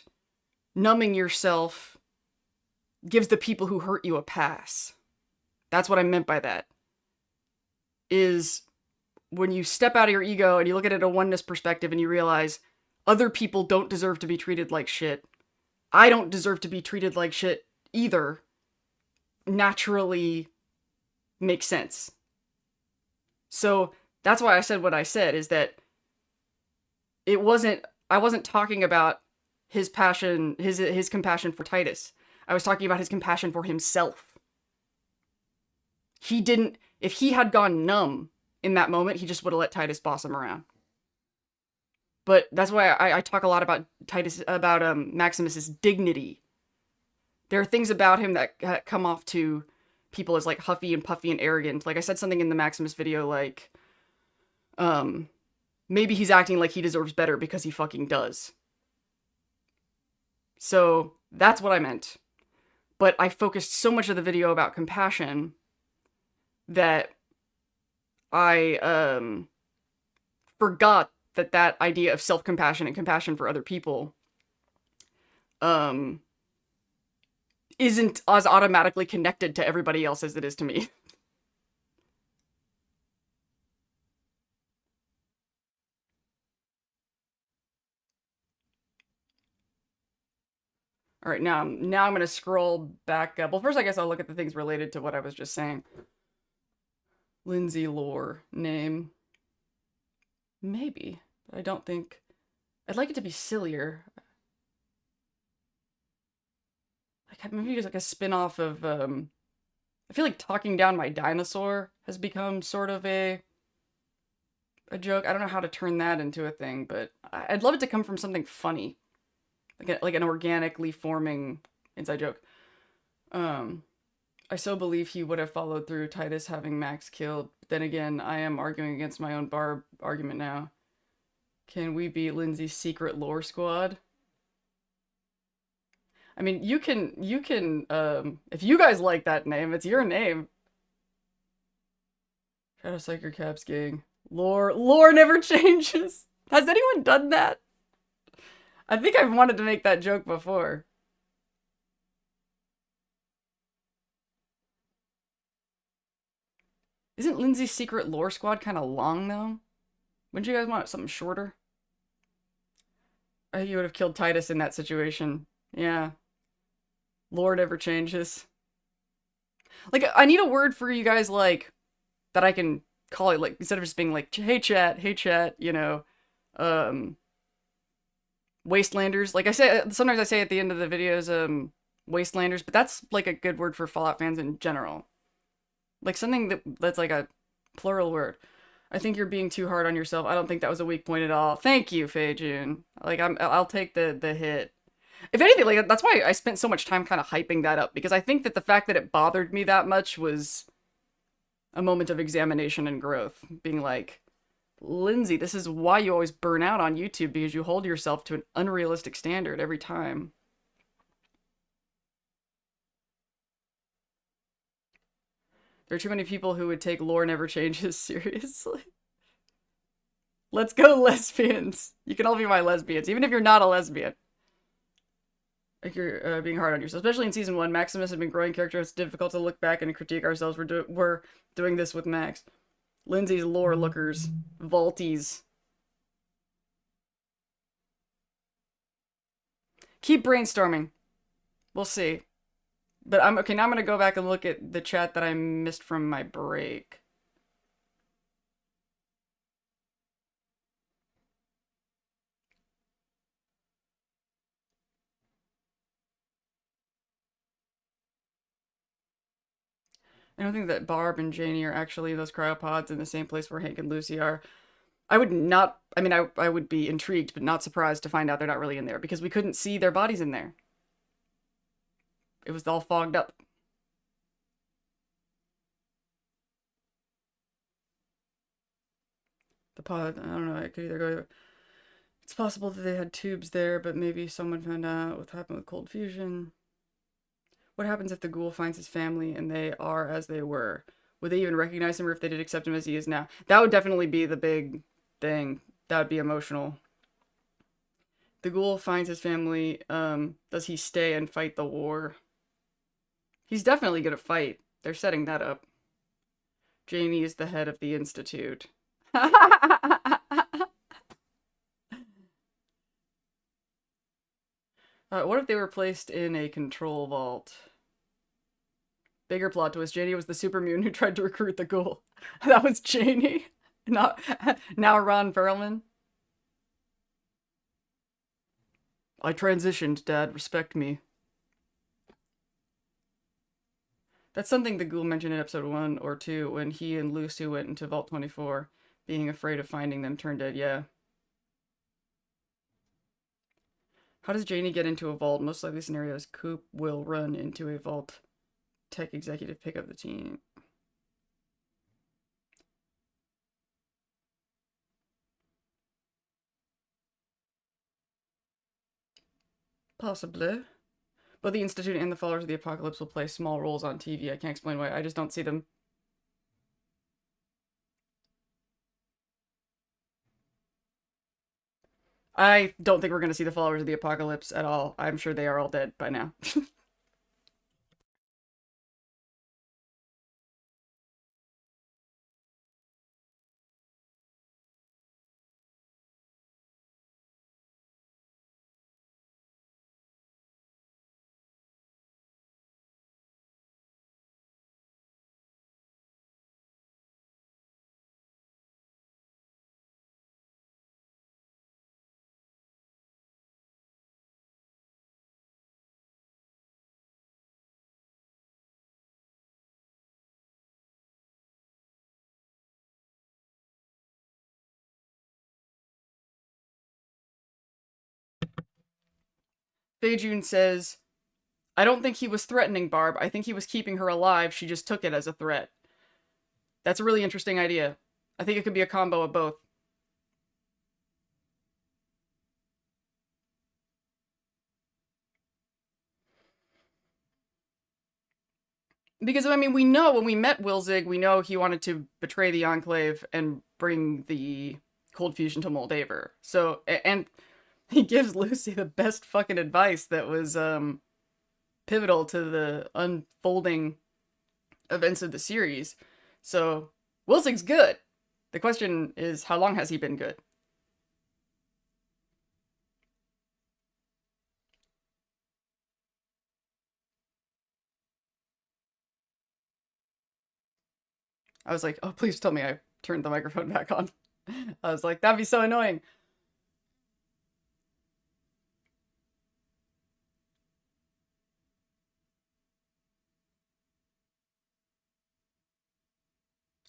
numbing yourself gives the people who hurt you a pass. That's what I meant by that. Is when you step out of your ego and you look at it a oneness perspective and you realize other people don't deserve to be treated like shit. I don't deserve to be treated like shit either. Naturally makes sense. So that's why I said what I said, is that I wasn't talking about his passion, his compassion for Titus. I was talking about his compassion for himself. If he had gone numb in that moment, he just would have let Titus boss him around. But that's why I talk a lot about Maximus's dignity. There are things about him that come off to people as like huffy and puffy and arrogant. Like I said something in the Maximus video like, maybe he's acting like he deserves better because he fucking does. So that's what I meant. But I focused so much of the video about compassion that I forgot that idea of self-compassion and compassion for other people isn't as automatically connected to everybody else as it is to me. All right, now I'm gonna scroll back up. Well, first I guess I'll look at the things related to what I was just saying. Lindsay lore name. Maybe, but I don't think. I'd like it to be sillier. Like maybe just like a spin-off of I feel like talking down my dinosaur has become sort of a joke. I don't know how to turn that into a thing, but I'd love it to come from something funny, like an organically forming inside joke. I so believe he would have followed through Titus having Max killed. But then again, I am arguing against my own Barb argument now. Can we beat Lindsay's secret lore squad? I mean, you can, if you guys like that name, it's your name. Shadow Psyker Caps gang. Lore never changes. Has anyone done that? I think I've wanted to make that joke before. Isn't Lindsay's secret lore squad kind of long, though? Wouldn't you guys want something shorter? I think you would have killed Titus in that situation. Yeah. Lore never changes. Like, I need a word for you guys, like, that I can call it, like, instead of just being like, hey chat, you know, Wastelanders. Like I say, sometimes I say at the end of the videos, Wastelanders, but that's like a good word for Fallout fans in general. Like something that's like a plural word. I think you're being too hard on yourself. I don't think that was a weak point at all. Thank you, Feijun. Like I'll take the hit. If anything, like that's why I spent so much time kind of hyping that up, because I think that the fact that it bothered me that much was a moment of examination and growth. Being like, Lindsay, this is why you always burn out on YouTube, because you hold yourself to an unrealistic standard every time. There are too many people who would take lore never changes seriously. Let's go, lesbians. You can all be my lesbians, even if you're not a lesbian. Like you're being hard on yourself. Especially in Season 1, Maximus had been growing character. It's difficult to look back and critique ourselves. We're doing this with Max. Lindsay's lore lookers. Vaulties. Keep brainstorming. We'll see. But okay, now I'm gonna go back and look at the chat that I missed from my break. I don't think that Barb and Janie are actually in those cryopods in the same place where Hank and Lucy are. I would not, I mean, I would be intrigued, but not surprised to find out they're not really in there, because we couldn't see their bodies in there. It was all fogged up. The pod, I don't know, it could either go... It's possible that they had tubes there, but maybe someone found out what happened with cold fusion. What happens if the ghoul finds his family and they are as they were? Would they even recognize him, or if they did accept him as he is now? That would definitely be the big thing. That would be emotional. The ghoul finds his family. Does he stay and fight the war? He's definitely gonna fight. They're setting that up. Janie is the head of the Institute. What if they were placed in a control vault? Bigger plot twist. Janie was the super mutant who tried to recruit the ghoul. That was Janie. Not now Ron Perlman. I transitioned, Dad. Respect me. That's something the ghoul mentioned in episode 1 or 2 when he and Lucy went into Vault 24, being afraid of finding them turned dead. Yeah. How does Janie get into a vault? Most likely scenarios, Coop will run into a vault. Tech executive pick up the team. Possibly. But the Institute and the followers of the Apocalypse will play small roles on TV. I can't explain why. I just don't see them. I don't think we're going to see the followers of the Apocalypse at all. I'm sure they are all dead by now. Beijun says, I don't think he was threatening Barb. I think he was keeping her alive. She just took it as a threat. That's a really interesting idea. I think it could be a combo of both. Because, I mean, we know when we met Wilzig, we know he wanted to betray the Enclave and bring the cold fusion to Moldaver. So, and he gives Lucy the best fucking advice that was pivotal to the unfolding events of the series. So, Wilzig's good. The question is, how long has he been good? I was like, oh, please tell me I turned the microphone back on. I was like, that'd be so annoying.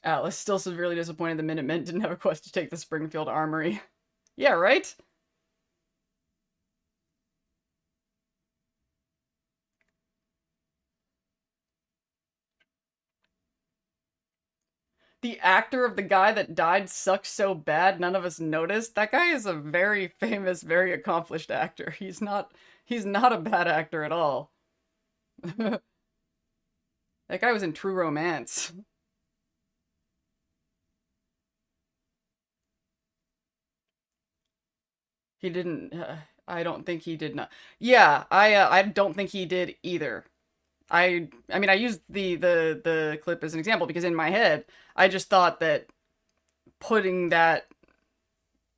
Alice still severely disappointed the Minutemen didn't have a quest to take the Springfield Armory. Yeah, right? The actor of the guy that died sucks so bad none of us noticed. That guy is a very famous, very accomplished actor. He's not a bad actor at all. That guy was in True Romance. He didn't I don't think he did not. Yeah, I don't think he did either. I mean I used the clip as an example because in my head I just thought that putting that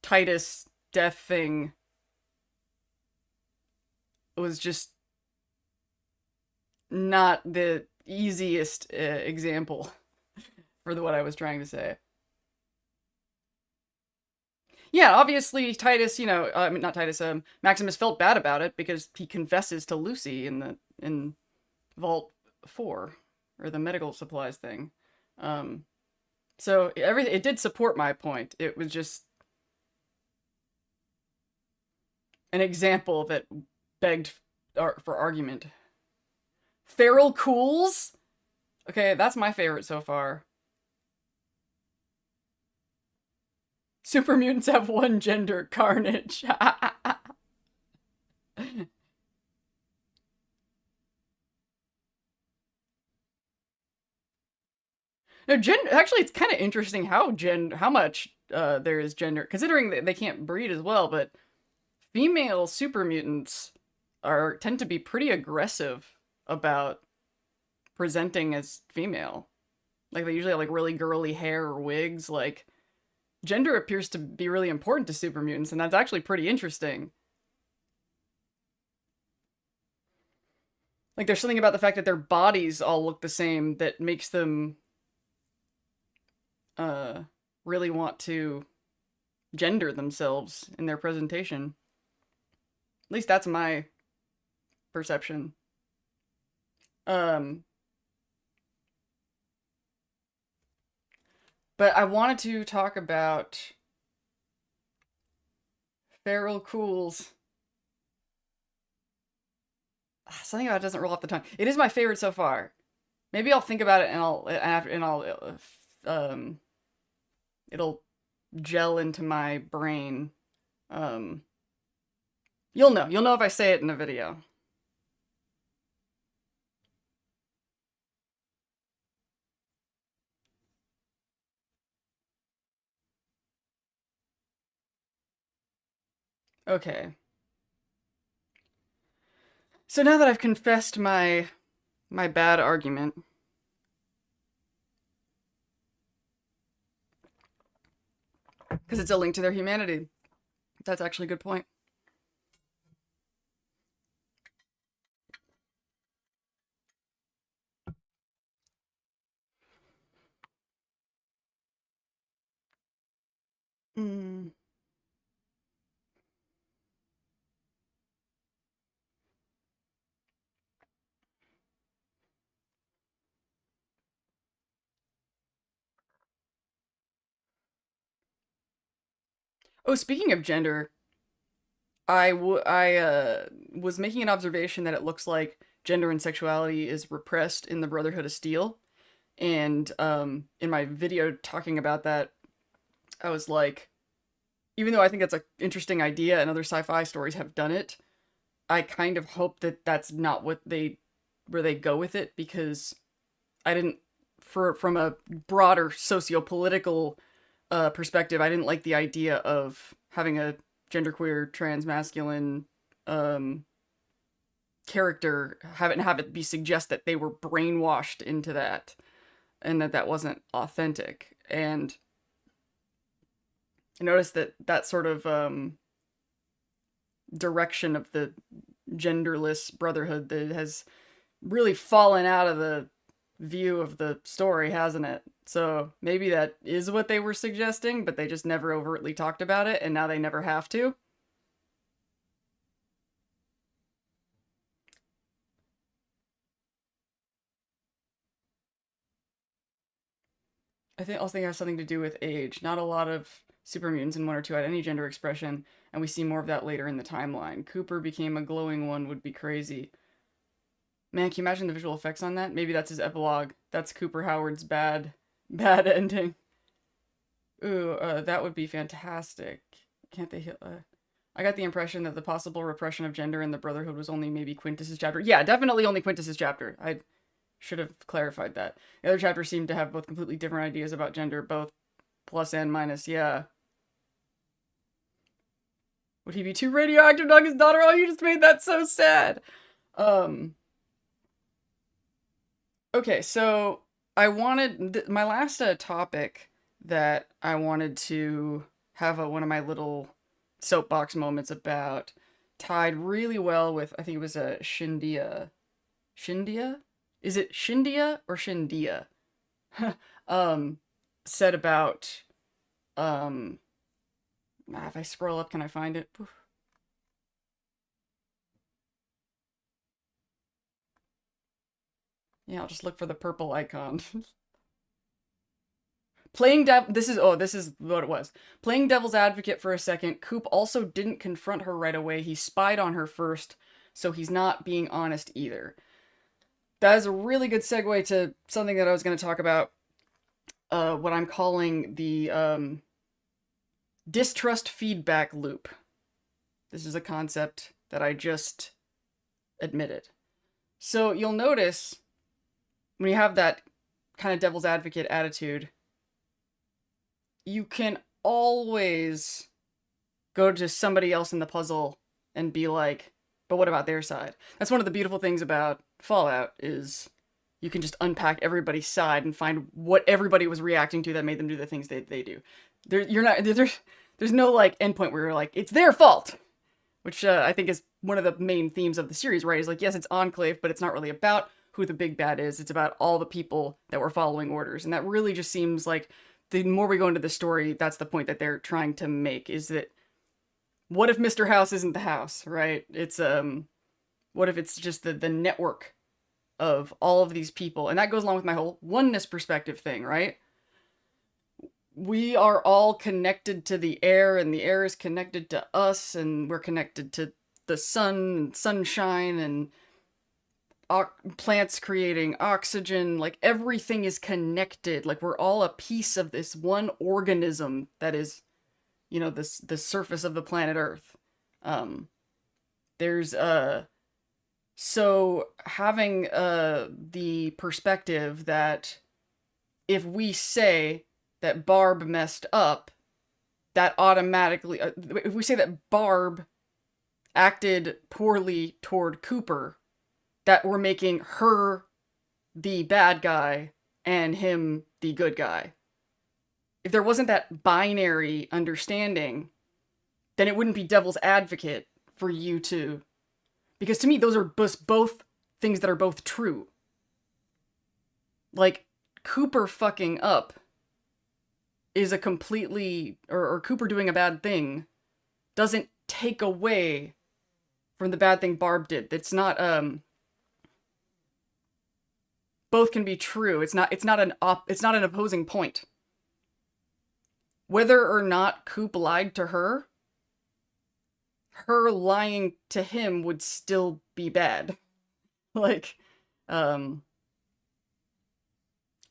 Titus death thing was just not the easiest example for what I was trying to say. Yeah, obviously Titus, I mean not Titus, Maximus felt bad about it because he confesses to Lucy in Vault 4 or the medical supplies thing. So it did support my point. It was just an example that begged for argument. Feral Cools? Okay, that's my favorite so far. Super mutants have one gender, Carnage. No, actually, it's kind of interesting how much there is gender, considering that they can't breed as well. But female super mutants tend to be pretty aggressive about presenting as female. Like they usually have like really girly hair or wigs. Like gender appears to be really important to super mutants, and that's actually pretty interesting. Like there's something about the fact that their bodies all look the same that makes them really want to gender themselves in their presentation. At least that's my perception. But I wanted to talk about Feral Cools. Something about it doesn't roll off the tongue. It is my favorite so far. Maybe I'll think about it and it'll gel into my brain. You'll know if I say it in the video. Okay. So now that I've confessed my bad argument, because it's a link to their humanity. That's actually a good point. Mm. Oh, speaking of gender, I was making an observation that it looks like gender and sexuality is repressed in the Brotherhood of Steel. And in my video talking about that, I was like, even though I think that's an interesting idea and other sci-fi stories have done it, I kind of hope that that's not where they go with it, because I didn't, from a broader socio-political perspective, I didn't like the idea of having a genderqueer, transmasculine character, have it be suggest that they were brainwashed into that, and that wasn't authentic. And I noticed that sort of direction of the genderless brotherhood that has really fallen out of the view of the story, hasn't it? So maybe that is what they were suggesting, but they just never overtly talked about it, and now they never have to. I think it has something to do with age. Not a lot of super mutants, and one or two had any gender expression, and we see more of that later in the timeline. Cooper became a glowing one would be crazy. Man, can you imagine the visual effects on that? Maybe that's his epilogue. That's Cooper Howard's bad ending. Ooh, that would be fantastic. Can't they hit? I got the impression that the possible repression of gender in the Brotherhood was only maybe Quintus's chapter. Yeah, definitely only Quintus's chapter. I should have clarified that. The other chapters seem to have both completely different ideas about gender, both plus and minus. Yeah. Would he be too radioactive to hug his daughter? Oh, you just made that so sad. Okay, so I wanted my last topic that I wanted to have one of my little soapbox moments about tied really well with, I think it was a Shindia. Shindia? Is it Shindia or Shindia? Said about if I scroll up, can I find it? Oof. Yeah, I'll just look for the purple icon. This is what it was. Playing devil's advocate for a second, Coop also didn't confront her right away. He spied on her first, so he's not being honest either. That is a really good segue to something that I was going to talk about, what I'm calling the distrust feedback loop. This is a concept that I just admitted. So you'll notice when you have that kind of devil's advocate attitude, you can always go to somebody else in the puzzle and be like, but what about their side? That's one of the beautiful things about Fallout, is you can just unpack everybody's side and find what everybody was reacting to that made them do the things they do. There's no like endpoint where you're like, it's their fault, which I think is one of the main themes of the series, right? Is like, yes, it's Enclave, but it's not really about who the big bad is. It's about all the people that were following orders. And that really just seems like the more we go into the story, that's the point that they're trying to make, is that what if Mr. House isn't the house, right? It's what if it's just the network of all of these people? And that goes along with my whole oneness perspective thing, right? We are all connected to the air, and the air is connected to us, and we're connected to the sun and sunshine, and plants creating oxygen. Like, everything is connected. Like, we're all a piece of this one organism that is, you know, the surface of the planet Earth. There's so having the perspective that if we say that Barb messed up, that automatically, if we say that Barb acted poorly toward Cooper, that we're making her the bad guy and him the good guy. If there wasn't that binary understanding, then it wouldn't be devil's advocate for you to... Because to me, those are both things that are both true. Like, Cooper fucking up is a completely... Or Cooper doing a bad thing doesn't take away from the bad thing Barb did. It's not, both can be true. It's not an opposing point. Whether or not Coop lied to her, her lying to him would still be bad. Like,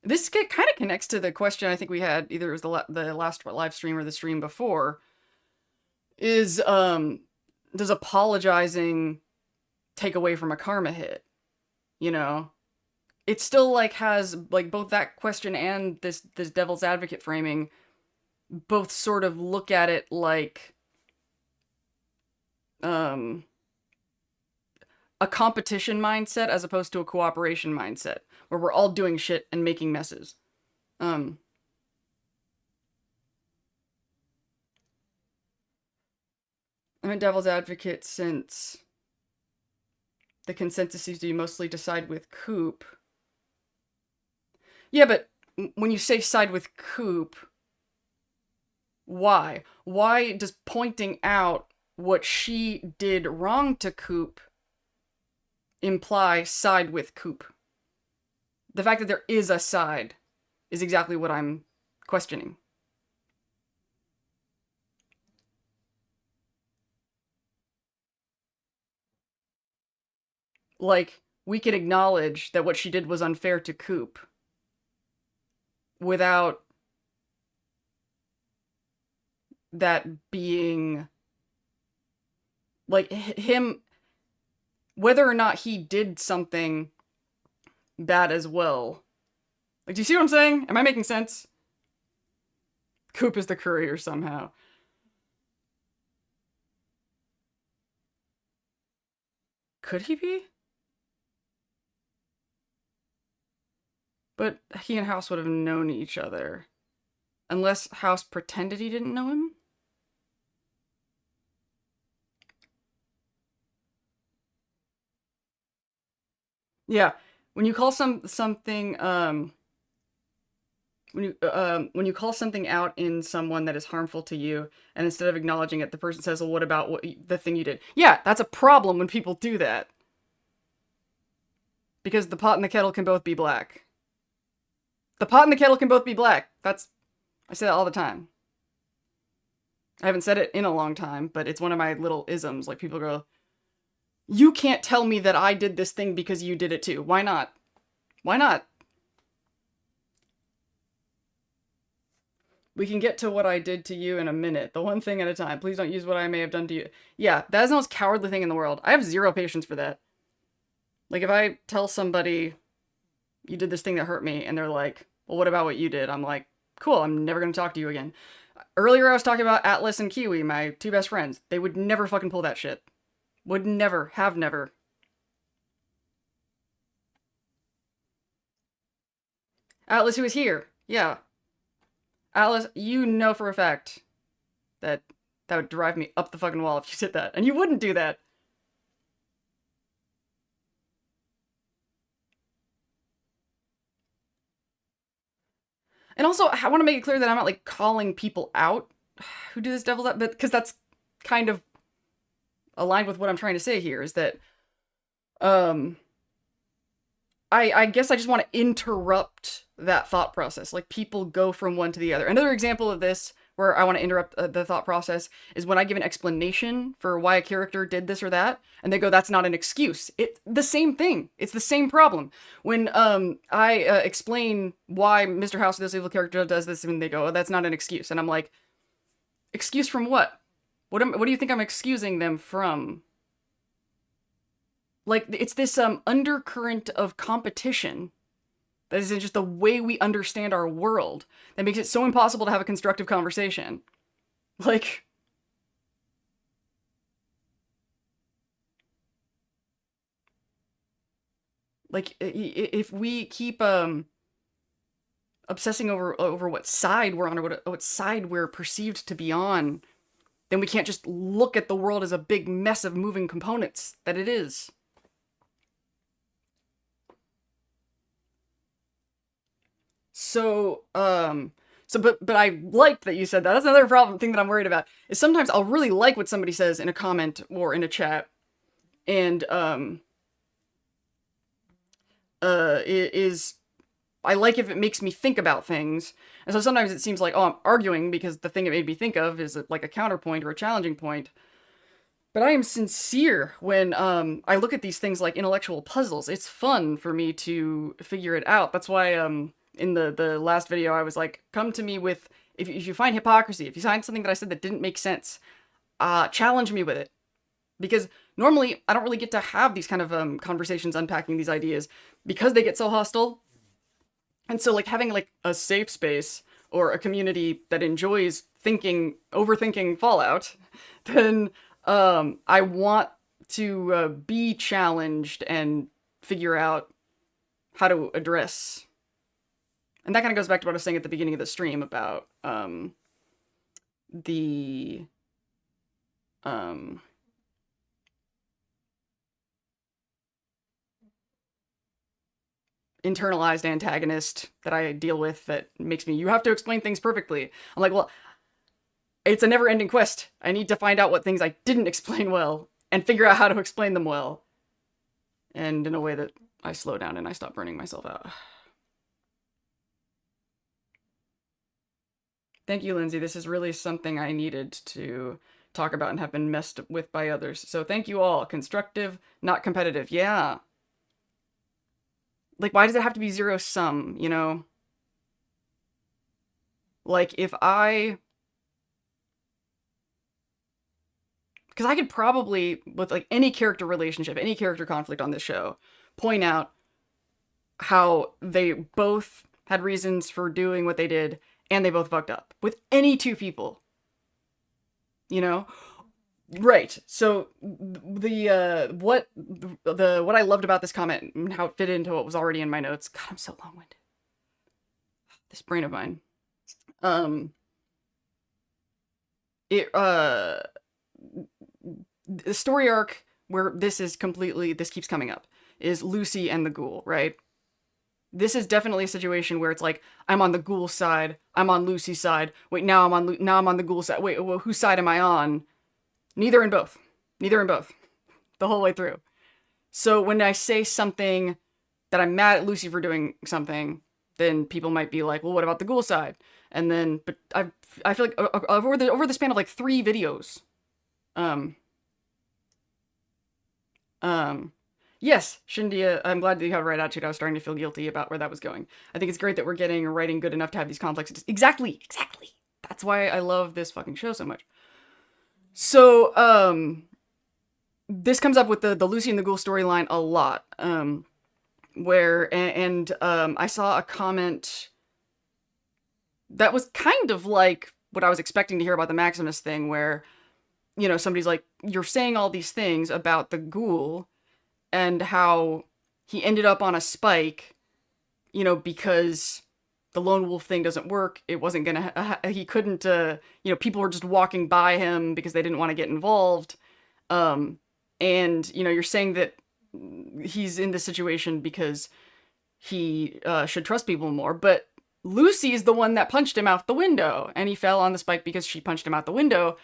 this kind of connects to the question I think we had, either it was the last live stream or the stream before, is, does apologizing take away from a karma hit? You know? It still, like, has, like, both that question and this devil's advocate framing both sort of look at it like, a competition mindset as opposed to a cooperation mindset, where we're all doing shit and making messes. I'm a devil's advocate since the consensus seems to be mostly to side with Coop. Yeah, but when you say side with Coop, why? Why does pointing out what she did wrong to Coop imply side with Coop? The fact that there is a side is exactly what I'm questioning. Like, we could acknowledge that what she did was unfair to Coop without that being, like, him, whether or not he did something bad as well. Like, do you see what I'm saying? Am I making sense? Coop is the courier somehow. Could he be? But he and House would have known each other. Unless House pretended he didn't know him? Yeah. When you call something when you call something out in someone that is harmful to you, and instead of acknowledging it, the person says, well, what about the thing you did? Yeah, that's a problem when people do that. Because the pot and the kettle can both be black. The pot and the kettle can both be black. I say that all the time. I haven't said it in a long time, but it's one of my little isms. Like, people go, you can't tell me that I did this thing because you did it too. Why not? Why not? We can get to what I did to you in a minute. The one thing at a time. Please don't use what I may have done to you. Yeah, that is the most cowardly thing in the world. I have zero patience for that. Like, if I tell somebody, you did this thing that hurt me, and they're like, well, what about what you did? I'm like, cool, I'm never going to talk to you again. Earlier I was talking about Atlas and Kiwi, my two best friends. They would never fucking pull that shit. Would never. Have never. Atlas, who is here. Yeah. Atlas, you know for a fact that would drive me up the fucking wall if you did that. And you wouldn't do that. And also, I want to make it clear that I'm not, like, calling people out who do this devil's advocate, because that's kind of aligned with what I'm trying to say here, is that, I guess I just want to interrupt that thought process. Like, people go from one to the other. Another example of this, where I want to interrupt the thought process, is when I give an explanation for why a character did this or that, and they go, that's not an excuse. It's the same thing. It's the same problem. When I explain why Mr. House, this evil character, does this, and they go, oh, that's not an excuse. And I'm like, excuse from what? What do you think I'm excusing them from? Like, it's this undercurrent of competition that is in just the way we understand our world that makes it so impossible to have a constructive conversation. Like, if we keep obsessing over what side we're on, or what side we're perceived to be on, then we can't just look at the world as a big mess of moving components that it is. So, but I liked that you said that. That's another thing that I'm worried about, is sometimes I'll really like what somebody says in a comment or in a chat, and, I like if it makes me think about things, and so sometimes it seems like, oh, I'm arguing because the thing it made me think of is like a counterpoint or a challenging point, But I am sincere when I look at these things like intellectual puzzles. It's fun for me to figure it out. That's why in the last video I was like, come to me with if you find hypocrisy, if you find something that I said that didn't make sense, challenge me with it. Because normally I don't really get to have these kind of conversations unpacking these ideas because they get so hostile. And so like having like a safe space or a community that enjoys overthinking Fallout, then I want to be challenged and figure out how to address. And that kind of goes back to what I was saying at the beginning of the stream about the internalized antagonist that I deal with that makes me, you have to explain things perfectly. I'm like, well, it's a never-ending quest. I need to find out what things I didn't explain well and figure out how to explain them well. And in a way that I slow down and I stop burning myself out. Thank you, Lindsay. This is really something I needed to talk about and have been messed with by others. So thank you all. Constructive, not competitive. Yeah. Like, why does it have to be zero sum, you know? Like, because I could probably, with like any character relationship, any character conflict on this show, point out how they both had reasons for doing what they did, and they both fucked up. With any two people. You know? Right. So what I loved about this comment and how it fit into what was already in my notes. God, I'm so long-winded. This brain of mine. The story arc where this keeps coming up is Lucy and the ghoul, right? This is definitely a situation where it's like, I'm on the ghoul side, I'm on Lucy's side. Wait, now I'm on the ghoul side. Wait, well, whose side am I on? Neither in both. The whole way through. So when I say something that I'm mad at Lucy for doing something, then people might be like, well, what about the ghoul side? And then, but I feel like over the span of like 3 videos, yes, Shindia, I'm glad that you have a right attitude. I was starting to feel guilty about where that was going. I think it's great that we're getting writing good enough to have these complex... Exactly. That's why I love this fucking show so much. So, this comes up with the Lucy and the Ghoul storyline a lot, where, I saw a comment that was kind of like what I was expecting to hear about the Maximus thing, where, you know, somebody's like, you're saying all these things about the ghoul, and how he ended up on a spike, you know, because the lone wolf thing doesn't work. It wasn't gonna, he couldn't, you know, people were just walking by him because they didn't want to get involved. And, you know, you're saying that he's in this situation because he should trust people more, but Lucy is the one that punched him out the window, and he fell on the spike because she punched him out the window.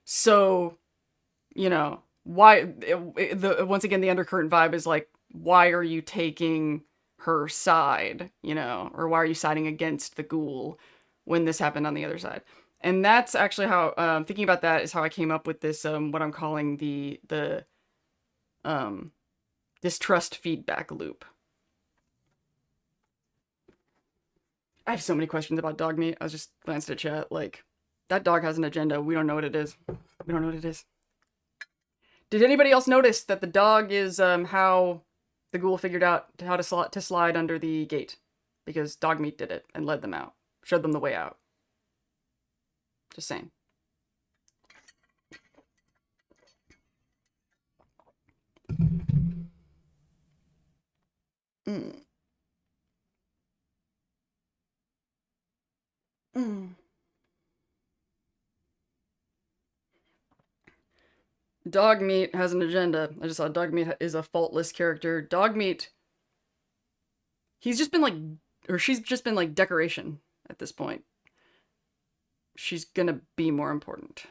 So, you know, why, once again, the undercurrent vibe is like, why are you taking her side, you know, or why are you siding against the ghoul when this happened on the other side? And that's actually how, thinking about that is how I came up with this, what I'm calling the distrust feedback loop. I have so many questions about dog meat. I was just glanced at chat, like, that dog has an agenda. We don't know what it is. Did anybody else notice that the dog is, how the ghoul figured out how to slide under the gate? Because dog meat did it and led them out. Showed them the way out. Just saying. Dog meat has an agenda. I just saw dog meat is a faultless character. Dog meat, he's just been like, or she's just been like decoration at this point. She's gonna be more important.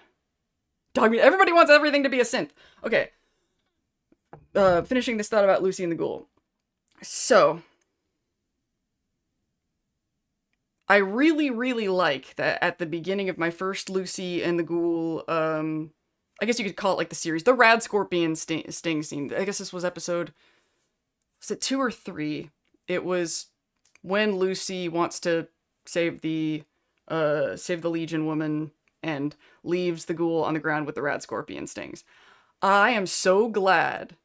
Dog meat, everybody wants everything to be a synth. Okay. Finishing this thought about Lucy and the ghoul. So, I really, really like that at the beginning of my first Lucy and the ghoul I guess you could call it like the series, the Rad Scorpion sting scene. I guess this was episode, was it 2 or 3? It was when Lucy wants to save the Legion woman and leaves the ghoul on the ground with the Rad Scorpion stings. I am so glad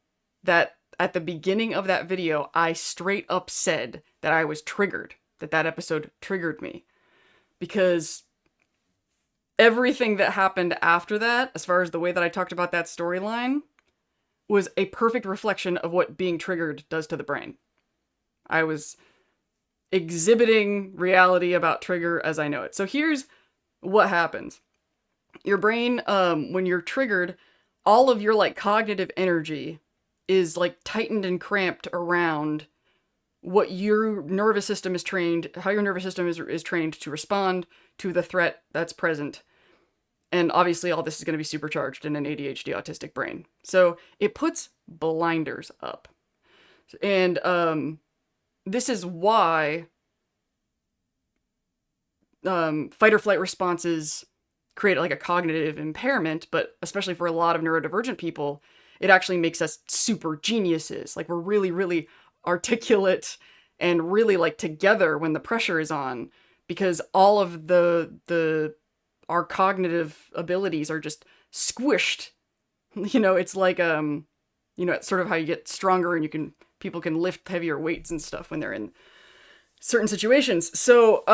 that at the beginning of that video, I straight up said that I was triggered, that episode triggered me. Because everything that happened after that, as far as the way that I talked about that storyline, was a perfect reflection of what being triggered does to the brain. I was exhibiting reality about trigger as I know it. So here's what happens. Your brain, when you're triggered, all of your like cognitive energy is like tightened and cramped around what your nervous system is trained, how your nervous system is trained to respond to the threat that's present. And obviously all this is going to be supercharged in an ADHD autistic brain. So it puts blinders up. And this is why fight or flight responses create like a cognitive impairment, but especially for a lot of neurodivergent people, it actually makes us super geniuses. Like we're really, really articulate and really like together when the pressure is on, because all of our cognitive abilities are just squished. You know, it's like, it's sort of how you get stronger and people can lift heavier weights and stuff when they're in certain situations. So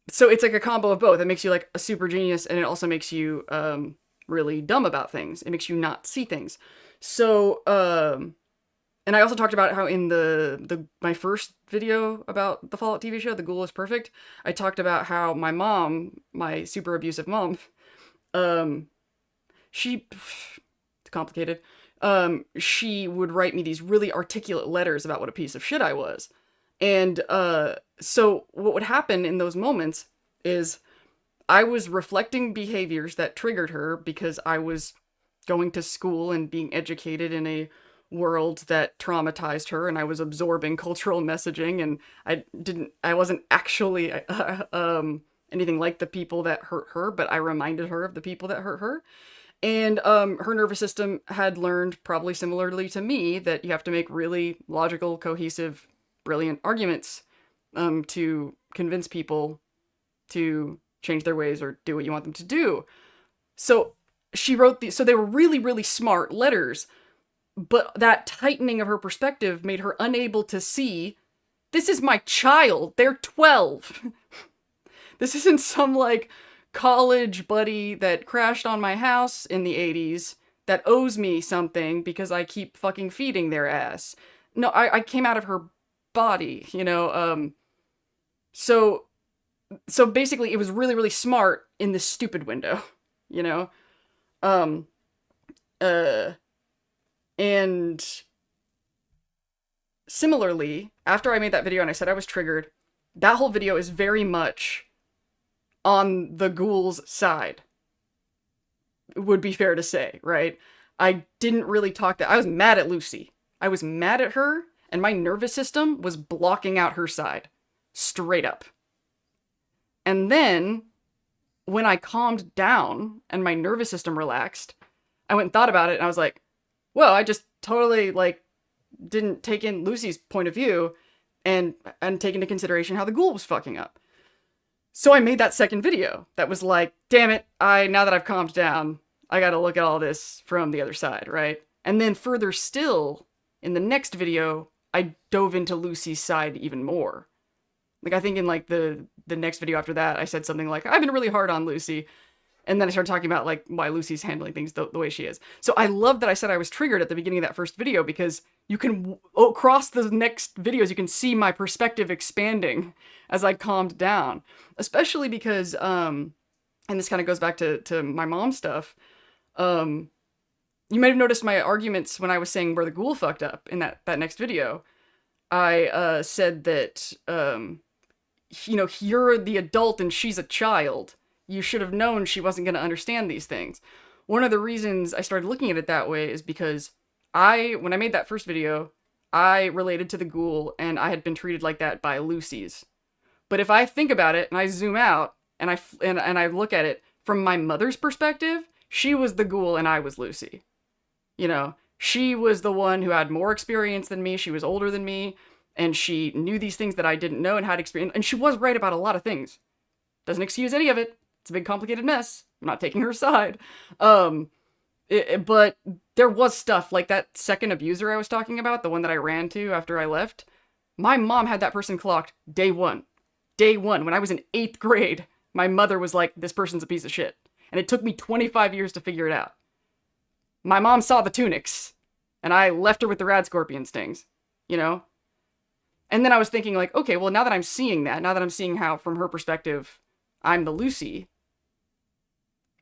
it's like a combo of both. It makes you like a super genius, and it also makes you really dumb about things. It makes you not see things. So, and I also talked about how in my first video about the Fallout TV show, The Ghoul is Perfect, I talked about how my mom, my super abusive mom, it's complicated. She would write me these really articulate letters about what a piece of shit I was. And so what would happen in those moments is I was reflecting behaviors that triggered her because I was going to school and being educated in a world that traumatized her, and I was absorbing cultural messaging, and I wasn't actually anything like the people that hurt her, but I reminded her of the people that hurt her. And her nervous system had learned, probably similarly to me, that you have to make really logical, cohesive, brilliant arguments to convince people to change their ways or do what you want them to do. So she wrote these, so they were really, really smart letters, but that tightening of her perspective made her unable to see, this is my child, they're 12. This isn't some like college buddy that crashed on my house in the 80s that owes me something because I keep fucking feeding their ass. No, I came out of her body, so basically it was really, really smart in this stupid window, and similarly, after I made that video and I said I was triggered, that whole video is very much on the ghoul's side. It would be fair to say, right? I didn't really talk that. I was mad at Lucy. I was mad at her, and my nervous system was blocking out her side. Straight up. And then, when I calmed down and my nervous system relaxed, I went and thought about it, and I was like, well, I just totally, didn't take in Lucy's point of view and take into consideration how the ghoul was fucking up. So I made that second video that was like, damn it, now that I've calmed down, I gotta look at all this from the other side, right? And then further still, in the next video, I dove into Lucy's side even more. I think in the next video after that, I said something like, I've been really hard on Lucy. And then I started talking about why Lucy's handling things the way she is. So I love that I said I was triggered at the beginning of that first video, because you can, across the next videos, you can see my perspective expanding as I calmed down. Especially because, and this kind of goes back to my mom stuff, you might have noticed my arguments when I was saying where the ghoul fucked up in that next video. I said that, you're the adult and she's a child. You should have known she wasn't going to understand these things. One of the reasons I started looking at it that way is because when I made that first video, I related to the ghoul and I had been treated like that by Lucy's. But if I think about it and I zoom out and I look at it from my mother's perspective, she was the ghoul and I was Lucy. You know, she was the one who had more experience than me. She was older than me, and she knew these things that I didn't know and had experience. And she was right about a lot of things. Doesn't excuse any of it. It's a big, complicated mess. I'm not taking her side. But there was stuff like that second abuser I was talking about, the one that I ran to after I left. My mom had that person clocked day one. Day one, when I was in 8th grade, my mother was like, this person's a piece of shit. And it took me 25 years to figure it out. My mom saw the tunics, and I left her with the rad scorpion stings, you know? And then I was thinking, like, okay, well, now that I'm seeing that, now that I'm seeing how, from her perspective, I'm the Lucy,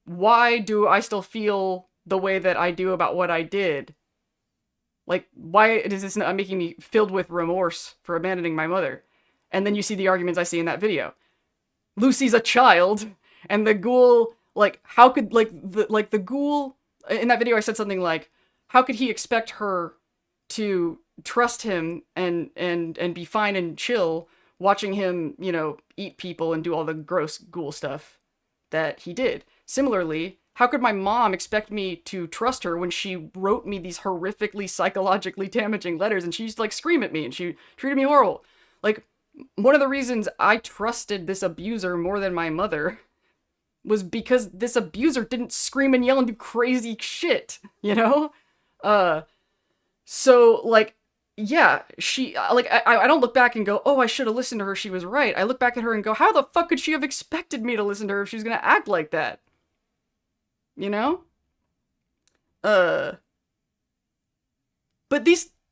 why do I still feel the way that I do about what I did? Like, why is this not making me filled with remorse for abandoning my mother? And then you see the arguments I see in that video. Lucy's a child, and the ghoul, like, how could, the ghoul, in that video I said something like, how could he expect her to trust him and be fine and chill watching him, you know, eat people and do all the gross ghoul stuff that he did? Similarly, how could my mom expect me to trust her when she wrote me these horrifically psychologically damaging letters and she used to, like, scream at me and she treated me horrible? Like, one of the reasons I trusted this abuser more than my mother was because this abuser didn't scream and yell and do crazy shit, you know? So, like, yeah, she, like, I don't look back and go, oh, I should have listened to her, she was right. I look back at her and go, how the fuck could she have expected me to listen to her if she was gonna act like that? You know? But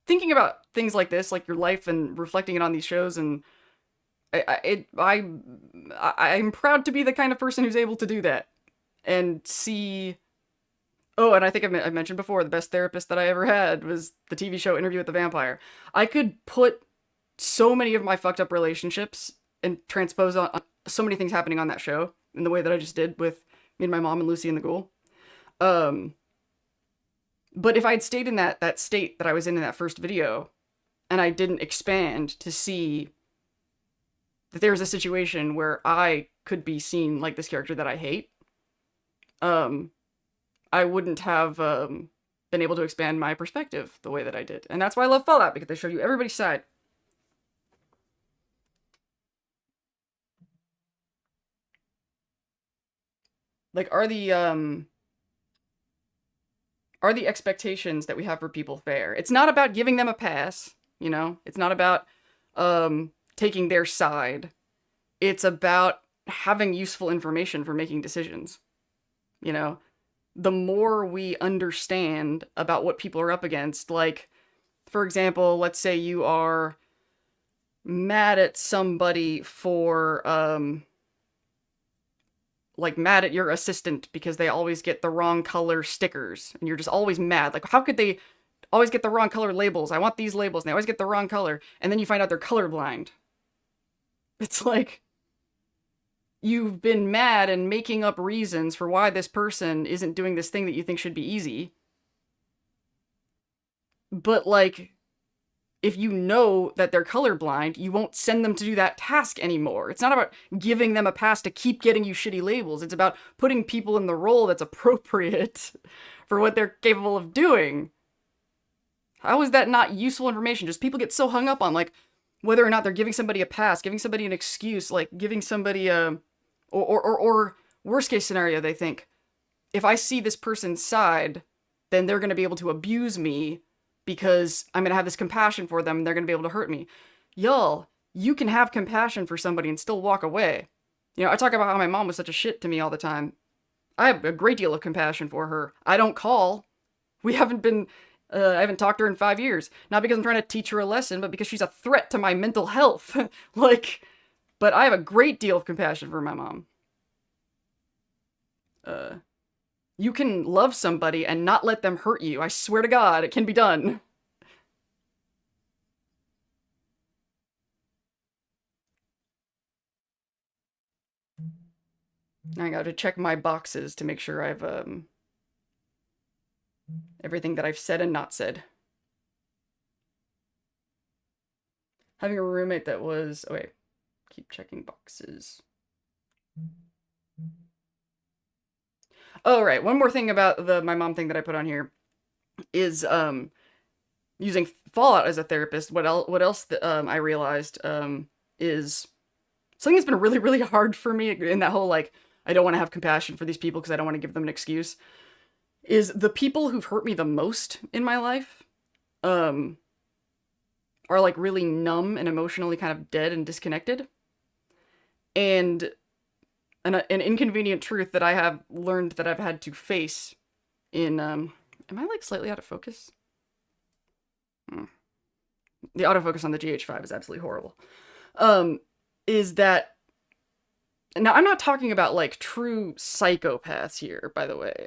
thinking about things like this, like your life and reflecting it on these shows, and I'm proud to be the kind of person who's able to do that and see. Oh, and I think I mentioned before, the best therapist that I ever had was the TV show Interview with the Vampire. I could put so many of my fucked up relationships and transpose on so many things happening on that show in the way that I just did with me and my mom and Lucy and the Ghoul. But if I'd stayed in that state that I was in that first video, and I didn't expand to see that there's a situation where I could be seen like this character that I hate, I wouldn't have been able to expand my perspective the way that I did. And that's why I love Fallout, because they show you everybody's side. Like, are the expectations that we have for people fair? It's not about giving them a pass, you know? It's not about taking their side. It's about having useful information for making decisions, you know? The more we understand about what people are up against, like, for example, let's say you are mad at somebody for, like, mad at your assistant because they always get the wrong color stickers, and you're just always mad. Like, how could they always get the wrong color labels? I want these labels, and they always get the wrong color, and then you find out they're colorblind. It's like, you've been mad and making up reasons for why this person isn't doing this thing that you think should be easy. But, like, if you know that they're colorblind, you won't send them to do that task anymore. It's not about giving them a pass to keep getting you shitty labels. It's about putting people in the role that's appropriate for what they're capable of doing. How is that not useful information? Just people get so hung up on, like, whether or not they're giving somebody a pass, giving somebody an excuse, like, giving somebody a... Or worst case scenario, they think, if I see this person's side, then they're going to be able to abuse me because I'm going to have this compassion for them and they're going to be able to hurt me. Y'all, you can have compassion for somebody and still walk away. You know, I talk about how my mom was such a shit to me all the time. I have a great deal of compassion for her. I don't call. I haven't talked to her in 5 years. Not because I'm trying to teach her a lesson, but because she's a threat to my mental health. Like... But I have a great deal of compassion for my mom. You can love somebody and not let them hurt you. I swear to God, it can be done. I gotta check my boxes to make sure I've, everything that I've said and not said. Having a roommate that was... Oh, wait. Keep checking boxes. Oh, right. One more thing about the my mom thing that I put on here is using Fallout as a therapist. What else that I realized is something that's been really really hard for me in that whole like I don't want to have compassion for these people because I don't want to give them an excuse. Is the people who've hurt me the most in my life um are like really numb and emotionally kind of dead and disconnected. And an inconvenient truth that I have learned that I've had to face in am I like slightly out of focus? Hmm. The autofocus on the GH5 is absolutely horrible. Um is that now I'm not talking about like true psychopaths here, by the way.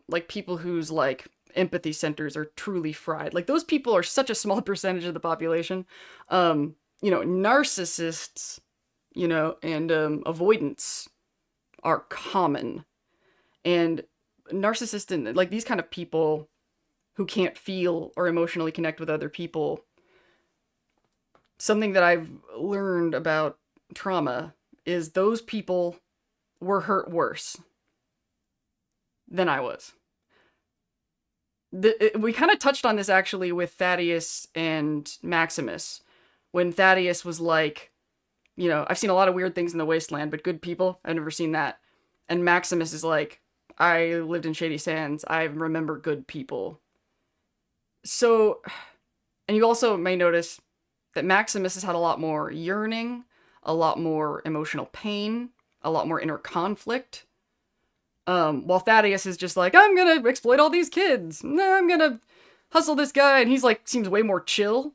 Like people whose like empathy centers are truly fried. Like those people are such a small percentage of the population. Narcissists, and avoidance are common. And narcissists and like these kind of people who can't feel or emotionally connect with other people, something that I've learned about trauma is those people were hurt worse than I was. We kind of touched on this actually with Thaddeus and Maximus, when Thaddeus was like, I've seen a lot of weird things in the wasteland, but good people, I've never seen that. And Maximus is like, I lived in Shady Sands, I remember good people. So, and you also may notice that Maximus has had a lot more yearning, a lot more emotional pain, a lot more inner conflict. While Thaddeus is just like, I'm gonna exploit all these kids. I'm gonna hustle this guy. And he's like, seems way more chill.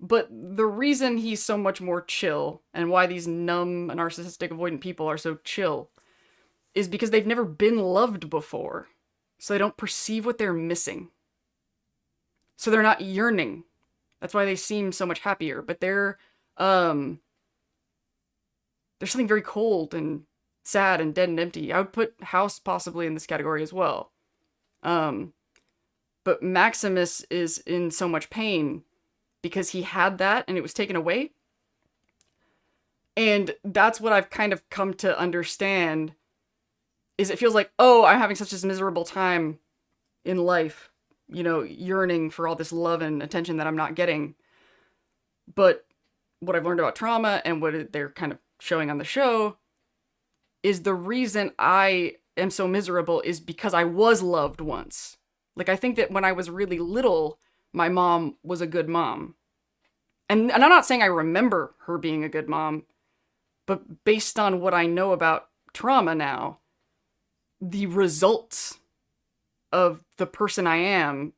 But the reason he's so much more chill and why these numb, narcissistic, avoidant people are so chill is because they've never been loved before. So they don't perceive what they're missing. So they're not yearning. That's why they seem so much happier. But there's something very cold and sad and dead and empty. I would put House possibly in this category as well. But Maximus is in so much pain because he had that and it was taken away. And that's what I've kind of come to understand is it feels like, oh, I'm having such a miserable time in life, yearning for all this love and attention that I'm not getting. But what I've learned about trauma and what they're kind of showing on the show is the reason I am so miserable is because I was loved once. Like, I think that when I was really little, my mom was a good mom. And I'm not saying I remember her being a good mom, but based on what I know about trauma now, the results of the person I am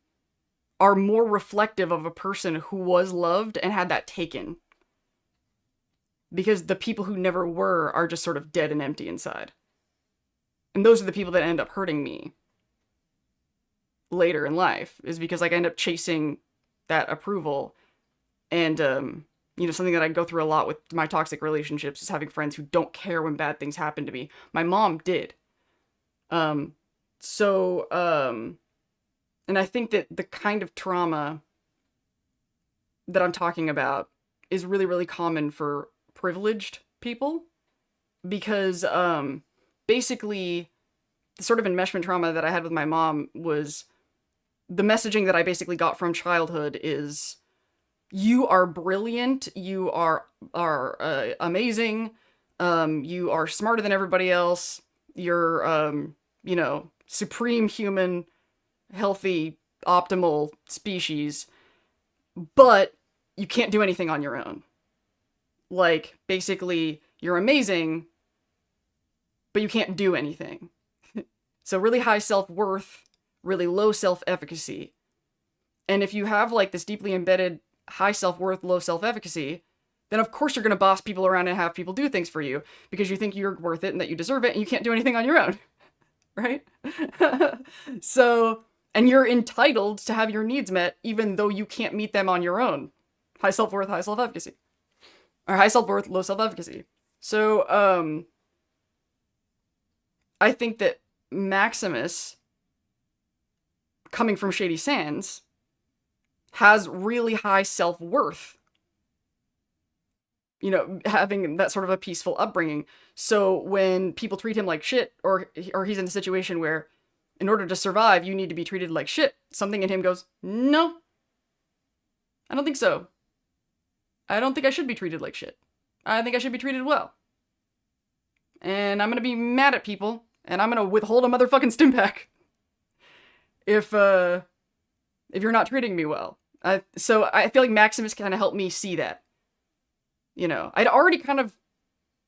are more reflective of a person who was loved and had that taken. Because the people who never were are just sort of dead and empty inside. And those are the people that end up hurting me later in life, is because like I end up chasing that approval. And, something that I go through a lot with my toxic relationships is having friends who don't care when bad things happen to me. My mom did. And I think that the kind of trauma that I'm talking about is really, really common for privileged people, because basically the sort of enmeshment trauma that I had with my mom was the messaging that I basically got from childhood is you are brilliant, you are amazing, you are smarter than everybody else, you're supreme human, healthy, optimal species, but you can't do anything on your own. Like, basically, you're amazing, but you can't do anything. So really high self-worth, really low self-efficacy. And if you have, like, this deeply embedded high self-worth, low self-efficacy, then of course you're going to boss people around and have people do things for you, because you think you're worth it and that you deserve it, and you can't do anything on your own. Right? So, and you're entitled to have your needs met, even though you can't meet them on your own. High self-worth, high self-efficacy. Or high self-worth, low self-efficacy. So, I think that Maximus, coming from Shady Sands, has really high self-worth. you know, having that sort of a peaceful upbringing. So when people treat him like shit, or he's in a situation where in order to survive, you need to be treated like shit, something in him goes, no, I don't think so. I don't think I should be treated like shit. I think I should be treated well. And I'm gonna be mad at people, and I'm gonna withhold a motherfucking stim pack if you're not treating me well. So I feel like Maximus kind of helped me see that. You know, I'd already kind of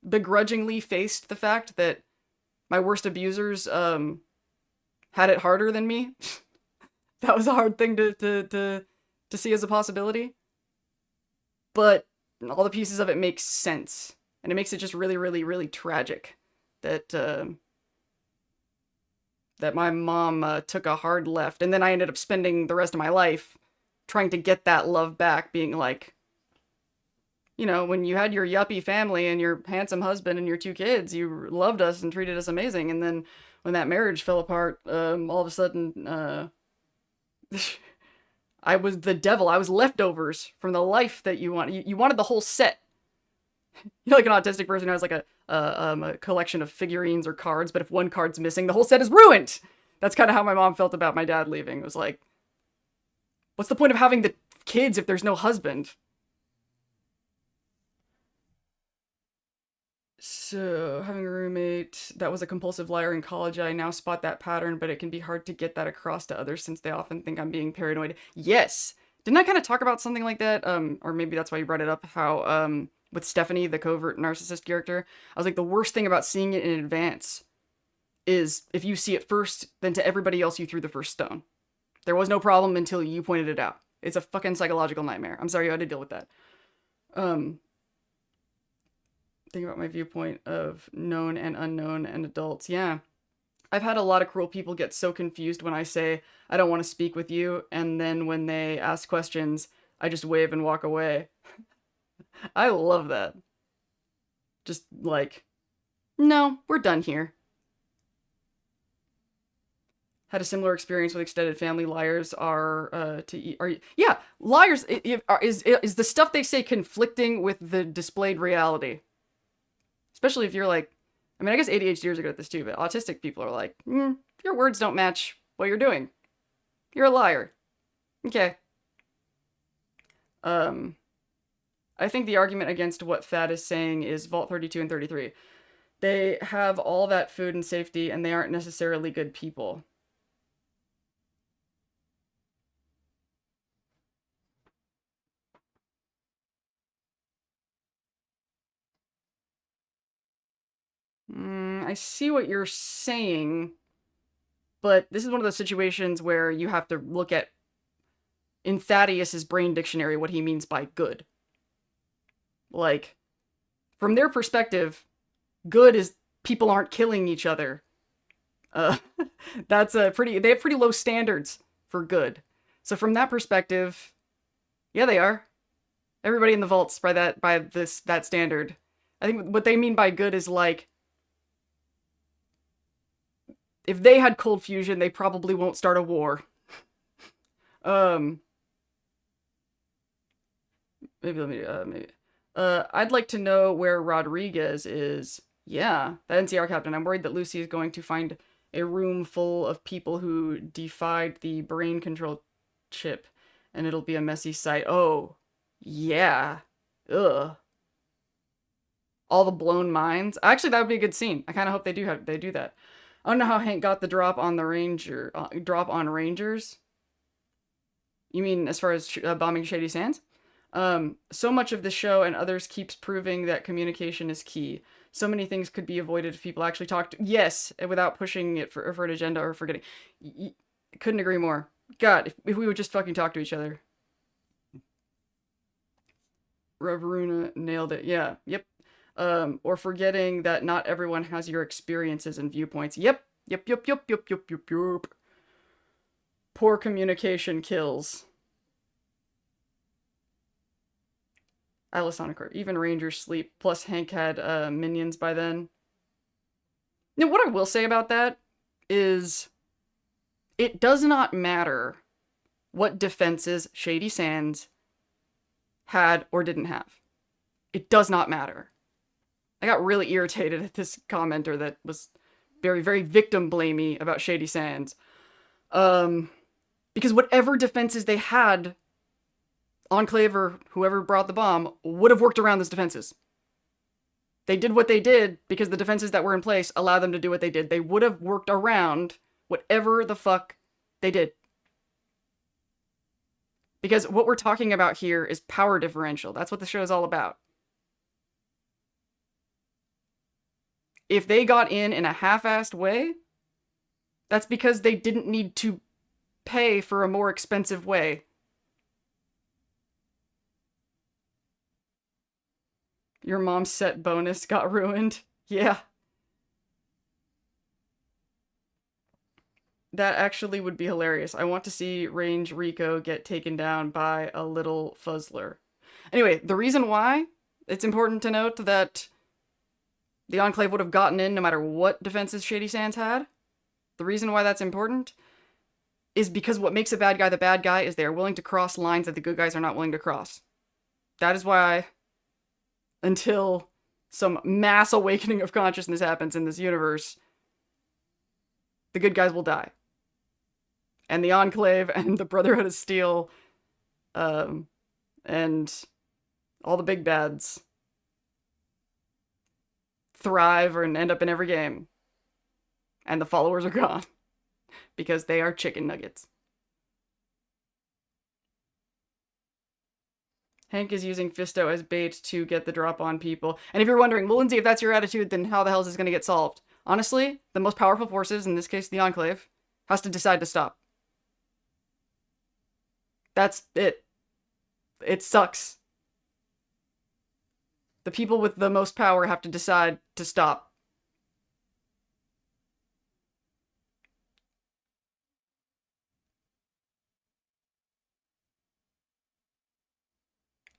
begrudgingly faced the fact that my worst abusers had it harder than me. That was a hard thing to see as a possibility. But all the pieces of it make sense. And it makes it just really, really, really tragic that that my mom took a hard left. And then I ended up spending the rest of my life trying to get that love back, being like, you know, when you had your yuppie family and your handsome husband and your 2 kids, you loved us and treated us amazing. And then when that marriage fell apart, all of a sudden, I was the devil. I was leftovers from the life that you wanted. You wanted the whole set. You know, like an autistic person who has like a collection of figurines or cards, but if one card's missing, the whole set is ruined. That's kind of how my mom felt about my dad leaving. It was like, what's the point of having the kids if there's no husband? So, having a roommate that was a compulsive liar in college, I now spot that pattern, but it can be hard to get that across to others since they often think I'm being paranoid. Yes! Didn't I kind of talk about something like that? Or maybe that's why you brought it up, how, with Stephanie, the covert narcissist character, I was like, the worst thing about seeing it in advance is if you see it first, then to everybody else you threw the first stone. There was no problem until you pointed it out. It's a fucking psychological nightmare. I'm sorry you had to deal with that. Think about my viewpoint of known and unknown and adults. Yeah. I've had a lot of cruel people get so confused when I say, I don't want to speak with you, and then when they ask questions, I just wave and walk away. I love that. Just like, no, we're done here. Had a similar experience with extended family. Liars yeah, liars, is the stuff they say conflicting with the displayed reality? Especially if you're like, I mean, I guess ADHDers are good at this too, but autistic people are like, your words don't match what you're doing. You're a liar. Okay. I think the argument against what Thad is saying is Vault 32 and 33. They have all that food and safety, and they aren't necessarily good people. I see what you're saying, but this is one of those situations where you have to look at, in Thaddeus's brain dictionary, what he means by good. Like, from their perspective, good is people aren't killing each other. That's they have pretty low standards for good. So from that perspective, yeah, they are. Everybody in the vaults by that standard. I think what they mean by good is like, if they had cold fusion, they probably won't start a war. Maybe. I'd like to know where Rodriguez is. Yeah, the NCR captain. I'm worried that Lucy is going to find a room full of people who defied the brain control chip, and it'll be a messy sight. Oh, yeah. Ugh. All the blown minds. Actually, that would be a good scene. I kind of hope they do that. I don't know how Hank got the drop on Rangers. You mean as far as bombing Shady Sands? So much of the show and others keeps proving that communication is key. So many things could be avoided if people actually talked. Yes, without pushing it for an agenda or forgetting. Couldn't agree more. God, if we would just fucking talk to each other. Reveruna nailed it. Yeah, yep. Or forgetting that not everyone has your experiences and viewpoints. Yep. Poor communication kills. Alisonic, even Rangers sleep, plus Hank had minions by then. Now, what I will say about that is it does not matter what defenses Shady Sands had or didn't have. It does not matter. I got really irritated at this commenter that was very, very victim blamey about Shady Sands. Because whatever defenses they had, Enclave or whoever brought the bomb would have worked around those defenses. They did what they did because the defenses that were in place allowed them to do what they did. They would have worked around whatever the fuck they did. Because what we're talking about here is power differential. That's what the show is all about. If they got in a half-assed way, that's because they didn't need to pay for a more expensive way. Your mom's set bonus got ruined. Yeah. That actually would be hilarious. I want to see Range Rico get taken down by a little fuzzler. Anyway, the reason why it's important to note that the Enclave would have gotten in no matter what defenses Shady Sands had, the reason why that's important is because what makes a bad guy the bad guy is they are willing to cross lines that the good guys are not willing to cross. That is why, until some mass awakening of consciousness happens in this universe, the good guys will die. And the Enclave and the Brotherhood of Steel, and all the big bads thrive and end up in every game. And the followers are gone. Because they are chicken nuggets. Hank is using Fisto as bait to get the drop on people. And if you're wondering, well, Lindsay, if that's your attitude, then how the hell is this going to get solved? Honestly, the most powerful forces, in this case the Enclave, has to decide to stop. That's it. It sucks. The people with the most power have to decide to stop.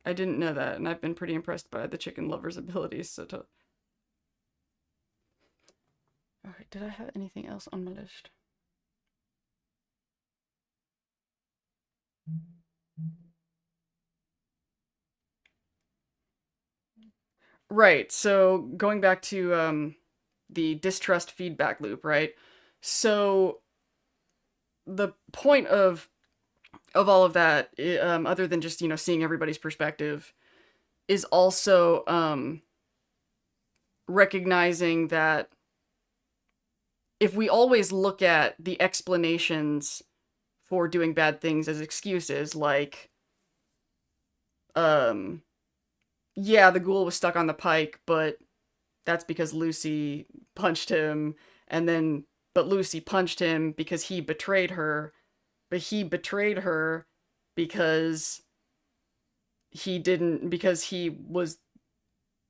I didn't know that, and I've been pretty impressed by the chicken lover's abilities, so to... Alright, did I have anything else on my list? Right, so going back to the distrust feedback loop, right? So the point of all of that, other than just, seeing everybody's perspective, is also recognizing that if we always look at the explanations for doing bad things as excuses, like, yeah, the ghoul was stuck on the pike, but that's because Lucy punched him, but Lucy punched him because he betrayed her, but he betrayed her because he was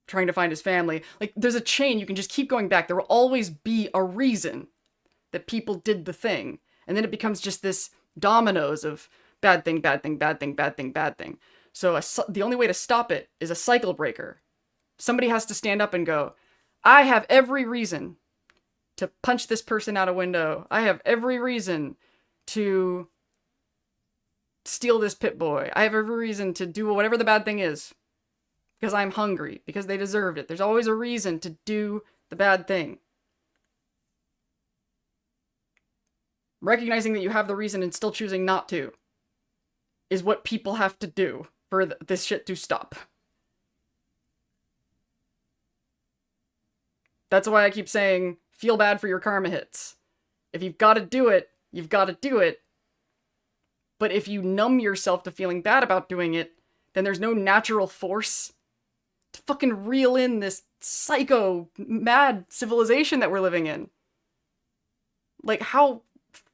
trying to find his family. Like, there's a chain, you can just keep going back. There will always be a reason that people did the thing, and then it becomes just this dominoes of bad thing, bad thing, bad thing, bad thing, bad thing. So the only way to stop it is a cycle breaker. Somebody has to stand up and go, I have every reason to punch this person out a window. I have every reason to steal this Pip-Boy. I have every reason to do whatever the bad thing is. Because I'm hungry. Because they deserved it. There's always a reason to do the bad thing. Recognizing that you have the reason and still choosing not to is what people have to do for this shit to stop. That's why I keep saying, feel bad for your karma hits. If you've got to do it, you've got to do it. But if you numb yourself to feeling bad about doing it, then there's no natural force to fucking reel in this psycho, mad civilization that we're living in. Like, how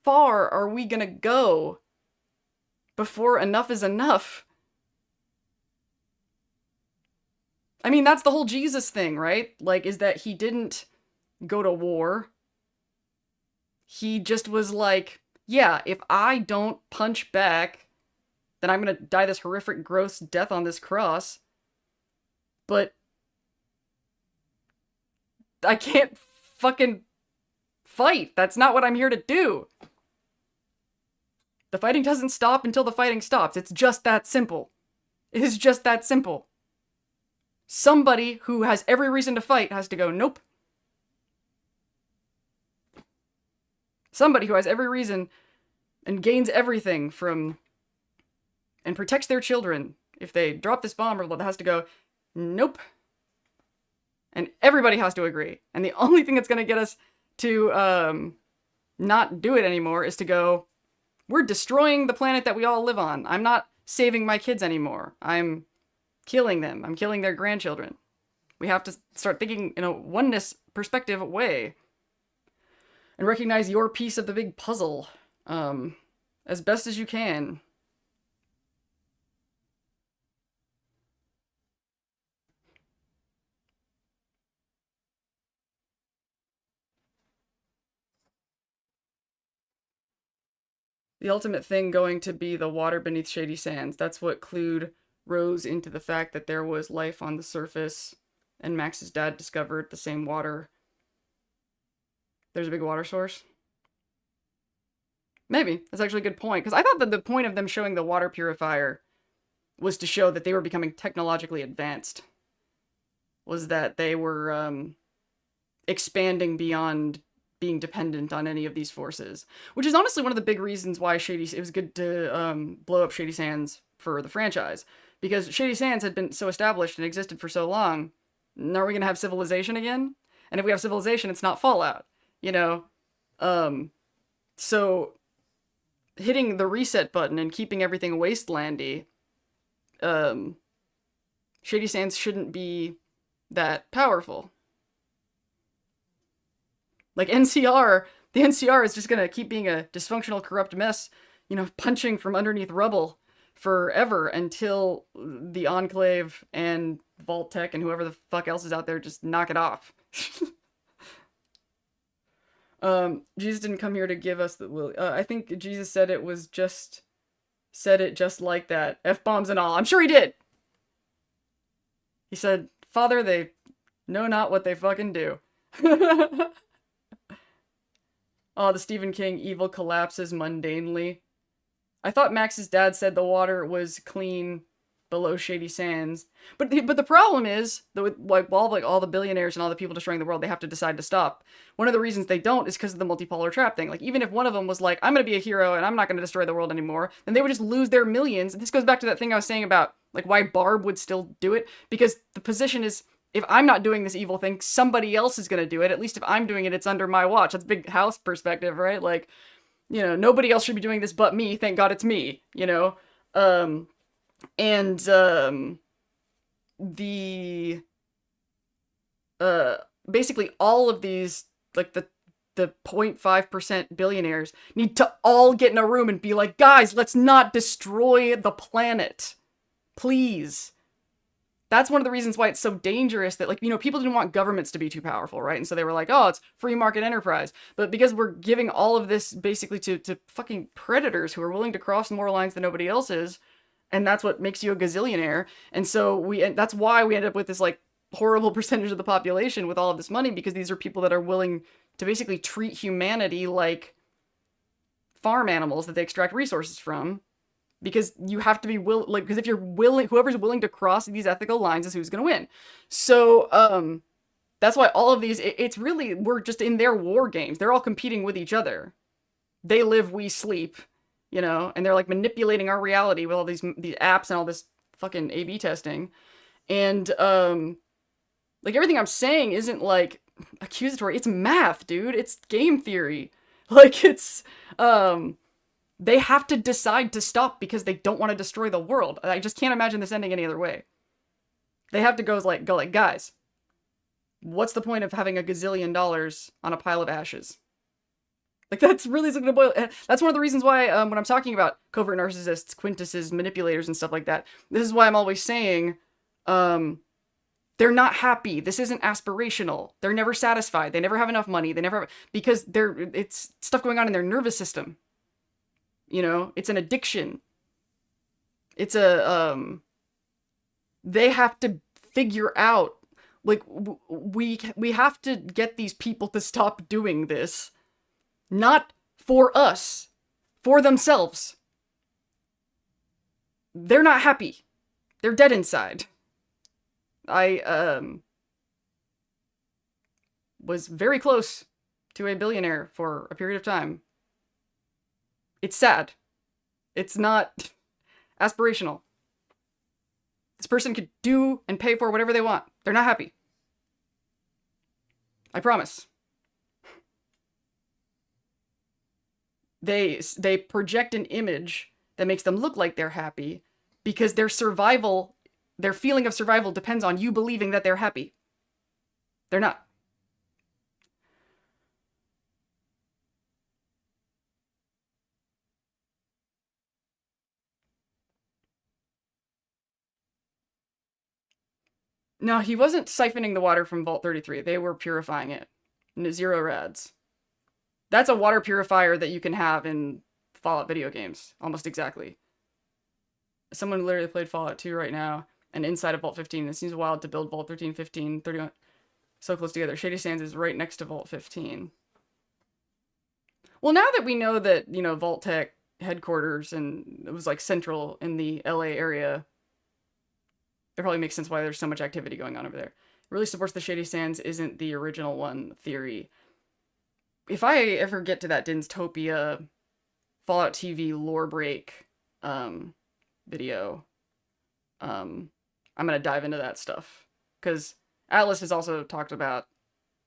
far are we gonna go before enough is enough? I mean, that's the whole Jesus thing, right? Like, is that he didn't go to war. He just was like, yeah, if I don't punch back, then I'm gonna die this horrific, gross death on this cross. But I can't fucking fight. That's not what I'm here to do. The fighting doesn't stop until the fighting stops. It's just that simple. It is just that simple. somebody who has every reason to fight has to go, nope. Somebody who has every reason and gains everything from and protects their children if they drop this bomb or has to go, nope. And everybody has to agree. And the only thing that's going to get us to not do it anymore is to go, we're destroying the planet that we all live on. I'm not saving my kids anymore. I'm killing them. I'm killing their grandchildren. We have to start thinking in a oneness perspective way. And recognize your piece of the big puzzle as best as you can. The ultimate thing going to be the water beneath Shady Sands. That's what clued Rose into the fact that there was life on the surface, and Max's dad discovered the same water. There's a big water source. Maybe. That's actually a good point. Because I thought that the point of them showing the water purifier was to show that they were becoming technologically advanced. Was that they were expanding beyond being dependent on any of these forces. Which is honestly one of the big reasons why it was good to blow up Shady Sands for the franchise. Because Shady Sands had been so established and existed for so long. Now are we going to have civilization again? And if we have civilization, it's not Fallout. You know, so hitting the reset button and keeping everything wastelandy, Shady Sands shouldn't be that powerful. Like NCR, the NCR is just gonna keep being a dysfunctional, corrupt mess, you know, punching from underneath rubble forever until the Enclave and Vault Tech and whoever the fuck else is out there just knock it off. Jesus didn't come here to give us the will. I think Jesus said it just like that. F-bombs and all. I'm sure he did. He said, Father, they know not what they fucking do. Oh, the Stephen King evil collapses mundanely. I thought Max's dad said the water was clean below Shady Sands. But the problem is, that with all the billionaires and all the people destroying the world, they have to decide to stop. One of the reasons they don't is because of the multipolar trap thing. Like, even if one of them was like, I'm going to be a hero and I'm not going to destroy the world anymore, then they would just lose their millions. And this goes back to that thing I was saying about, like, why Barb would still do it. Because the position is, if I'm not doing this evil thing, somebody else is going to do it. At least if I'm doing it, it's under my watch. That's big house perspective, right? Like, you know, nobody else should be doing this but me. Thank God it's me, you know? Basically all of these, like, the 0.5% billionaires need to all get in a room and be like, guys, let's not destroy the planet. Please. That's one of the reasons why it's so dangerous that, like, you know, people didn't want governments to be too powerful, right? And so they were like, oh, it's free market enterprise. But because we're giving all of this basically to fucking predators who are willing to cross more lines than nobody else is, and that's what makes you a gazillionaire. And so that's why we end up with this, like, horrible percentage of the population with all of this money, because these are people that are willing to basically treat humanity like farm animals that they extract resources from. Because you have to be because if you're willing, whoever's willing to cross these ethical lines is who's going to win. So, that's why all of these, it's really, we're just in their war games. They're all competing with each other. They live, we sleep, you know, and they're like manipulating our reality with all these apps and all this fucking A/B testing. And, like, everything I'm saying isn't like accusatory. It's math, dude. It's game theory. Like, it's, they have to decide to stop because they don't want to destroy the world. I just can't imagine this ending any other way. They have to go like, guys, what's the point of having $1 gazillion on a pile of ashes? Like, that's really something to boil. That's one of the reasons why, when I'm talking about covert narcissists, quintuses, manipulators, and stuff like that, this is why I'm always saying, they're not happy. This isn't aspirational. They're never satisfied. They never have enough money. They never have, because it's stuff going on in their nervous system. You know, it's an addiction. It's they have to figure out, like, we have to get these people to stop doing this. Not for us. For themselves. They're not happy. They're dead inside. I was very close to a billionaire for a period of time. It's sad. It's not aspirational. This person could do and pay for whatever they want. They're not happy. I promise. They project an image that makes them look like they're happy because their survival, their feeling of survival depends on you believing that they're happy. They're not. No, he wasn't siphoning the water from Vault 33. They were purifying it. Zero rads. That's a water purifier that you can have in Fallout video games. Almost exactly. Someone literally played Fallout 2 right now, and inside of Vault 15. It seems wild to build Vault 13, 15, 31 so close together. Shady Sands is right next to Vault 15. Well, now that we know that, you know, Vault Tech headquarters and it was like central in the LA area, it probably makes sense why there's so much activity going on over there. It really supports the Shady Sands isn't the original one theory. If I ever get to that Dinztopia Fallout TV lore break video, I'm gonna dive into that stuff. Because Atlas has also talked about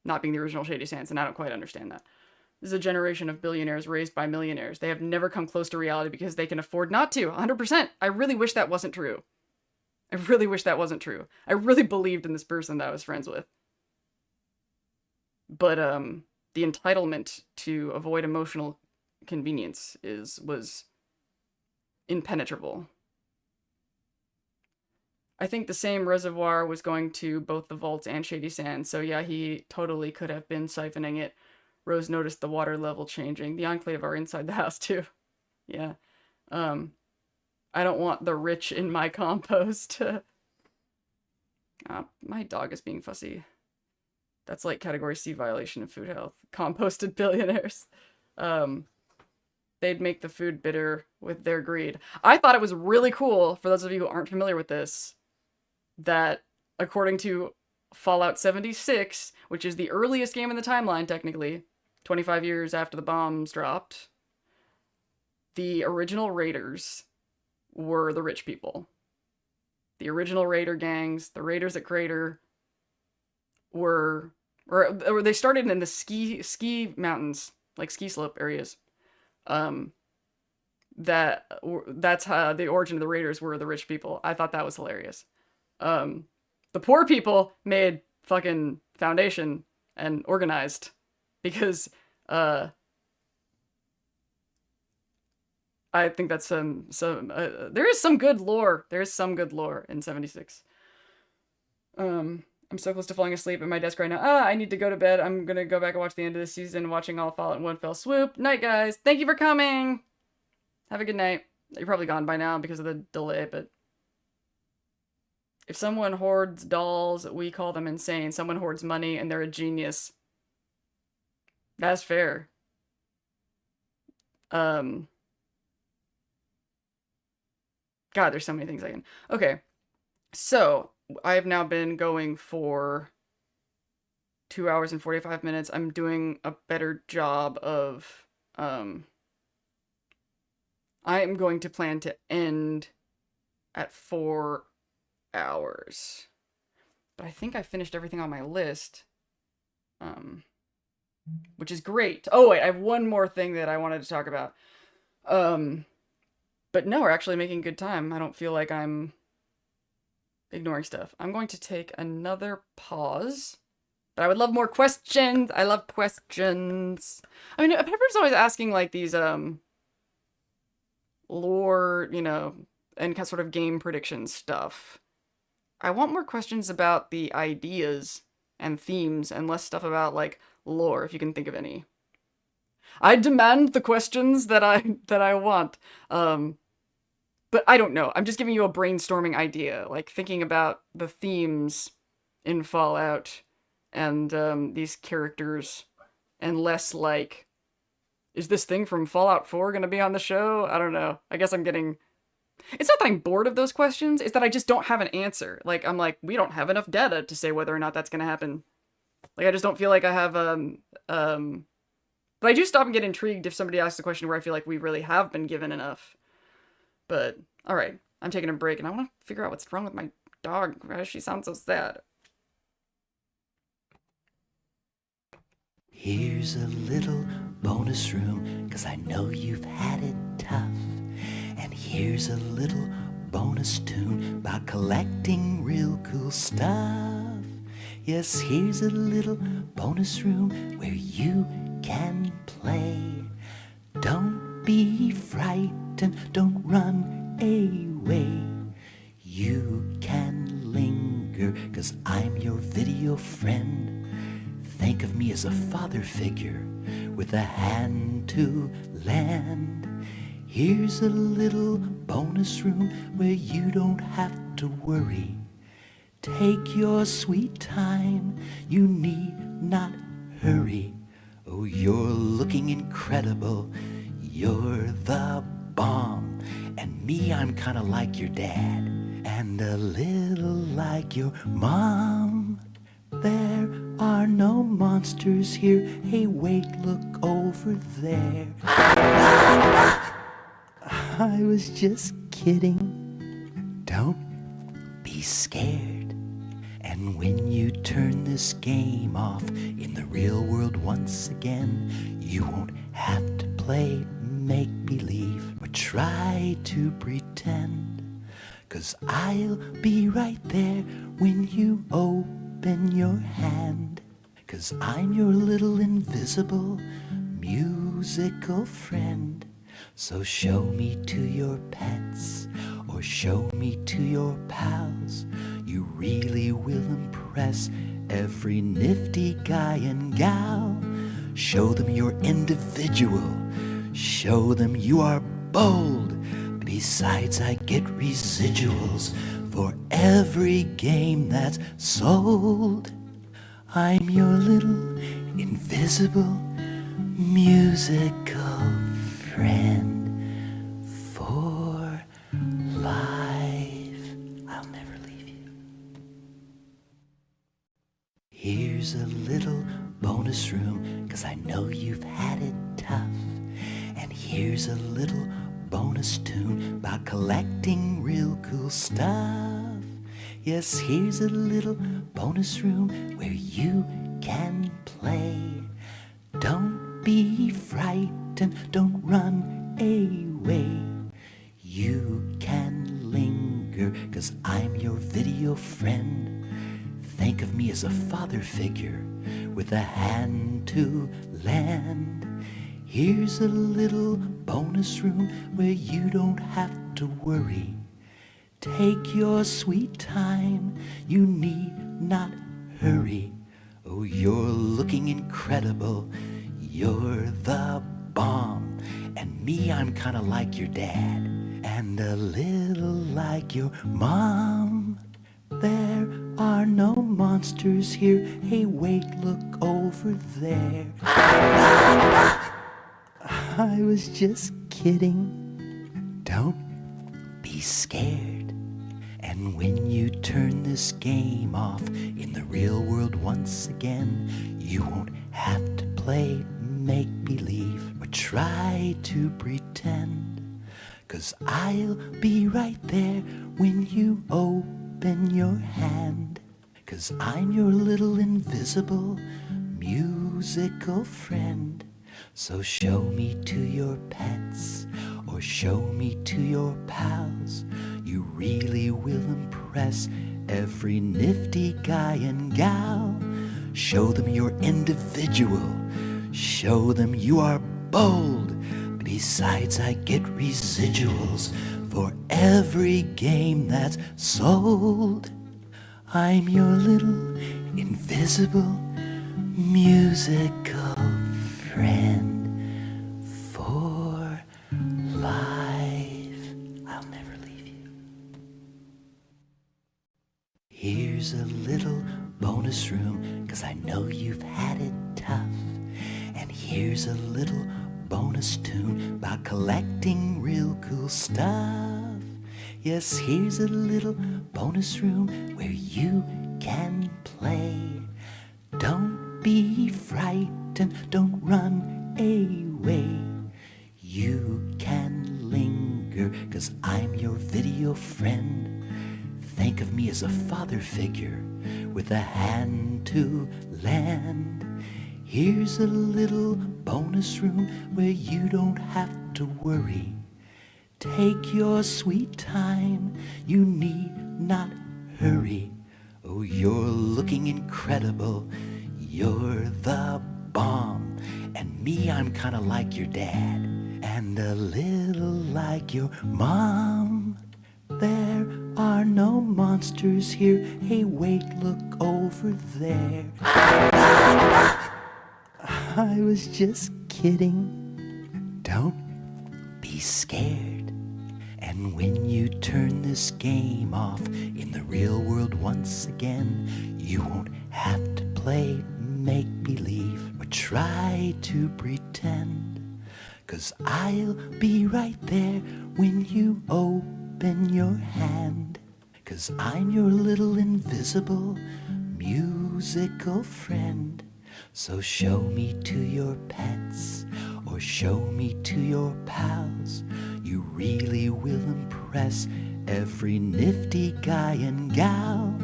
not being the original Shady Sands, and I don't quite understand that. This is a generation of billionaires raised by millionaires. They have never come close to reality because they can afford not to. 100%. I really wish that wasn't true. I really wish that wasn't true. I really believed in this person that I was friends with. But the entitlement to avoid emotional convenience was impenetrable. I think the same reservoir was going to both the vaults and Shady Sands, so yeah, he totally could have been siphoning it. Rose noticed the water level changing. The Enclave are inside the house too. Yeah. I don't want the rich in my compost. My dog is being fussy. That's like category C violation of food health. Composted billionaires. They'd make the food bitter with their greed. I thought it was really cool, for those of you who aren't familiar with this, that according to Fallout 76, which is the earliest game in the timeline, technically, 25 years after the bombs dropped, the original raiders were the rich people. The original raider gangs, the raiders at Crater, were, or they started in the ski mountains, like ski slope areas. That's how the origin of the raiders were the rich people. I thought that was hilarious. The poor people made fucking Foundation and organized because I think that's there is some good lore. There is some good lore in 76. I'm so close to falling asleep at my desk right now. I need to go to bed. I'm gonna go back and watch the end of the season, watching all Fallout in one fell swoop. Night, guys. Thank you for coming. Have a good night. You're probably gone by now because of the delay, but if someone hoards dolls, we call them insane. Someone hoards money and they're a genius. That's fair. God, there's so many things I can... Okay, so I have now been going for 2 hours and 45 minutes. I'm doing a better job of... I am going to plan to end at 4 hours. But I think I finished everything on my list. Which is great. Oh, wait, I have one more thing that I wanted to talk about. But no, we're actually making good time. I don't feel like I'm ignoring stuff. I'm going to take another pause. But I would love more questions. I love questions. I mean, Pepper's always asking, like, these, lore, you know, and sort of game prediction stuff. I want more questions about the ideas and themes and less stuff about, like, lore, if you can think of any. I demand the questions that I want. But I don't know. I'm just giving you a brainstorming idea, like thinking about the themes in Fallout and these characters, and less like, is this thing from Fallout 4 gonna be on the show? I don't know. I guess I'm getting... It's not that I'm bored of those questions, it's that I just don't have an answer. Like, I'm like, we don't have enough data to say whether or not that's going to happen. Like, I just don't feel like I have, but I do stop and get intrigued if somebody asks a question where I feel like we really have been given enough. But, alright, I'm taking a break, and I want to figure out what's wrong with my dog. Why does she sound so sad?
Here's a little bonus room, 'cause I know you've had it tough. And here's a little bonus tune about collecting real cool stuff. Yes, here's a little bonus room where you can play. Don't be frightened, don't run away. You can linger, 'cause I'm your video friend. Think of me as a father figure with a hand to lend. Here's a little bonus room where you don't have to worry. Take your sweet time, you need not hurry. Oh, you're looking incredible, you're the bomb. And me, I'm kinda like your dad, and a little like your mom. There are no monsters here, hey wait, look over there. I was just kidding, don't be scared. And when you turn this game off in the real world once again, you won't have to play make-believe or try to pretend. 'Cause I'll be right there when you open your hand. 'Cause I'm your little invisible musical friend. So show me to your pets, or show me to your pals. You really will impress every nifty guy and gal. Show them you're individual, show them you are bold. Besides, I get residuals for every game that's sold. I'm your little invisible musical friend for life. I'll never leave you. Here's a little bonus room, 'cause I know you've had it tough. And here's a little bonus tune about collecting real cool stuff. Yes, here's a little bonus room where you can play. Don't be frightened, don't run away. You can linger, 'cause I'm your video friend. Think of me as a father figure with a hand to lend. Here's a little bonus room where you don't have to worry. Take your sweet time, you need not hurry. Oh, you're looking incredible, you're the bomb. And me, I'm kinda like your dad, and a little like your mom. There are no monsters here, hey wait, look over there. I was just kidding, don't be scared. And when you turn this game off in the real world once again, you won't have to play make-believe or try to pretend. 'Cause I'll be right there when you open your hand. 'Cause I'm your little invisible musical friend. So show me to your pets, or show me to your pals. You really will impress every nifty guy and gal. Show them you're individual, show them you are bold. Besides, I get residuals for every game that's sold. I'm your little invisible musical friend for life. I'll never leave you. Here's a little bonus room, 'cause I know you've had it tough. And here's a little bonus tune about collecting real cool stuff. Yes, here's a little bonus room where you can play. Don't be frightened, don't run away. You can linger, 'cause I'm your video friend. Think of me as a father figure with a hand to lend. Here's a little bonus room where you don't have to worry. Take your sweet time, you need not hurry. Oh, you're looking incredible, you're the bomb. And me, I'm kinda like your dad, and a little like your mom. There are no monsters here, hey wait, look over there. I was just kidding, don't be scared. And when you turn this game off in the real world once again, you won't have to play make-believe or try to pretend. 'Cause I'll be right there when you open your hand. 'Cause I'm your little invisible musical friend. So show me to your pets or show me to your pals. You really will impress every nifty guy and gal.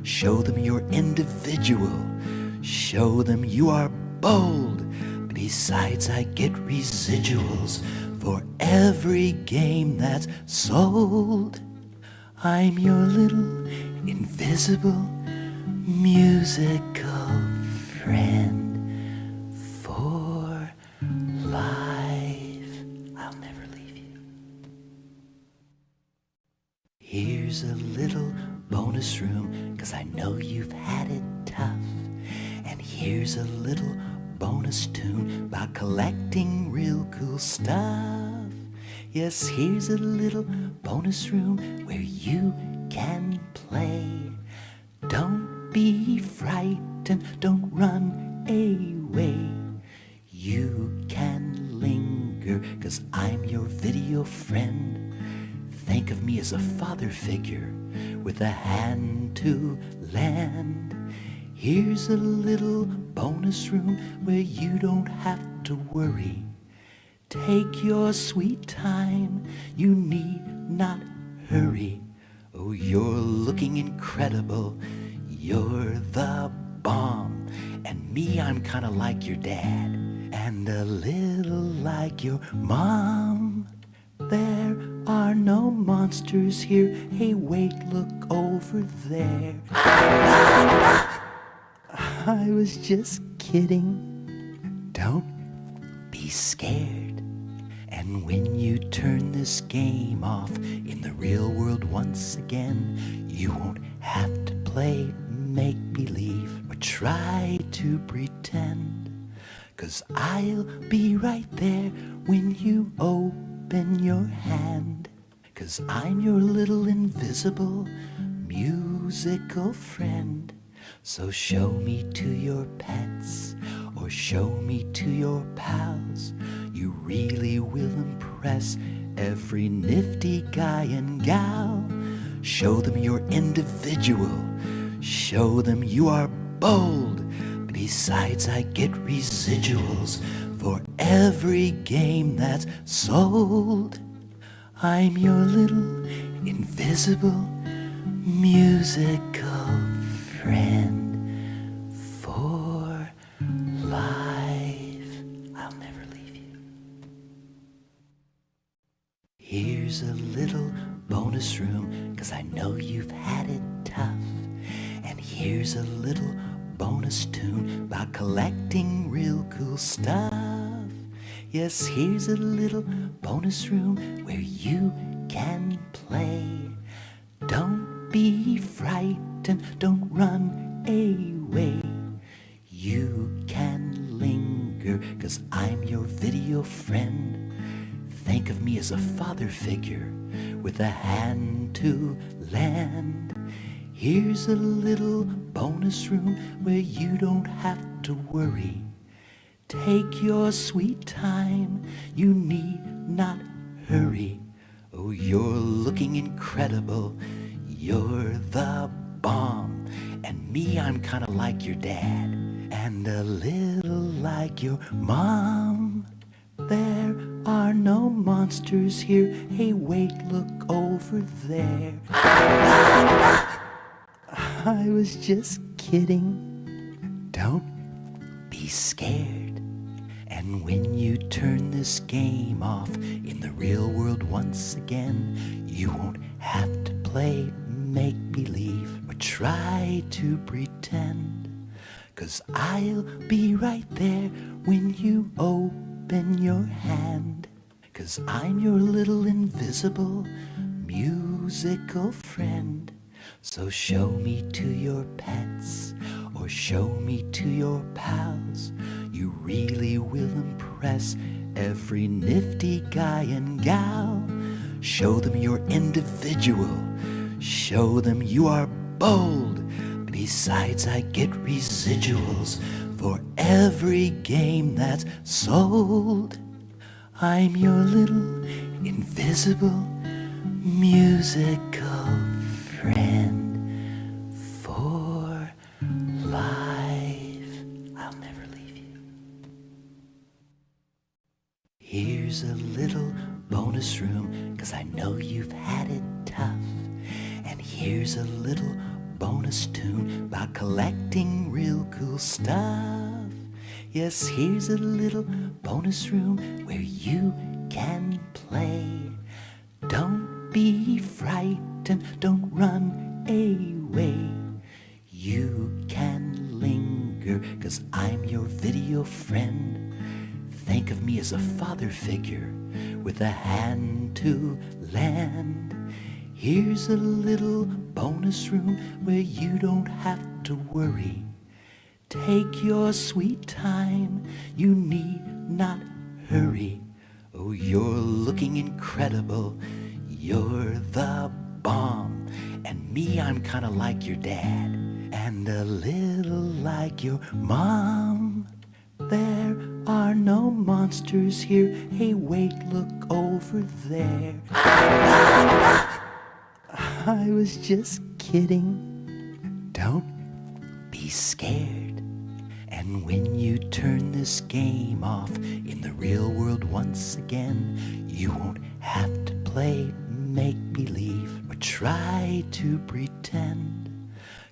Show them you're individual. Show them you are bold. Besides, I get residuals for every game that's sold. I'm your little invisible musical friend for life. I'll never leave you. Here's a little bonus room, 'cause I know you've had it tough. And here's a little bonus tune about collecting real cool stuff. Yes, here's a little bonus room where you can play. Don't be frightened, don't run away. You can linger, 'cause I'm your video friend. Think of me as a father figure with a hand to lend. Here's a little bonus room where you don't have to worry. Take your sweet time, you need not hurry. Oh, you're looking incredible, you're the bomb. And me, I'm kinda like your dad, and a little like your mom. There are no monsters here, hey wait, look over there. I was just kidding, don't be scared. And when you turn this game off in the real world once again, you won't have to play make-believe or try to pretend. 'Cause I'll be right there when you open your hand. 'Cause I'm your little invisible musical friend. So show me to your pets or show me to your pals. You really will impress every nifty guy and gal. Show them you're individual. Show them you are bold. Besides, I get residuals for every game that's sold. I'm your little invisible musical friend for life. I'll never leave you. Here's a little bonus room, 'cause I know you've had it tough. And here's a little bonus tune about collecting real cool stuff. Yes, here's a little bonus room where you can play. Don't be frightened, don't run away. You can linger, 'cause I'm your video friend. Think of me as a father figure with a hand to lend. Here's a little bonus room where you don't have to worry. Take your sweet time, you need not hurry. Oh, you're looking incredible. You're the bomb. And me, I'm kinda like your dad. And a little like your mom. There are no monsters here. Hey, wait, look over there. I was just kidding. Don't be scared. And when you turn this game off in the real world once again, you won't have to play make-believe or try to pretend. 'Cause I'll be right there when you open your hand. 'Cause I'm your little invisible musical friend. So show me to your pets or show me to your pals. You really will impress every nifty guy and gal. Show them you're individual. Show them you are bold. Besides, I get residuals for every game that's sold. I'm your little invisible musical friend for life. I'll never leave you. Here's a little bonus room, 'cause I know you've had it tough. And here's a little bonus tune about collecting real cool stuff. Yes, here's a little bonus room where you can play. Don't be frightened, don't run away. You can linger, 'cause I'm your video friend. Think of me as a father figure with a hand to lend. Here's a little bonus room where you don't have to worry. Take your sweet time, you need not hurry. Oh, you're looking incredible, you're the bomb. And me, I'm kinda like your dad, and a little like your mom. There are no monsters here, hey wait, look over there. I was just kidding. Don't be scared. And when you turn this game off in the real world once again, you won't have to play make-believe or try to pretend.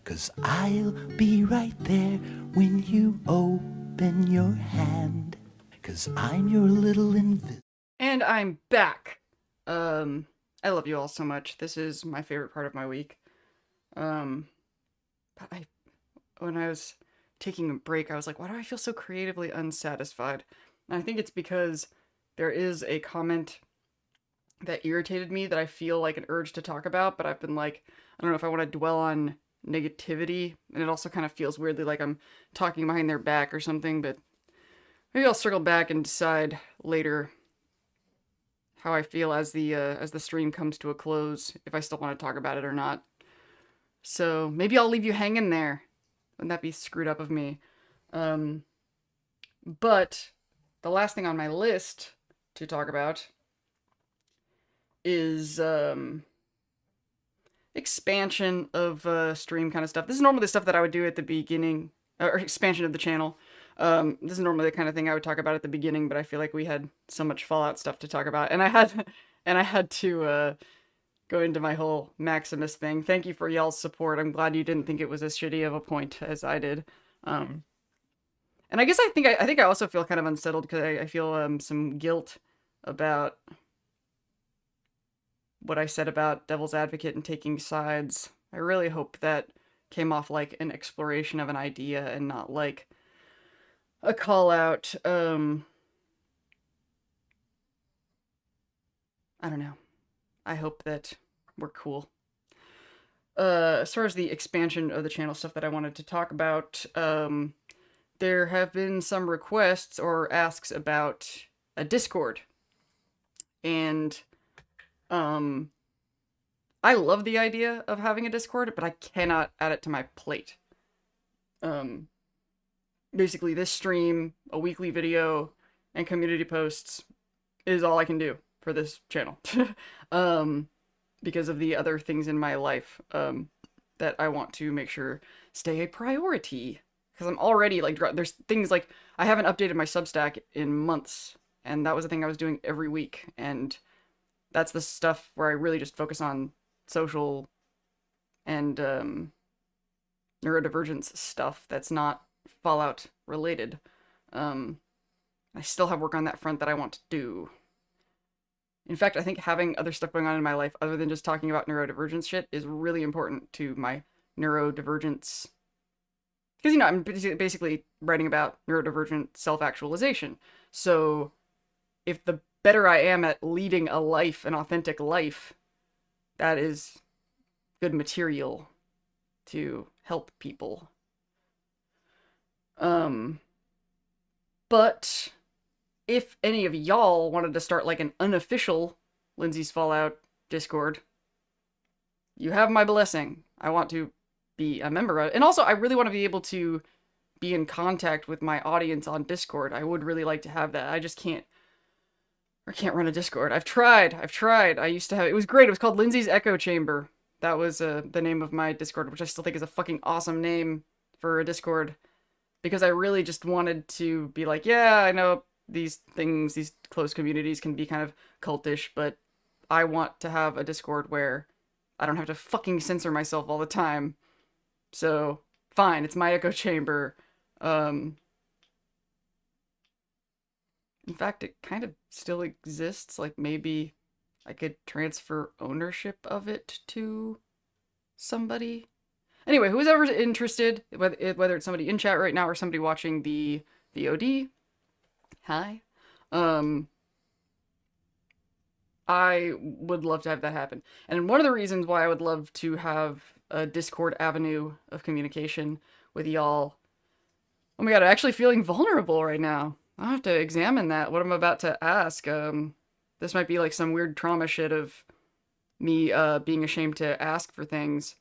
'Cause I'll be right there when you open your hand. 'Cause I'm your little
And I'm back. I love you all so much. This is my favorite part of my week. But when I was taking a break, I was like, why do I feel so creatively unsatisfied? And I think it's because there is a comment that irritated me that I feel like an urge to talk about, but I've been like, I don't know if I want to dwell on negativity, and it also kind of feels weirdly like I'm talking behind their back or something, but maybe I'll circle back and decide later how I feel as the stream comes to a close, if I still want to talk about it or not. So maybe I'll leave you hanging there. Wouldn't that be screwed up of me? But the last thing on my list to talk about is expansion of stream kind of stuff. This is normally the stuff that I would do at the beginning, or expansion of the channel. This is normally the kind of thing I would talk about at the beginning, but I feel like we had so much Fallout stuff to talk about, and I had to go into my whole Maximus thing. Thank you for y'all's support. I'm glad you didn't think it was as shitty of a point as I did. And I guess I think I also feel kind of unsettled because I feel some guilt about what I said about Devil's Advocate and taking sides. I really hope that came off like an exploration of an idea and not like a call out. I don't know. I hope that we're cool. As far as the expansion of the channel stuff that I wanted to talk about, there have been some requests or asks about a Discord. And I love the idea of having a Discord, but I cannot add it to my plate. Basically, this stream, a weekly video, and community posts is all I can do for this channel. Because of the other things in my life that I want to make sure stay a priority. Because I'm already like, there's things like I haven't updated my Substack in months, and that was the thing I was doing every week, and that's the stuff where I really just focus on social and neurodivergence stuff that's not Fallout related. I still have work on that front that I want to do. In fact, I think having other stuff going on in my life other than just talking about neurodivergence shit is really important to my neurodivergence. Because, you know, I'm basically writing about neurodivergent self-actualization. So if the better I am at leading a life, an authentic life, that is good material to help people. But if any of y'all wanted to start like an unofficial Lindsay's Fallout Discord, you have my blessing. I want to be a member of it. And also, I really want to be able to be in contact with my audience on Discord. I would really like to have that. I just can't run a Discord. I've tried. I used to have, it was great. It was called Lindsay's Echo Chamber. That was the name of my Discord, which I still think is a fucking awesome name for a Discord. Because I really just wanted to be like, yeah, I know these things, these closed communities can be kind of cultish, but I want to have a Discord where I don't have to fucking censor myself all the time. So, fine, it's my echo chamber. In fact, it kind of still exists. Like, maybe I could transfer ownership of it to somebody. Anyway, who's ever interested, whether it's somebody in chat right now or somebody watching the VOD, hi. I would love to have that happen. And one of the reasons why I would love to have a Discord avenue of communication with y'all. Oh my god, I'm actually feeling vulnerable right now. I'll have to examine that, what I'm about to ask. This might be like some weird trauma shit of me being ashamed to ask for things.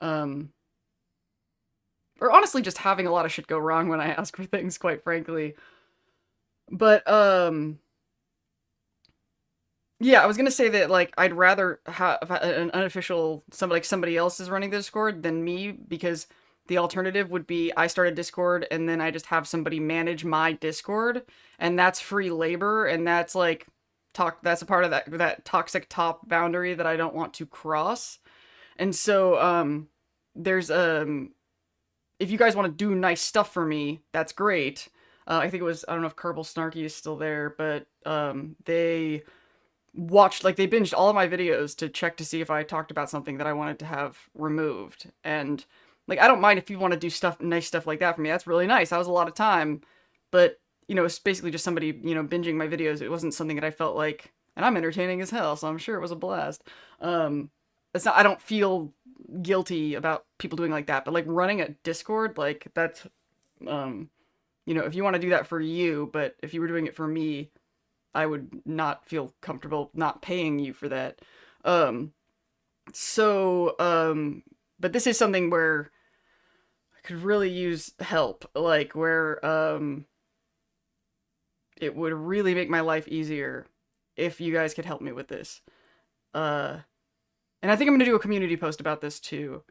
Or honestly just having a lot of shit go wrong when I ask for things, quite frankly. But, yeah, I was gonna say that, like, I'd rather have an unofficial, somebody else is running the Discord than me, because the alternative would be I start a Discord and then I just have somebody manage my Discord, and that's free labor, and that's, like, that's a part of that toxic top boundary that I don't want to cross. And so, there's, if you guys want to do nice stuff for me, that's great. I think it was, I don't know if Kerbal Snarky is still there, but, they watched, like, they binged all of my videos to check to see if I talked about something that I wanted to have removed. And, like, I don't mind if you want to do nice stuff like that for me. That's really nice. That was a lot of time. But, you know, it's basically just somebody, you know, binging my videos. It wasn't something that I felt like, and I'm entertaining as hell, so I'm sure it was a blast. It's not, I don't feel guilty about people doing like that, but, like, running a Discord, like, that's, you know, if you want to do that for you, but if you were doing it for me, I would not feel comfortable not paying you for that. But this is something where I could really use help, like, where, it would really make my life easier if you guys could help me with this. And I think I'm gonna do a community post about this too.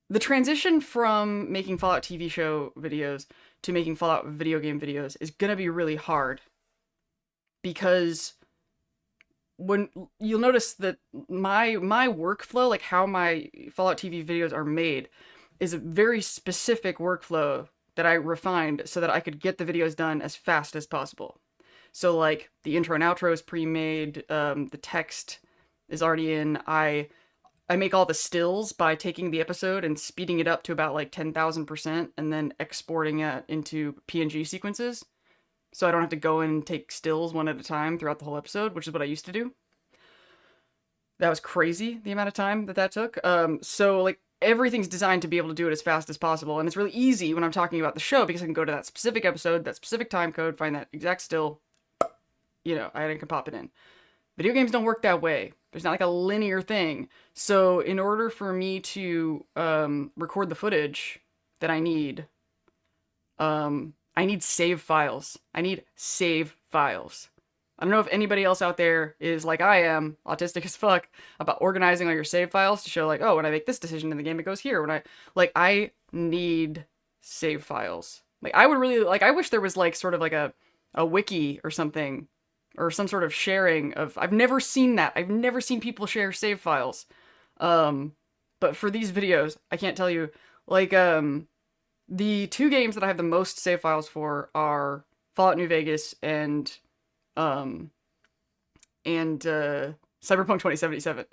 The transition from making Fallout TV show videos to making Fallout video game videos is gonna be really hard. Because when you'll notice that my workflow, like how my Fallout TV videos are made, is a very specific workflow that I refined so that I could get the videos done as fast as possible. So, like, the intro and outro is pre-made, the text is already in, I make all the stills by taking the episode and speeding it up to about, like, 10,000% and then exporting it into PNG sequences. So I don't have to go in and take stills one at a time throughout the whole episode, which is what I used to do. That was crazy, the amount of time that took. So, like, everything's designed to be able to do it as fast as possible, and it's really easy when I'm talking about the show because I can go to that specific episode, that specific time code, find that exact still, you know, I can pop it in. Video games don't work that way. There's not like a linear thing. So in order for me to record the footage that I need, I need save files. I need save files. I don't know if anybody else out there is like I am, autistic as fuck, about organizing all your save files to show like, oh, when I make this decision in the game, it goes here. I need save files. Like, I would really, like, I wish there was like sort of like a wiki or something, or some sort of sharing of, I've never seen that. I've never seen people share save files. But for these videos, I can't tell you, like, the 2 games that I have the most save files for are Fallout New Vegas and Cyberpunk 2077.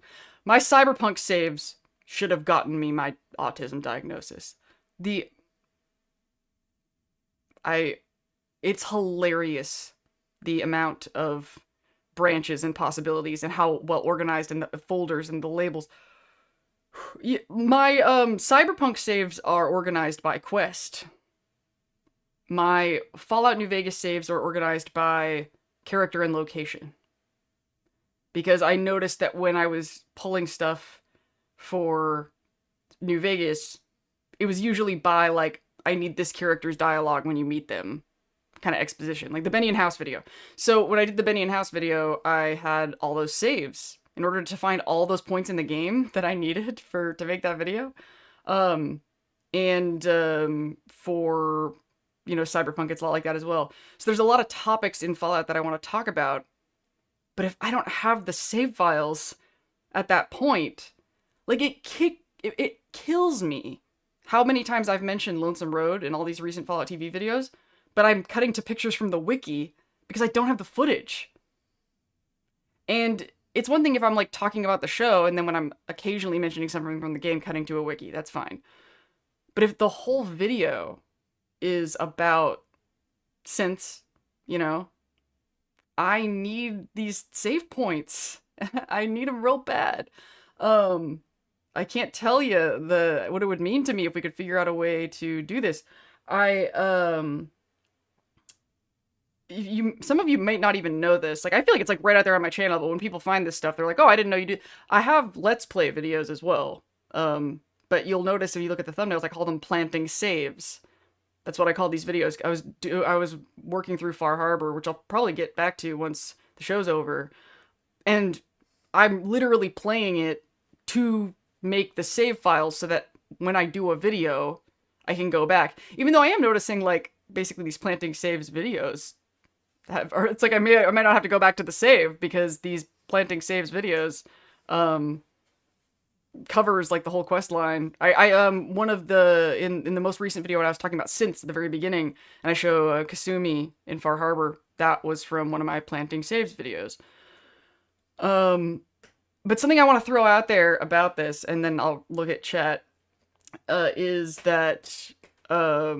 My Cyberpunk saves should have gotten me my autism diagnosis. It's hilarious the amount of branches and possibilities and how well organized and the folders and the labels. My Cyberpunk saves are organized by quest. My Fallout New Vegas saves are organized by character and location. Because I noticed that when I was pulling stuff for New Vegas, it was usually by, like, I need this character's dialogue when you meet them kind of exposition, like the Benny and House video. So when I did the Benny and House video, I had all those saves in order to find all those points in the game that I needed to make that video. For, you know, Cyberpunk, it's a lot like that as well. So there's a lot of topics in Fallout that I want to talk about, but if I don't have the save files at that point, like, it kills me how many times I've mentioned Lonesome Road in all these recent Fallout TV videos, but I'm cutting to pictures from the wiki because I don't have the footage. And it's one thing if I'm, like, talking about the show, and then when I'm occasionally mentioning something from the game, cutting to a wiki, that's fine. But if the whole video is about synths, you know, I need these save points. I need them real bad. I can't tell you what it would mean to me if we could figure out a way to do this. Some of you might not even know this. Like, I feel like it's, like, right out there on my channel, but when people find this stuff, they're like, oh, I didn't know you did. I have Let's Play videos as well. But you'll notice if you look at the thumbnails, I call them planting saves. That's what I call these videos. I was working through Far Harbor, which I'll probably get back to once the show's over. And I'm literally playing it to make the save files so that when I do a video, I can go back. Even though I am noticing, like, basically these planting saves videos or it's like I might not have to go back to the save because these planting saves videos covers, like, the whole quest line. One of the in the most recent video when I was talking about synths at the very beginning, and I show Kasumi in Far Harbor, that was from one of my planting saves videos. But something I want to throw out there about this, and then I'll look at chat, is that I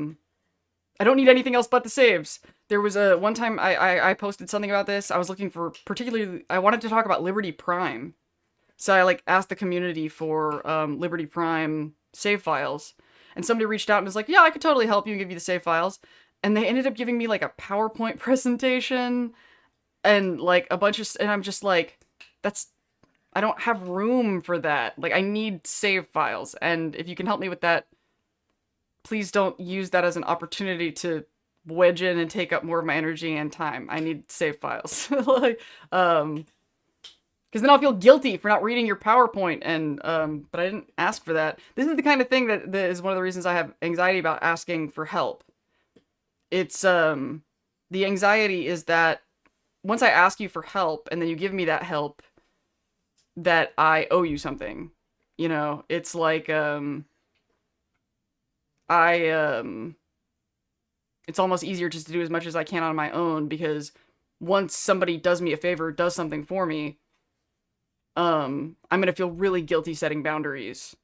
don't need anything else but the saves. There was one time I posted something about this. I was looking for I wanted to talk about Liberty Prime. So I, like, asked the community for Liberty Prime save files. And somebody reached out and was like, yeah, I could totally help you and give you the save files. And they ended up giving me, like, a PowerPoint presentation and, like, a bunch of... And I'm just like, I don't have room for that. Like, I need save files. And if you can help me with that, please don't use that as an opportunity to wedge in and take up more of my energy and time. I need save files. Like, because then I'll feel guilty for not reading your PowerPoint, and but I didn't ask for that. This is the kind of thing that is one of the reasons I have anxiety about asking for help. It's the anxiety is that once I ask you for help and then you give me that help, that I owe you something. You know, it's like it's almost easier just to do as much as I can on my own, because once somebody does me a favor, does something for me, I'm gonna feel really guilty setting boundaries,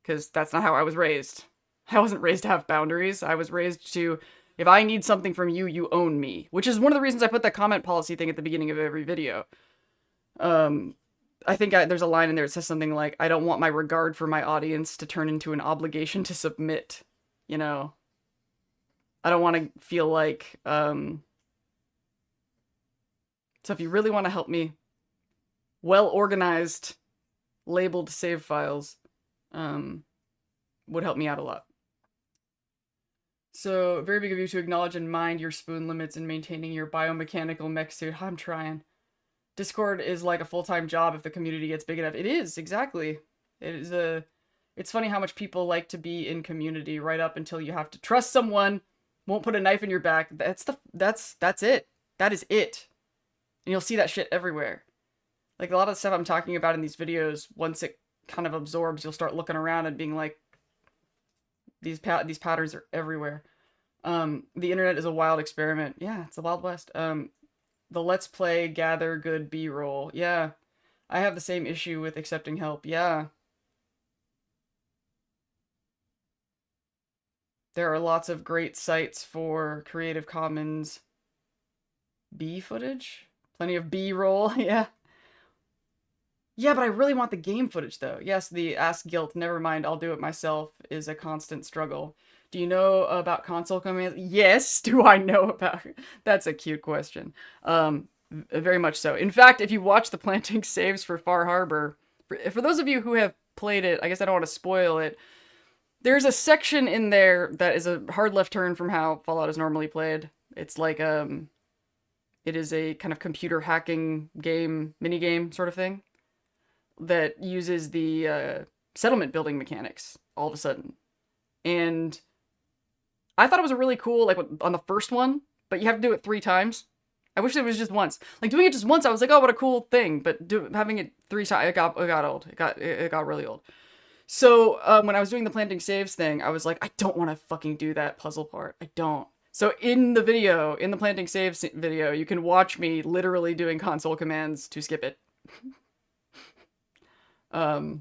because that's not how I was raised. I wasn't raised to have boundaries. I was raised to, if I need something from you, you own me, which is one of the reasons I put that comment policy thing at the beginning of every video. I think there's a line in there that says something like, I don't want my regard for my audience to turn into an obligation to submit, you know? I don't want to feel like, so if you really want to help me, well-organized, labeled save files would help me out a lot. So, very big of you to acknowledge and mind your spoon limits in maintaining your biomechanical mech suit. I'm trying. Discord is like a full-time job if the community gets big enough. It is, exactly. It is a... It's funny how much people like to be in community right up until you have to trust someone, won't put a knife in your back. That's it. That is it. And you'll see that shit everywhere. Like, a lot of the stuff I'm talking about in these videos, once it kind of absorbs, you'll start looking around and being like, these patterns are everywhere. The internet is a wild experiment. Yeah, it's the Wild West. The Let's Play gather good B-roll. Yeah. I have the same issue with accepting help. Yeah. There are lots of great sites for Creative Commons B footage. Plenty of B-roll. Yeah. Yeah, but I really want the game footage, though. Yes, the Ask Guilt, never mind, I'll do it myself, is a constant struggle. Do you know about console commands? Yes, do I know about... That's a cute question. Very much so. In fact, if you watch the planting saves for Far Harbor, for those of you who have played it, I guess I don't want to spoil it, there's a section in there that is a hard left turn from how Fallout is normally played. It's like, it is a kind of computer hacking game, minigame sort of thing, that uses the settlement building mechanics all of a sudden. And I thought it was a really cool, like, on the first one, but you have to do it 3 times. I wish it was just once. Like, doing it just once, I was like, oh, what a cool thing. But having it 3 times, it got old. It got really old. So, when I was doing the planting saves thing, I was like, I don't want to fucking do that puzzle part. I don't. So in the video, in the planting saves video, you can watch me literally doing console commands to skip it. The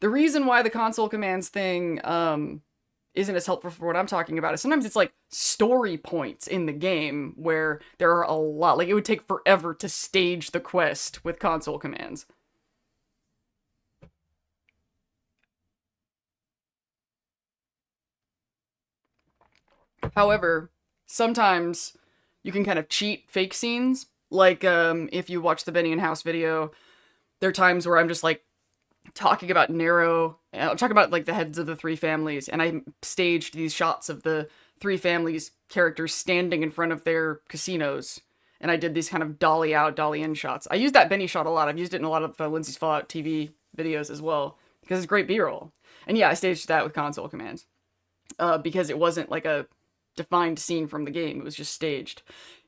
reason why the console commands thing isn't as helpful for what I'm talking about is sometimes it's like story points in the game where there are a lot. Like, it would take forever to stage the quest with console commands. However, sometimes you can kind of cheat fake scenes. Like, if you watch the Benny and House video, there are times where I'm just like talking about Nero, I'm talking about like the heads of the 3 families, and I staged these shots of the 3 families' characters standing in front of their casinos, and I did these kind of dolly out, dolly in shots. I used that Benny shot a lot. I've used it in a lot of Lindsay's Fallout TV videos as well, because it's great B-roll. And yeah, I staged that with console commands, because it wasn't like a defined scene from the game, it was just staged.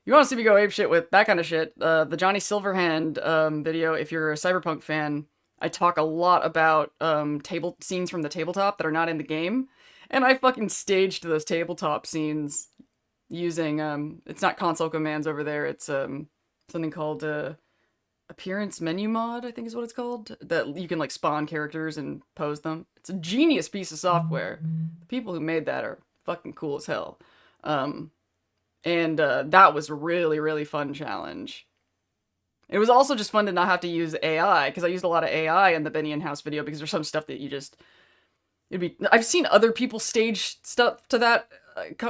You want to see me go apeshit with that kind of shit, the Johnny Silverhand video, if you're a Cyberpunk fan, I talk a lot about table scenes from the tabletop that are not in the game, and I fucking staged those tabletop scenes using, it's not console commands over there, it's something called appearance menu mod, I think is what it's called, that you can like spawn characters and pose them. It's a genius piece of software. The people who made that are fucking cool as hell. That was a really, really fun challenge. It was also just fun to not have to use AI, because I used a lot of AI in the Benny and House video, because there's some stuff that you just... I've seen other people stage stuff to that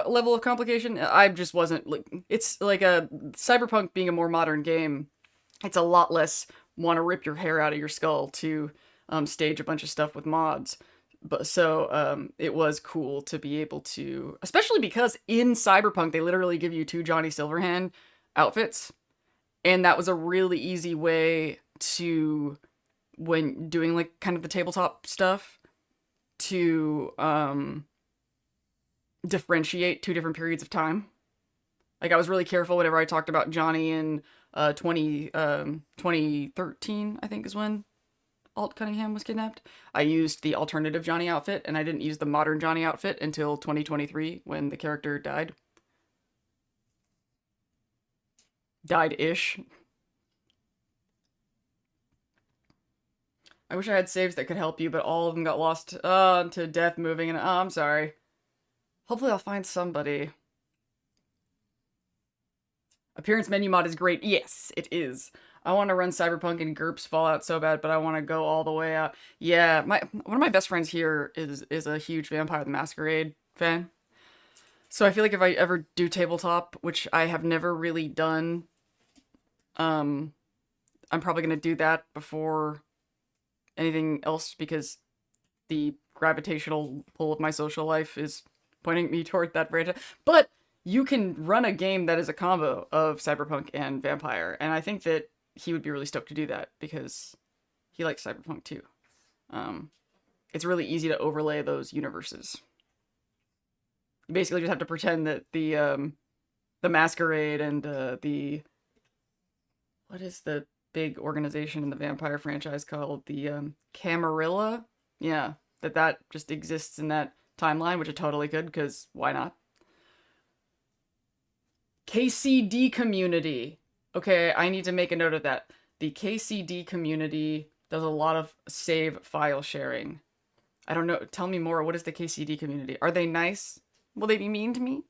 level of complication. I just wasn't... It's like Cyberpunk being a more modern game, it's a lot less want to rip your hair out of your skull to stage a bunch of stuff with mods. But so it was cool to be able to... Especially because in Cyberpunk, they literally give you 2 Johnny Silverhand outfits. And that was a really easy way to, when doing like kind of the tabletop stuff, to differentiate 2 different periods of time. Like, I was really careful whenever I talked about Johnny in 2013, I think is when Alt Cunningham was kidnapped. I used the alternative Johnny outfit, and I didn't use the modern Johnny outfit until 2023 when the character died. Died-ish. I wish I had saves that could help you, but all of them got lost to death moving, and I'm sorry. Hopefully I'll find somebody. Appearance menu mod is great. Yes, it is. I want to run Cyberpunk and GURPS Fallout so bad, but I want to go all the way out. Yeah, one of my best friends here is a huge Vampire the Masquerade fan. So I feel like if I ever do tabletop, which I have never really done, I'm probably going to do that before anything else, because the gravitational pull of my social life is pointing me toward that franchise. But you can run a game that is a combo of cyberpunk and vampire, and I think that he would be really stoked to do that because he likes cyberpunk too. It's really easy to overlay those universes. You basically just have to pretend that the Masquerade and the what is the big organization in the vampire franchise called? The Camarilla? Yeah, that just exists in that timeline, which it totally could, because why not? KCD community. Okay, I need to make a note of that. The KCD community does a lot of save file sharing. I don't know. Tell me more. What is the KCD community? Are they nice? Will they be mean to me?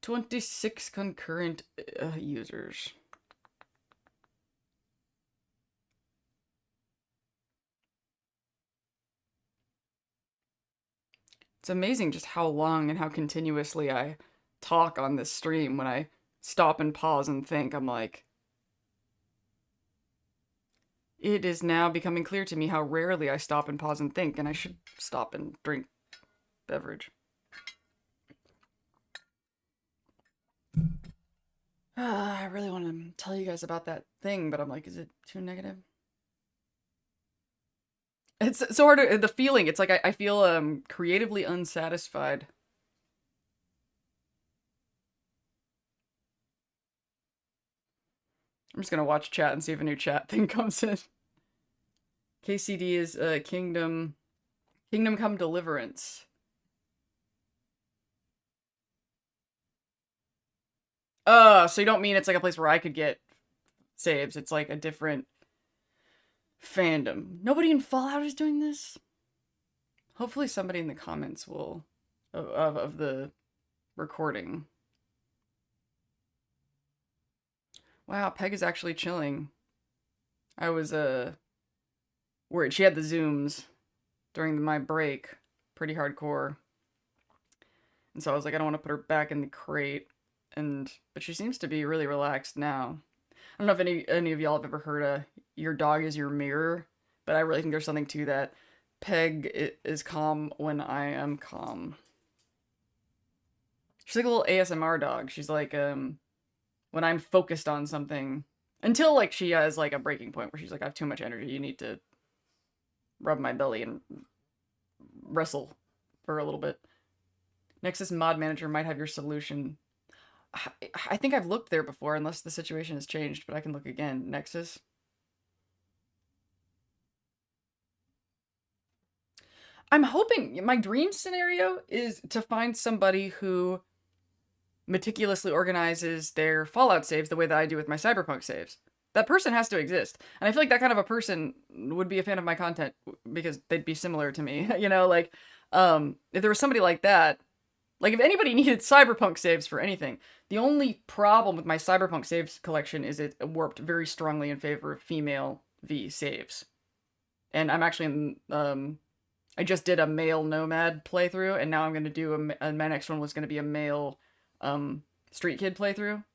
26 concurrent users. It's amazing just how long and how continuously I talk on this stream. When I stop and pause and think, I'm like, it is now becoming clear to me how rarely I stop and pause and think, and I should stop and drink beverage. I really want to tell you guys about that thing, but I'm like, is it too negative? It's so hard the feeling. It's like I feel creatively unsatisfied. I'm just gonna watch chat and see if a new chat thing comes in. KCD is Kingdom Come Deliverance. So you don't mean it's like a place where I could get saves. It's like a different fandom. Nobody in Fallout is doing this? Hopefully somebody in the comments will of the recording. Wow, Peg is actually chilling. I was worried. She had the zooms during my break, pretty hardcore. And so I was like, I don't want to put her back in the crate. But she seems to be really relaxed now. I don't know if any of y'all have ever heard your dog is your mirror, but I really think there's something to that. Peg is calm when I am calm. She's like a little ASMR dog. She's like, when I'm focused on something, until like she has like a breaking point where she's like, I have too much energy, you need to rub my belly and wrestle for a little bit. Nexus Mod Manager might have your solution. I think I've looked there before, unless the situation has changed, but I can look again. Nexus. I'm hoping, my dream scenario is to find somebody who meticulously organizes their Fallout saves the way that I do with my Cyberpunk saves. That person has to exist. And I feel like that kind of a person would be a fan of my content because they'd be similar to me. You know, like, if there was somebody like that, like if anybody needed Cyberpunk saves for anything, the only problem with my Cyberpunk saves collection is it warped very strongly in favor of female V saves. And I'm actually in, I just did a male nomad playthrough, and now I'm going to do my next one was going to be a male street kid playthrough.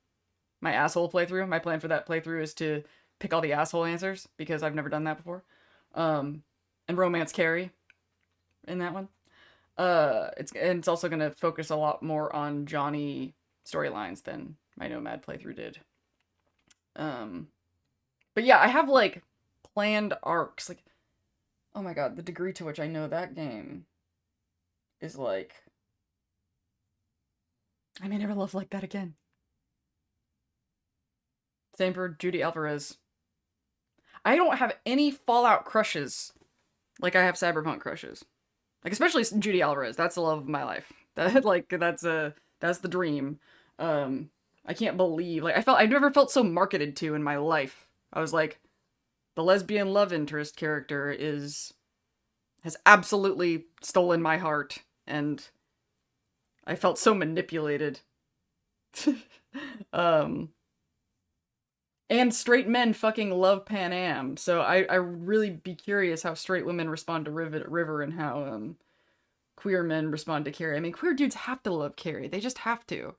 My asshole playthrough. My plan for that playthrough is to pick all the asshole answers, because I've never done that before. And romance Carrie in that one. It's also going to focus a lot more on Johnny storylines than my nomad playthrough did. But yeah, I have like planned arcs. Like, oh my god, the degree to which I know that game is like, I may never love like that again. Same for Judy Alvarez. I don't have any Fallout crushes like I have Cyberpunk crushes. Like, especially Judy Alvarez. That's the love of my life. That's the dream. I can't believe, like, I've never felt so marketed to in my life. I was like, the lesbian love interest character has absolutely stolen my heart, and I felt so manipulated. And straight men fucking love Pan Am, so I really be curious how straight women respond to River and how queer men respond to Carrie. I mean, queer dudes have to love Carrie. They just have to.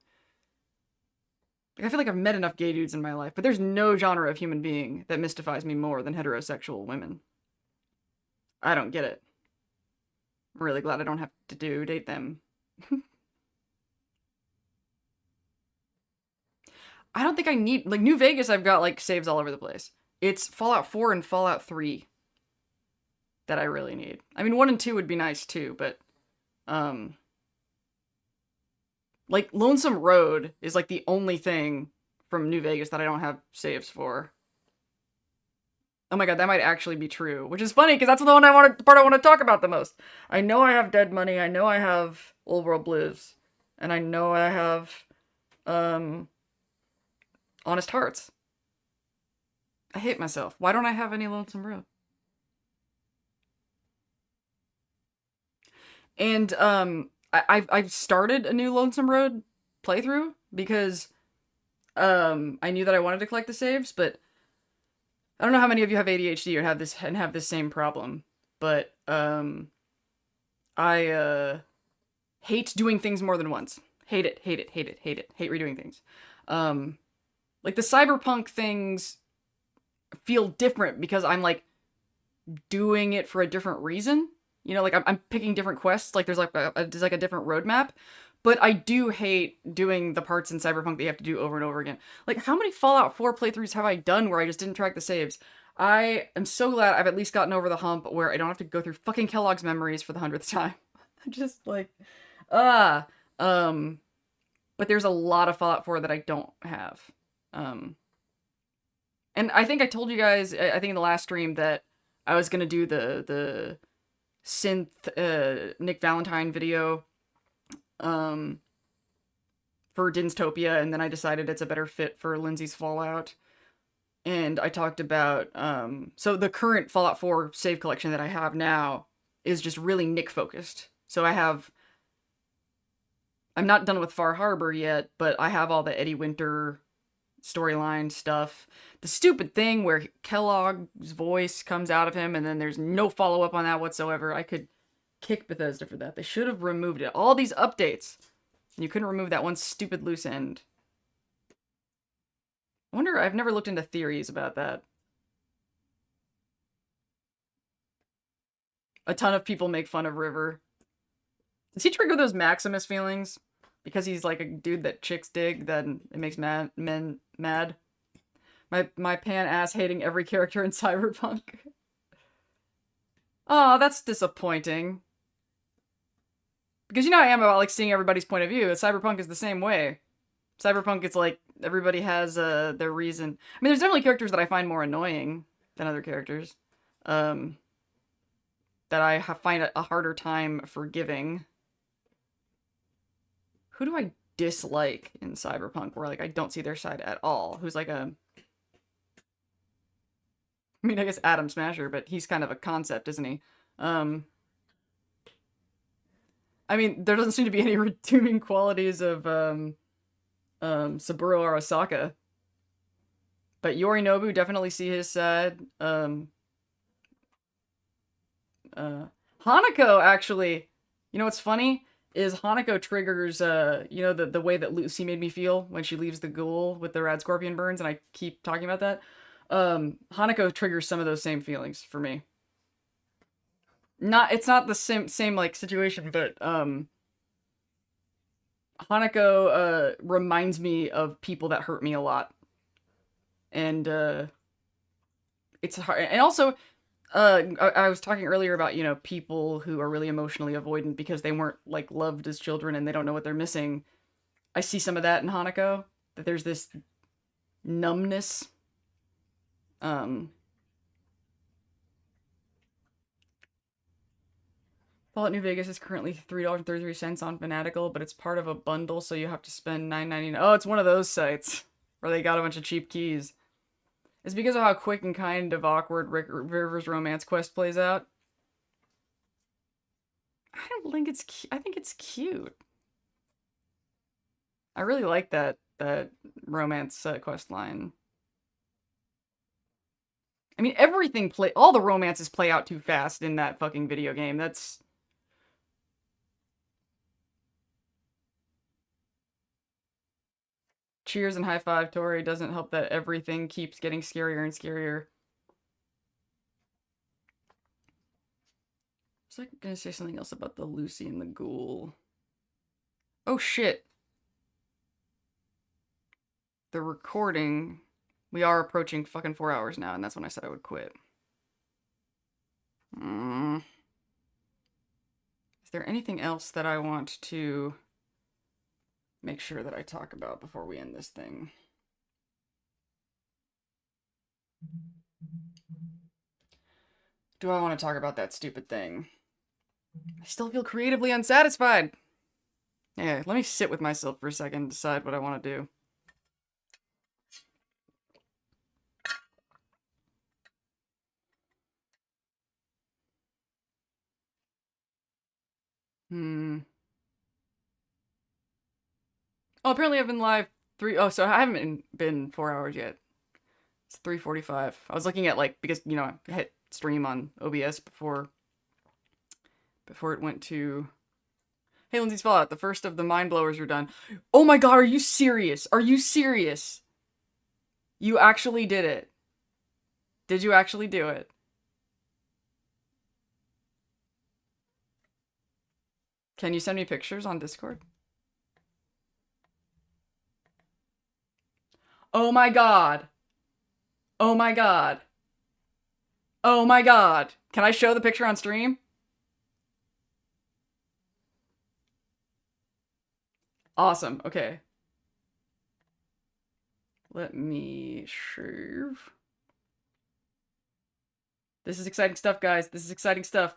Like, I feel like I've met enough gay dudes in my life, but there's no genre of human being that mystifies me more than heterosexual women. I don't get it. I'm really glad I don't have to date them. I don't think I need, like, New Vegas, I've got, like, saves all over the place. It's Fallout 4 and Fallout 3 that I really need. I mean, 1 and 2 would be nice, too, but, like, Lonesome Road is, like, the only thing from New Vegas that I don't have saves for. Oh my god, that might actually be true. Which is funny, because that's the part I want to talk about the most. I know I have Dead Money, I know I have Old World Blues, and I know I have, Honest Hearts. I hate myself. Why don't I have any Lonesome Road? And, I've started a new Lonesome Road playthrough, because, I knew that I wanted to collect the saves, but I don't know how many of you have ADHD or have this same problem, but I hate doing things more than once. Hate it. Hate redoing things. Like the cyberpunk things feel different because I'm like doing it for a different reason. You know, like I'm picking different quests. Like there's like a different roadmap. But I do hate doing the parts in Cyberpunk that you have to do over and over again. Like, how many Fallout 4 playthroughs have I done where I just didn't track the saves? I am so glad I've at least gotten over the hump where I don't have to go through fucking Kellogg's memories for the 100th time. I'm just like, but there's a lot of Fallout 4 that I don't have. And I think I told you guys, I think in the last stream, that I was gonna do the synth Nick Valentine video for Dinztopia, and then I decided it's a better fit for Lindsay's Fallout. And I talked about, so the current Fallout 4 save collection that I have now is just really Nick focused. So I'm not done with Far Harbor yet, but I have all the Eddie Winter storyline stuff. The stupid thing where Kellogg's voice comes out of him and then there's no follow-up on that whatsoever. I could kick Bethesda for that. They should have removed it. All these updates, and you couldn't remove that one stupid loose end. I wonder, I've never looked into theories about that. A ton of people make fun of River. Does he trigger those Maximus feelings? Because he's like a dude that chicks dig, then it makes men mad? My pan-ass hating every character in Cyberpunk. Oh, that's disappointing. Because you know how I am about like seeing everybody's point of view. Cyberpunk is the same way. Cyberpunk, it's like everybody has their reason. I mean, there's definitely characters that I find more annoying than other characters. That I find a harder time forgiving. Who do I dislike in Cyberpunk where like I don't see their side at all? Who's like a... I mean, I guess Atom Smasher, but he's kind of a concept, isn't he? I mean, there doesn't seem to be any redeeming qualities of Saburo Arasaka. But Yorinobu, definitely see his side. Hanako, actually, you know what's funny? Is Hanako triggers, you know, the way that Lucy made me feel when she leaves the ghoul with the rad scorpion burns, and I keep talking about that. Hanako triggers some of those same feelings for me. It's not the same like situation, but Hanako reminds me of people that hurt me a lot, and it's hard. And also, I was talking earlier about, you know, people who are really emotionally avoidant because they weren't like loved as children and they don't know what they're missing. I see some of that in Hanako. That there's this numbness. Fallout New Vegas is currently $3.33 on Fanatical, but it's part of a bundle, so you have to spend $9.99. Oh, it's one of those sites where they got a bunch of cheap keys. It's because of how quick and kind of awkward River's romance quest plays out. I don't think it's I think it's cute. I really like that romance quest line. I mean, all the romances play out too fast in that fucking video game. That's... Cheers and high five, Tori. Doesn't help that everything keeps getting scarier and scarier. Was I gonna say something else about the Lucy and the Ghoul? Oh shit. The recording. We are approaching fucking 4 hours now, and that's when I said I would quit. Is there anything else that I want to make sure that I talk about before we end this thing? Do I want to talk about that stupid thing? I still feel creatively unsatisfied. Yeah, let me sit with myself for a second and decide what I want to do. Oh, apparently I've been live so I haven't been 4 hours yet. It's 3:45. I was looking at, like, because, you know, I hit stream on OBS before it went to... Hey, Lindsay's Fallout, the first of the mind blowers are done. Oh my god, are you serious? Are you serious? You actually did it. Did you actually do it? Can you send me pictures on Discord? Oh my god. Oh my god. Oh my god. Can I show the picture on stream? Awesome. Okay. Let me shave. This is exciting stuff, guys. This is exciting stuff.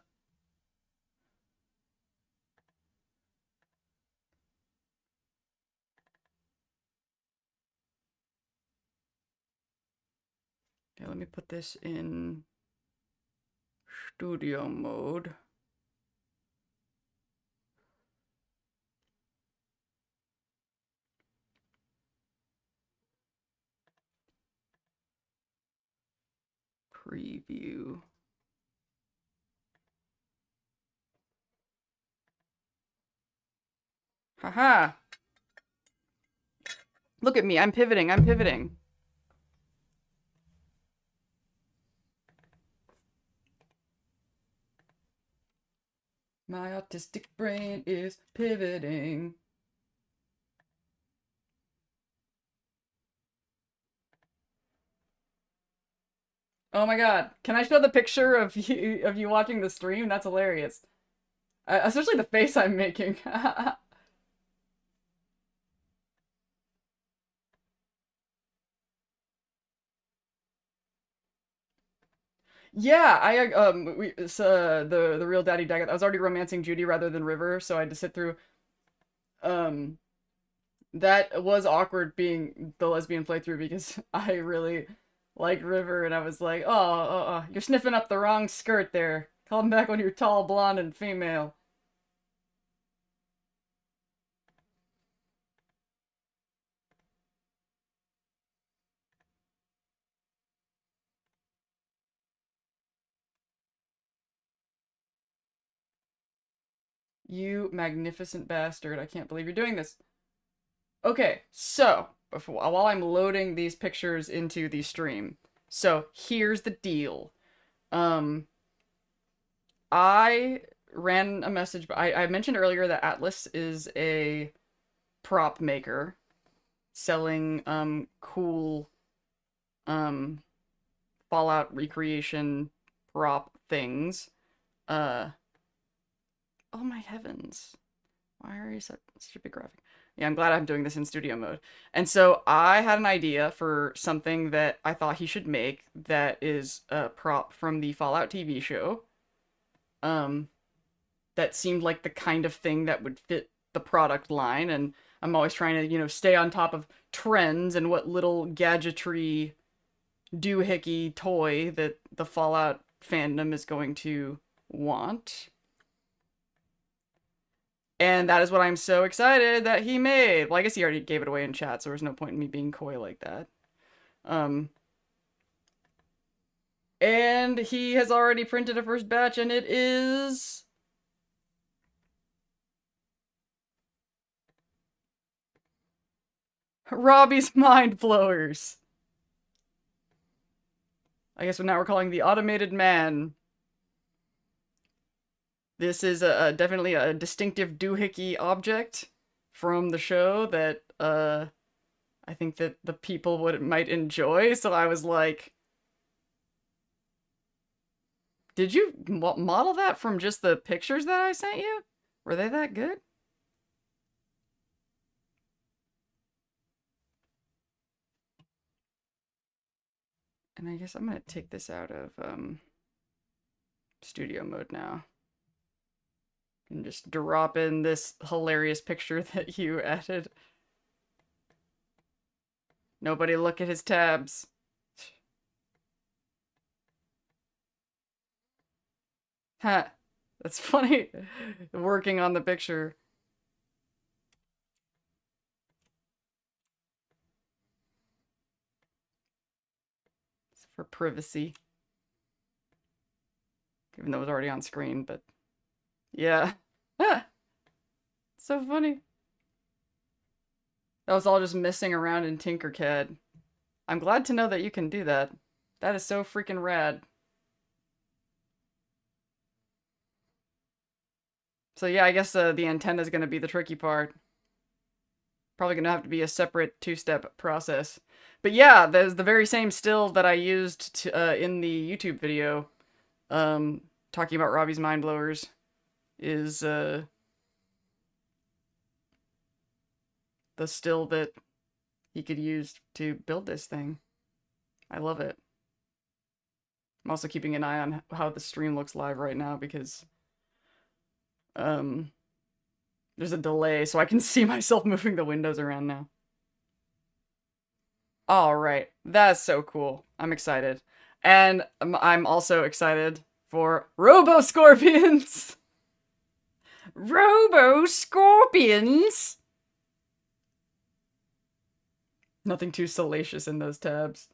Okay, let me put this in studio mode. Preview. Haha. Look at me. I'm pivoting. I'm pivoting. My autistic brain is pivoting. Oh my god. Can I show the picture of you watching the stream? That's hilarious. Especially the face I'm making. Yeah, the real Daddy Daggett. I was already romancing Judy rather than River, so I had to sit through. That was awkward being the lesbian playthrough because I really liked River, and I was like, oh, you're sniffing up the wrong skirt there. Call him back when you're tall, blonde, and female. You magnificent bastard. I can't believe you're doing this. Okay, so, while I'm loading these pictures into the stream, so here's the deal. I ran a message, I mentioned earlier that Atlas is a prop maker selling, cool, Fallout recreation prop things. Oh my heavens. Why are you such a big graphic? Yeah, I'm glad I'm doing this in studio mode. And so I had an idea for something that I thought he should make that is a prop from the Fallout TV show. That seemed like the kind of thing that would fit the product line, and I'm always trying to, you know, stay on top of trends and what little gadgetry doohickey toy that the Fallout fandom is going to want. And that is what I'm so excited that he made. Well, I guess he already gave it away in chat, so there's no point in me being coy like that. And he has already printed a first batch, and it is... Robbie's Mind Blowers. I guess now we're calling the Automated Man. This is definitely a distinctive doohickey object from the show that I think that the people might enjoy. So I was like, did you model that from just the pictures that I sent you? Were they that good? And I guess I'm gonna take this out of studio mode now. And just drop in this hilarious picture that you added. Nobody look at his tabs. Ha, that's funny. Working on the picture. It's for privacy. Even though it was already on screen, but yeah. So funny. That was all just messing around in Tinkercad. I'm glad to know that you can do that. That is so freaking rad. So yeah, I guess the antenna is going to be the tricky part. Probably going to have to be a separate two-step process. But yeah, there's the very same still that I used to, in the YouTube video, talking about Robbie's Mind Blowers, is the still that he could use to build this thing. I love it. I'm also keeping an eye on how the stream looks live right now because there's a delay, so I can see myself moving the windows around now. Alright, that's so cool. I'm excited. And I'm also excited for Robo-Scorpions! Robo-Scorpions! Nothing too salacious in those tabs.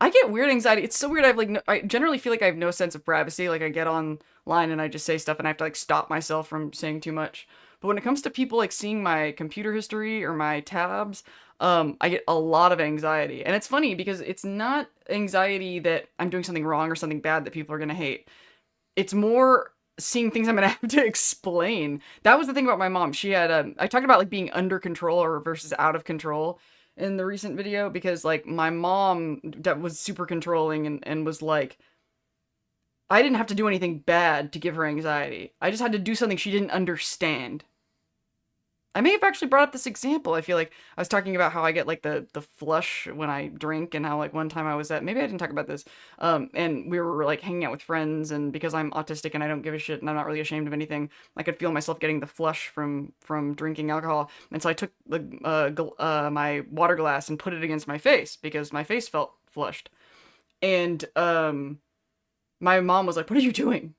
I get weird anxiety. It's so weird. I generally feel like I have no sense of privacy. Like I get online and I just say stuff and I have to like stop myself from saying too much. But when it comes to people like seeing my computer history or my tabs, I get a lot of anxiety. And it's funny because it's not anxiety that I'm doing something wrong or something bad that people are gonna hate. It's more seeing things I'm gonna have to explain. That was the thing about my mom. She had I talked about like being under control or versus out of control in the recent video because like my mom that was super controlling and was like, I didn't have to do anything bad to give her anxiety. I just had to do something she didn't understand. I may have actually brought up this example. I feel like I was talking about how I get like the flush when I drink and how like one time I was at, maybe I didn't talk about this, and we were like hanging out with friends and because I'm autistic and I don't give a shit and I'm not really ashamed of anything, I could feel myself getting the flush from drinking alcohol. And so I took my water glass and put it against my face because my face felt flushed. And my mom was like, "What are you doing?"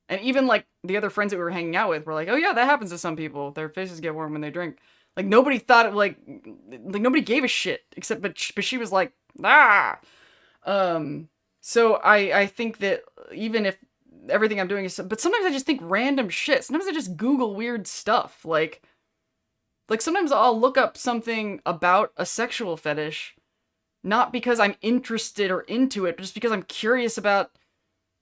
And even, like, the other friends that we were hanging out with were like, "Oh, yeah, that happens to some people. Their faces get warm when they drink." Like, nobody thought it, like nobody gave a shit, except, but she was like, "Ah!" So I think that even if everything I'm doing is, but sometimes I just think random shit. Sometimes I just Google weird stuff. Like sometimes I'll look up something about a sexual fetish, not because I'm interested or into it, but just because I'm curious about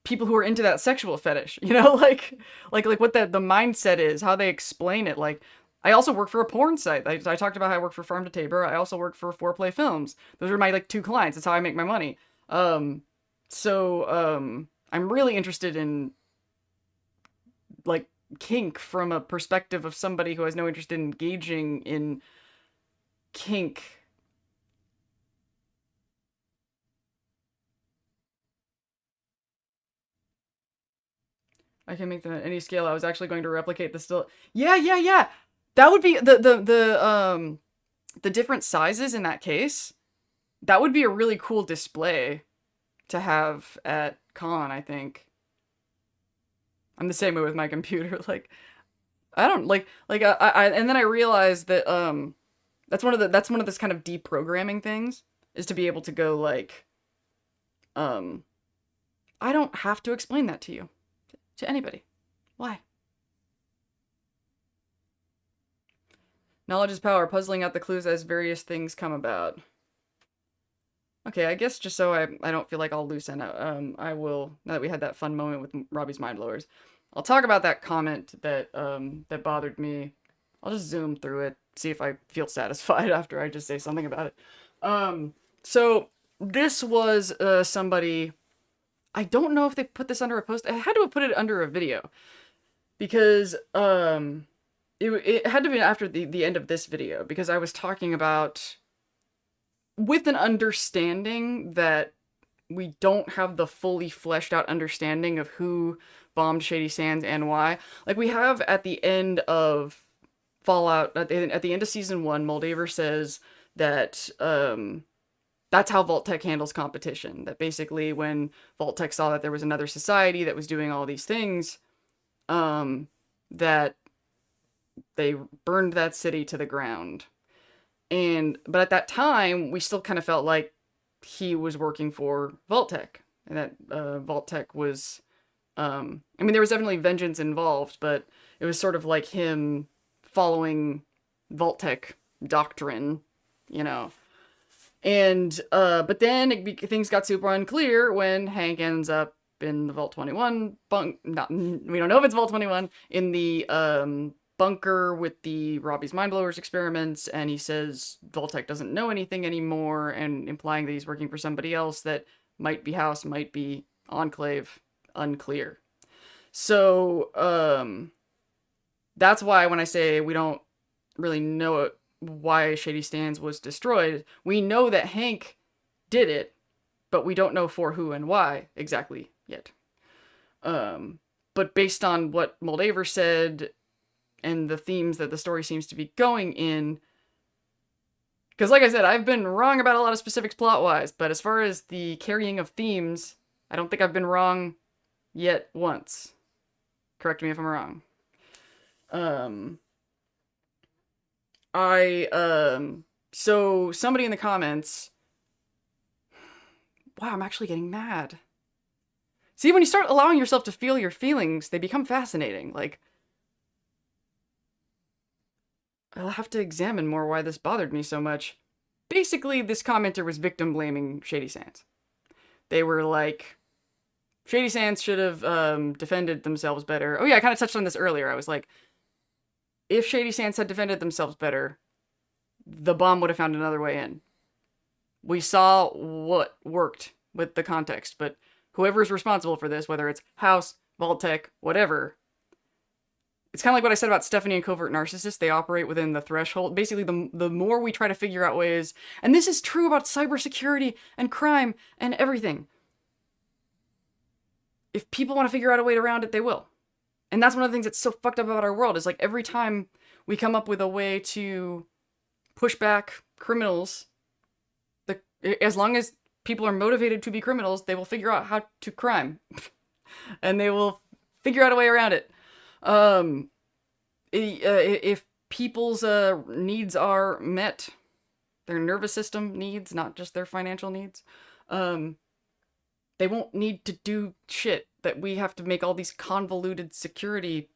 people who are into that sexual fetish, you know, like what the mindset is, how they explain it. Like, I also work for a porn site. I talked about how I work for Farm to Tabor. I also work for Foreplay Films. Those are my like two clients. That's how I make my money. So I'm really interested in like kink from a perspective of somebody who has no interest in engaging in kink. I can make them at any scale. I was actually going to replicate the still. Yeah. That would be the different sizes in that case. That would be a really cool display to have at con, I think. I'm the same way with my computer. Like, I don't like I and then I realized that that's one of this kind of deprogramming things is to be able to go like I don't have to explain that to you. To anybody. Why? Knowledge is power, puzzling out the clues as various things come about. Okay, I guess just so I don't feel like I'll lose end, I will, now that we had that fun moment with Robbie's Mind Blowers, I'll talk about that comment that, that bothered me. I'll just zoom through it, see if I feel satisfied after I just say something about it. So this was, somebody, I don't know if they put this under a post, I had to have put it under a video, because, it had to be after the end of this video, because I was talking about, with an understanding that we don't have the fully fleshed out understanding of who bombed Shady Sands and why. Like, we have at the end of Fallout, at the end of Season 1, Moldaver says that, that's how Vault-Tec handles competition. That basically when Vault-Tec saw that there was another society that was doing all these things, that they burned that city to the ground. But at that time, we still kind of felt like he was working for Vault-Tec, and that Vault-Tec was, I mean, there was definitely vengeance involved, but it was sort of like him following Vault-Tec doctrine, you know. And, but then things got super unclear when Hank ends up in the Vault 21 we don't know if it's Vault 21, in the, bunker with the Robbie's Mind Blowers experiments, and he says Vault-Tec doesn't know anything anymore, and implying that he's working for somebody else that might be House, might be Enclave, unclear. So, that's why when I say we don't really know why Shady Sands was destroyed, we know that Hank did it, but we don't know for who and why exactly yet. But based on what Moldaver said, and the themes that the story seems to be going in, because like I said, I've been wrong about a lot of specifics plot-wise, but as far as the carrying of themes, I don't think I've been wrong yet once. Correct me if I'm wrong. So somebody in the comments, wow, I'm actually getting mad. See, when you start allowing yourself to feel your feelings, they become fascinating. Like, I'll have to examine more why this bothered me so much. Basically, this commenter was victim blaming Shady Sands. They were like, Shady Sands should have defended themselves better. Oh yeah, I kind of touched on this earlier. I was like, if Shady Sands had defended themselves better, the bomb would have found another way in. We saw what worked with the context, but whoever's responsible for this, whether it's House, Vault-Tec, whatever, it's kind of like what I said about Stephanie and Covert Narcissists. They operate within the threshold. Basically, the more we try to figure out ways, and this is true about cybersecurity and crime and everything. If people want to figure out a way around it, they will. And that's one of the things that's so fucked up about our world, is like every time we come up with a way to push back criminals, as long as people are motivated to be criminals, they will figure out how to crime. And they will figure out a way around it. If people's needs are met, their nervous system needs, not just their financial needs, they won't need to do shit that we have to make all these convoluted security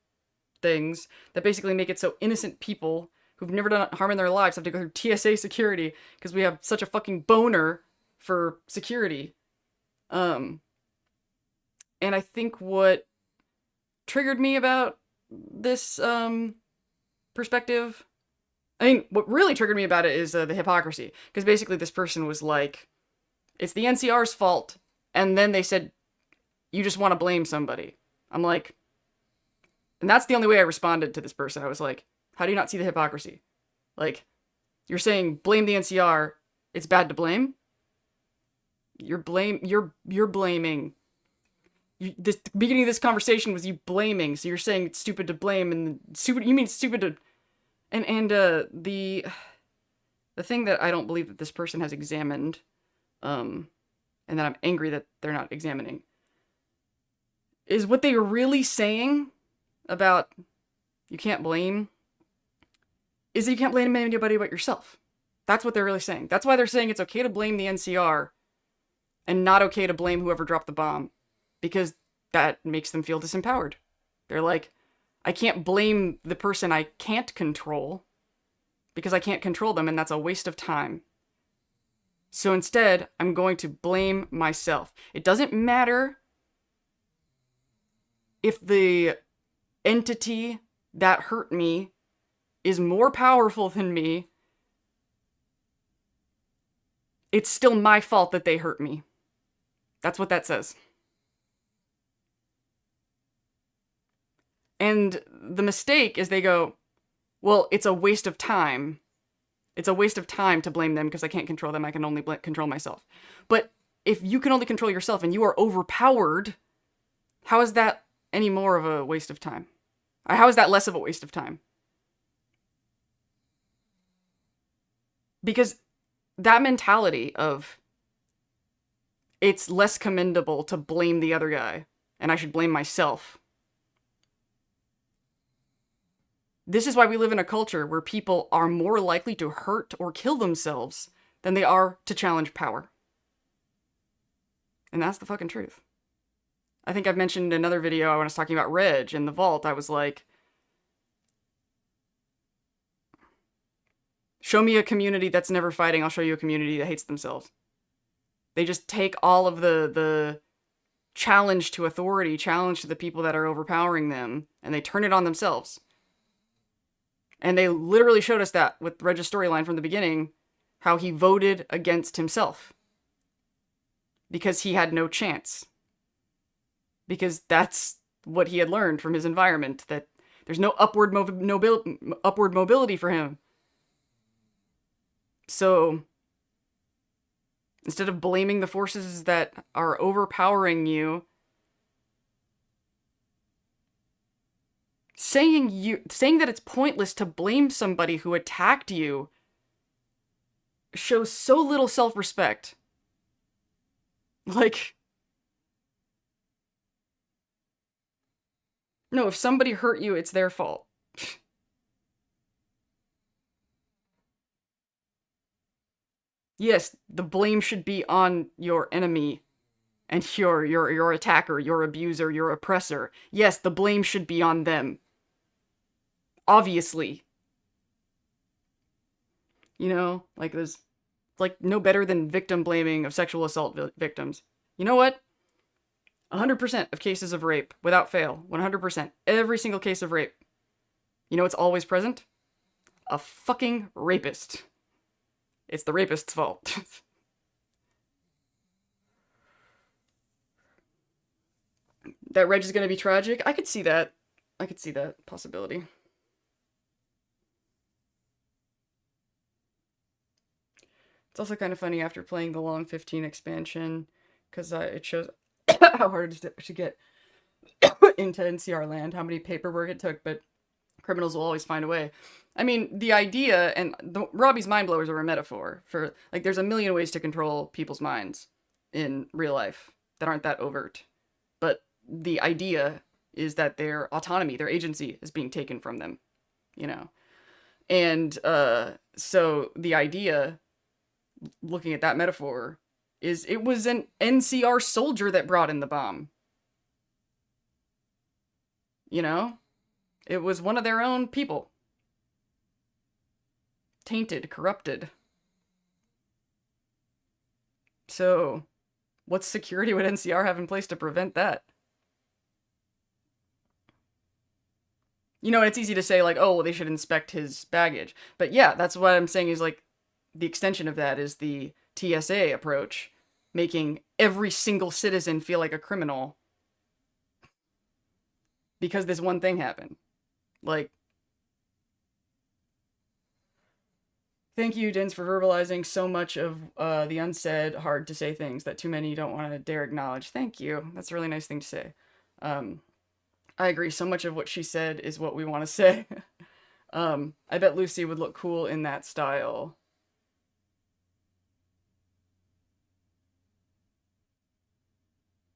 things that basically make it so innocent people who've never done harm in their lives have to go through TSA security because we have such a fucking boner for security. And I think what triggered me about this perspective, I mean, what really triggered me about it is the hypocrisy. Because basically this person was like, it's the NCR's fault, and then they said, you just want to blame somebody. I'm like, and that's the only way I responded to this person. I was like, how do you not see the hypocrisy? Like, you're saying blame the NCR, it's bad to blame? You're blaming. The beginning of this conversation was you blaming, so you're saying it's stupid to blame, and stupid, you mean stupid to, and the thing that I don't believe that this person has examined, and that I'm angry that they're not examining, is what they were really saying about you can't blame, is that you can't blame anybody but yourself. That's what they're really saying. That's why they're saying it's okay to blame the NCR, and not okay to blame whoever dropped the bomb. Because that makes them feel disempowered. They're like, I can't blame the person I can't control. because I can't control them, and that's a waste of time. So instead, I'm going to blame myself. It doesn't matter if the entity that hurt me is more powerful than me. It's still my fault that they hurt me. That's what that says. And the mistake is they go, well, it's a waste of time. It's a waste of time to blame them because I can't control them. I can only control myself. But if you can only control yourself and you are overpowered, how is that any more of a waste of time? How is that less of a waste of time? Because that mentality of it's less commendable to blame the other guy and I should blame myself. This is why we live in a culture where people are more likely to hurt or kill themselves than they are to challenge power. And that's the fucking truth. I think I've mentioned in another video when I was talking about Reg in the vault, I was like, show me a community that's never fighting, I'll show you a community that hates themselves. They just take all of the challenge to authority, challenge to the people that are overpowering them, and they turn it on themselves. And they literally showed us that with Reg's storyline from the beginning, how he voted against himself. Because he had no chance. Because that's what he had learned from his environment, that there's no upward mobility for him. So, instead of blaming the forces that are overpowering you, saying that it's pointless to blame somebody who attacked you shows so little self-respect. Like, no, if somebody hurt you, it's their fault. Yes, the blame should be on your enemy and your attacker, your abuser, your oppressor. Yes, the blame should be on them. Obviously. You know, like there's like no better than victim blaming of sexual assault victims. You know what? 100% of cases of rape, without fail, 100%, every single case of rape. You know what's always present? A fucking rapist. It's the rapist's fault. That Reg is gonna be tragic? I could see that. I could see that possibility. It's also kind of funny after playing the Long 15 expansion, because it shows how hard it is to get into NCR land, how many paperwork it took, but criminals will always find a way. I mean, the idea, and Robbie's mind blowers are a metaphor for, like, there's a million ways to control people's minds in real life that aren't that overt. But the idea is that their autonomy, their agency is being taken from them, you know? And so the idea, looking at that metaphor, is it was an NCR soldier that brought in the bomb. You know? It was one of their own people. Tainted, corrupted. So, what security would NCR have in place to prevent that? You know, it's easy to say, like, oh, well, they should inspect his baggage. But yeah, that's what I'm saying is, like, the extension of that is the TSA approach, making every single citizen feel like a criminal because this one thing happened. Like, thank you, Dins, for verbalizing so much of the unsaid, hard to say things that too many don't want to dare acknowledge. Thank you. That's a really nice thing to say. I agree. So much of what she said is what we want to say. I bet Lucy would look cool in that style.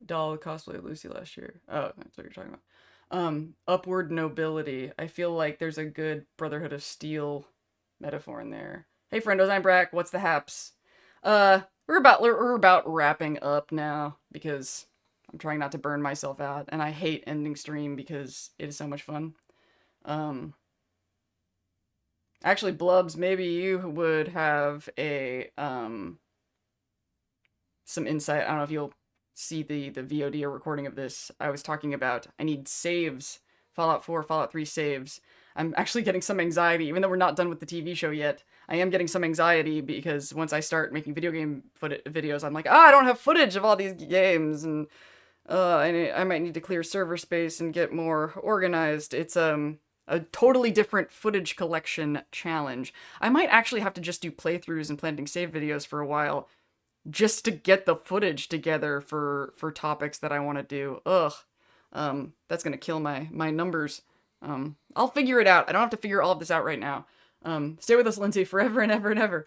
Doll cosplay of Lucy last year. Oh, that's what you're talking about. Upward nobility. I feel like there's a good Brotherhood of Steel metaphor in there. Hey friendos, I'm Brack. What's the haps? We're about wrapping up now because I'm trying not to burn myself out, and I hate ending stream because it is so much fun. Actually, Blubs, maybe you would have a some insight. I don't know if you'll see the VOD or recording of this. I was talking about I need saves, Fallout 4, Fallout 3 saves. I'm actually getting some anxiety, even though we're not done with the TV show yet. I am getting some anxiety because once I start making video game videos, I'm like, I don't have footage of all these games, and I might need to clear server space and get more organized. It's a totally different footage collection challenge. I might actually have to just do playthroughs and planting save videos for a while, just to get the footage together for topics that I want to do. That's gonna kill my numbers. I'll figure it out. I don't have to figure all of this out right now. Stay with us, Lindsay, forever and ever and ever.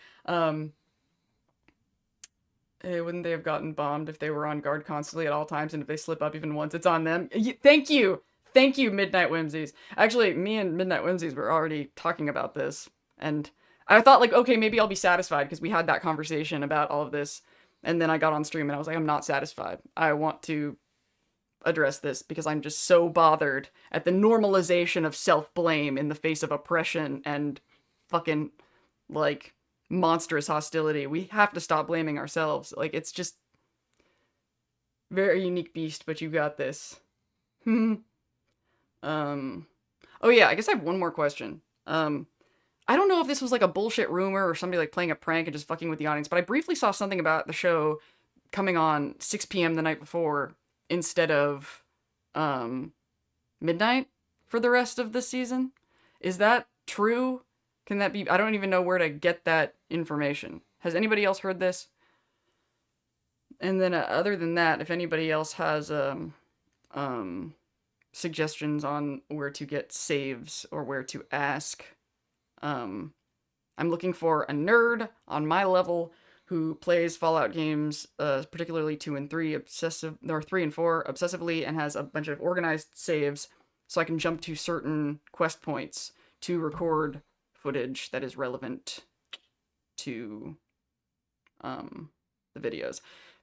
Hey, wouldn't they have gotten bombed if they were on guard constantly at all times, and if they slip up even once, it's on them? Thank you, Midnight Whimsies. Actually, me and Midnight Whimsies were already talking about this, and I thought, like, okay, maybe I'll be satisfied, because we had that conversation about all of this, and then I got on stream and I was like, I'm not satisfied. I want to address this because I'm just so bothered at the normalization of self-blame in the face of oppression and fucking, like, monstrous hostility. We have to stop blaming ourselves. Like, it's just very unique beast, but you got this. Oh yeah, I guess I have one more question. I don't know if this was like a bullshit rumor or somebody like playing a prank and just fucking with the audience, but I briefly saw something about the show coming on 6 p.m. the night before instead of midnight for the rest of the season. Is that true? Can that be? I don't even know where to get that information. Has anybody else heard this? And then other than that, if anybody else has suggestions on where to get saves or where to ask, I'm looking for a nerd on my level who plays Fallout games, particularly 2 and 3 3 and 4 obsessively, and has a bunch of organized saves, so I can jump to certain quest points to record footage that is relevant to the videos.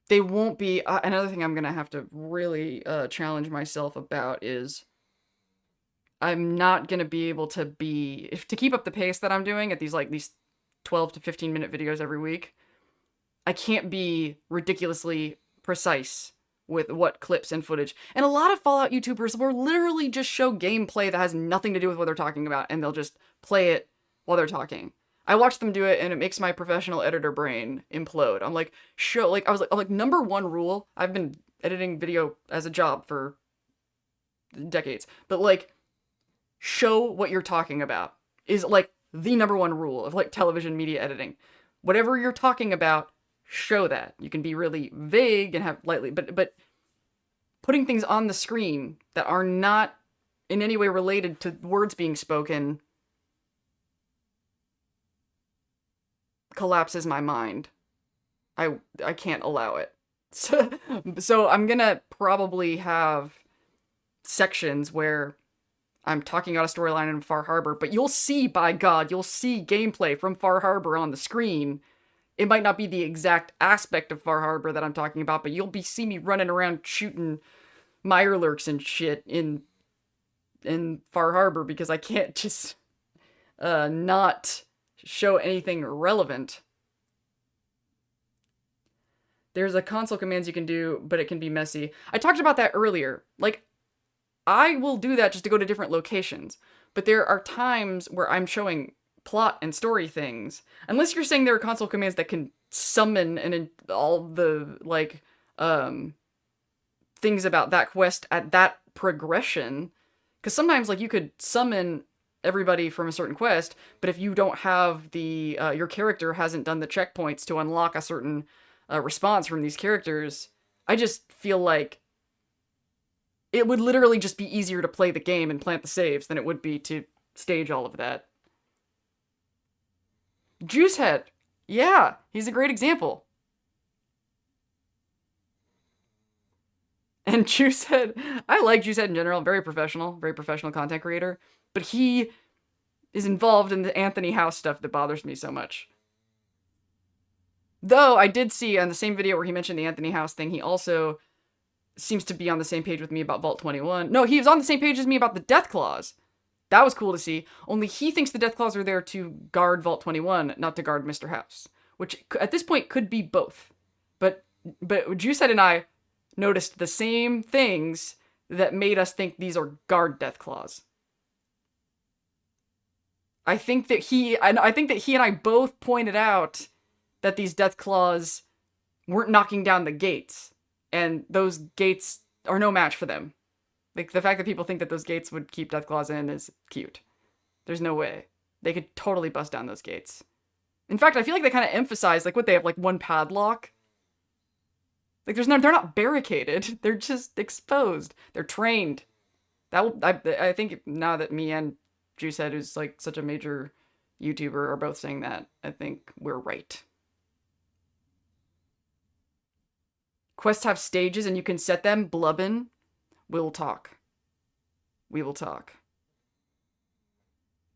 They won't be... another thing I'm going to have to really challenge myself about is I'm not going to be able to to keep up the pace that I'm doing at these 12 to 15 minute videos every week. I can't be ridiculously precise with what clips and footage. And a lot of Fallout YouTubers will literally just show gameplay that has nothing to do with what they're talking about, and they'll just play it while they're talking. I watch them do it, and it makes my professional editor brain implode. I'm like, number one rule, I've been editing video as a job for decades, but like, show what you're talking about is like the number one rule of like television media editing. Whatever you're talking about, show that. You can be really vague and have lightly, but putting things on the screen that are not in any way related to words being spoken collapses my mind. I can't allow it. So I'm gonna probably have sections where I'm talking about a storyline in Far Harbor, but you'll see, by God, you'll see gameplay from Far Harbor on the screen. It might not be the exact aspect of Far Harbor that I'm talking about, but you'll see me running around shooting Mirelurks and shit in Far Harbor because I can't just not show anything relevant. There's a console commands you can do, but it can be messy. I talked about that earlier. Like, I will do that just to go to different locations, but there are times where I'm showing plot and story things. Unless you're saying there are console commands that can summon and all the, like, things about that quest at that progression. Because sometimes, like, you could summon everybody from a certain quest, but if you don't have the, your character hasn't done the checkpoints to unlock a certain response from these characters, I just feel like it would literally just be easier to play the game and plant the saves than it would be to stage all of that. Juicehead. Yeah, he's a great example. And Juicehead, I like Juicehead in general, very professional content creator, but he is involved in the Anthony House stuff that bothers me so much. Though I did see on the same video where he mentioned the Anthony House thing, he also seems to be on the same page with me about Vault 21. No, he was on the same page as me about the Death Claws. That was cool to see. Only he thinks the Deathclaws are there to guard Vault 21, not to guard Mr. House. Which, at this point, could be both. But Juiced and I noticed the same things that made us think these are guard Deathclaws. I think that he and I both pointed out that these Deathclaws weren't knocking down the gates, and those gates are no match for them. Like, the fact that people think that those gates would keep Deathclaws in is cute. There's no way. They could totally bust down those gates. In fact, I feel like they kind of emphasize, like, what they have, like, one padlock. Like, they're not barricaded. They're just exposed. They're trained. I think now that me and Juice Head, who's, like, such a major YouTuber, are both saying that, I think we're right. Quests have stages and you can set them. Blubbin. We'll talk. We will talk.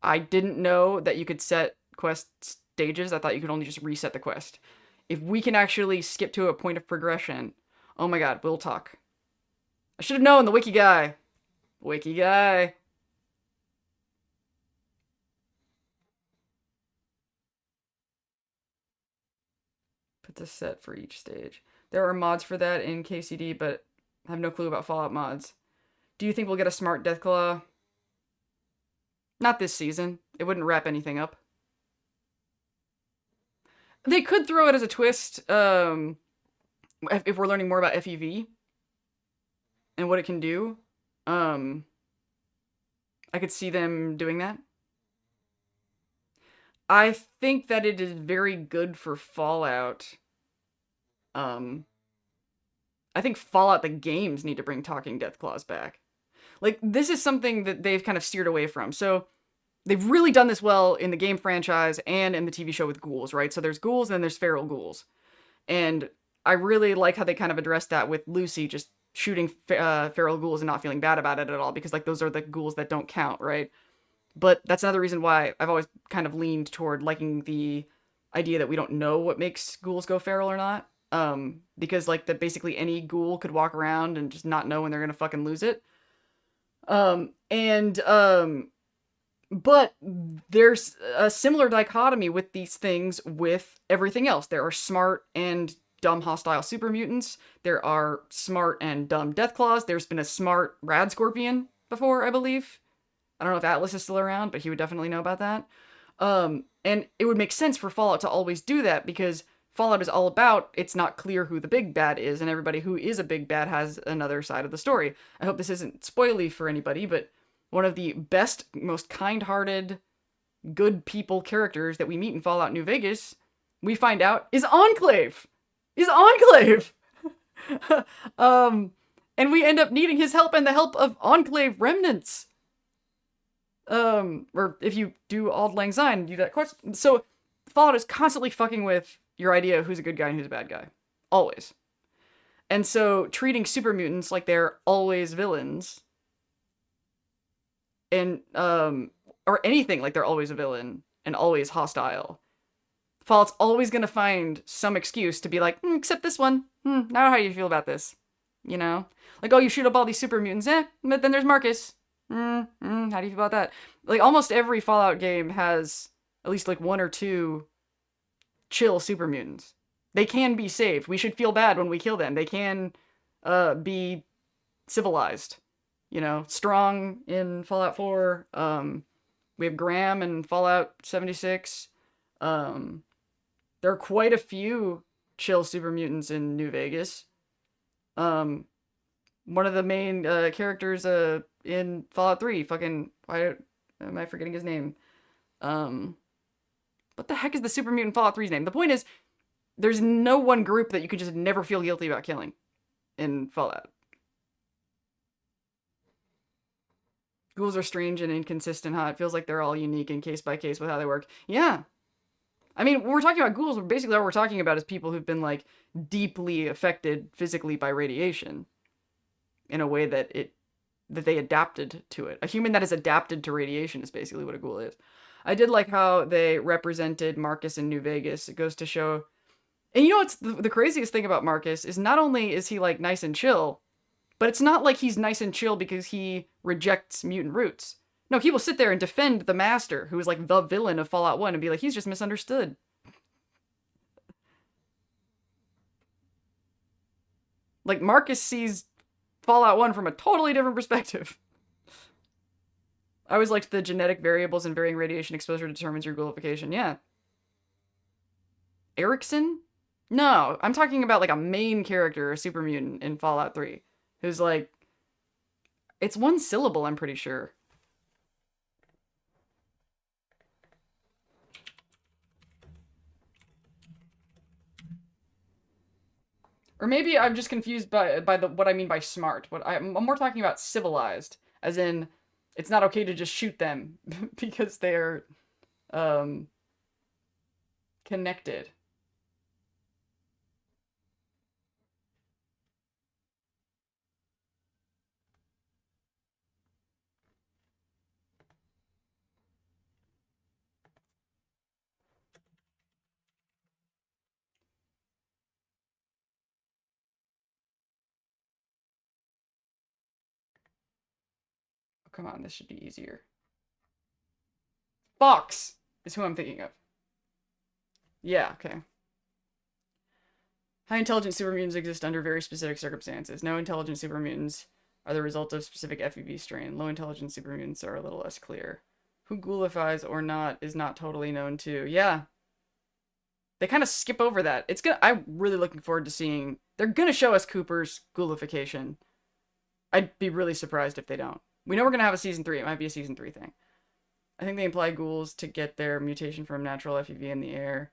I didn't know that you could set quest stages. I thought you could only just reset the quest. If we can actually skip to a point of progression, oh my god, we'll talk. I should have known, the wiki guy. Wiki guy. Put the set for each stage. There are mods for that in KCD, but I have no clue about Fallout mods. Do you think we'll get a smart Deathclaw? Not this season. It wouldn't wrap anything up. They could throw it as a twist, if we're learning more about FEV and what it can do. I could see them doing that. I think that it is very good for Fallout. I think Fallout the games need to bring talking Deathclaws back. Like, this is something that they've kind of steered away from. So, they've really done this well in the game franchise and in the TV show with ghouls, right? So there's ghouls and then there's feral ghouls. And I really like how they kind of addressed that with Lucy just shooting feral ghouls and not feeling bad about it at all, because, like, those are the ghouls that don't count, right? But that's another reason why I've always kind of leaned toward liking the idea that we don't know what makes ghouls go feral or not. Because, like, that basically any ghoul could walk around and just not know when they're gonna fucking lose it. But there's a similar dichotomy with these things with everything else. There are smart and dumb hostile super mutants. There are smart and dumb Deathclaws. There's been a smart rad scorpion before, I believe. I don't know if Atlas is still around, but he would definitely know about that. And it would make sense for Fallout to always do that, because Fallout is all about, it's not clear who the big bad is, and everybody who is a big bad has another side of the story. I hope this isn't spoily for anybody, but one of the best, most kind-hearted, good people characters that we meet in Fallout New Vegas, we find out, is Enclave! And we end up needing his help and the help of Enclave remnants. Or if you do Auld Lang Syne, do that question. So, Fallout is constantly fucking with your idea of who's a good guy and who's a bad guy. Always. And so, treating super mutants like they're always villains, and, or anything like they're always a villain and always hostile. Fallout's always gonna find some excuse to be like, except this one. Now how do you feel about this? You know? Like, oh, you shoot up all these super mutants, but then there's Marcus. How do you feel about that? Like, almost every Fallout game has at least, like, one or two chill super mutants. They can be saved. We should feel bad when we kill them. They can, be civilized. You know, Strong in Fallout 4. We have Graham in Fallout 76. There are quite a few chill super mutants in New Vegas. One of the main characters in Fallout 3, why am I forgetting his name? What the heck is the super mutant Fallout 3's name? The point is, there's no one group that you could just never feel guilty about killing in Fallout. Ghouls are strange and inconsistent, huh? It feels like they're all unique and case by case with how they work. Yeah. I mean, when we're talking about ghouls, basically all we're talking about is people who've been, like, deeply affected physically by radiation in a way that they adapted to it. A human that is adapted to radiation is basically what a ghoul is. I did like how they represented Marcus in New Vegas. It goes to show... And you know what's the craziest thing about Marcus is not only is he, like, nice and chill, but it's not like he's nice and chill because he rejects mutant roots. No, he will sit there and defend the master, who is like the villain of Fallout 1, and be like, he's just misunderstood. Like, Marcus sees Fallout 1 from a totally different perspective. I always liked the genetic variables and varying radiation exposure determines your ghoulification. Yeah. Erickson? No, I'm talking about like a main character, a super mutant in Fallout 3, who's like, it's one syllable, I'm pretty sure. Or maybe I'm just confused by what I mean by smart. I'm more talking about civilized, as in it's not okay to just shoot them because they're connected. Oh, come on, this should be easier. Fox is who I'm thinking of. Yeah, okay. High intelligent supermutants exist under very specific circumstances. No intelligent supermutants are the result of specific FEV strain. Low intelligent supermutants are a little less clear. Who ghoulifies or not is not totally known too. Yeah. They kind of skip over that. I'm really looking forward to seeing. They're gonna show us Cooper's ghoulification. I'd be really surprised if they don't. We know we're gonna have a season 3. It might be a season 3 thing. I think they imply ghouls to get their mutation from natural FEV in the air.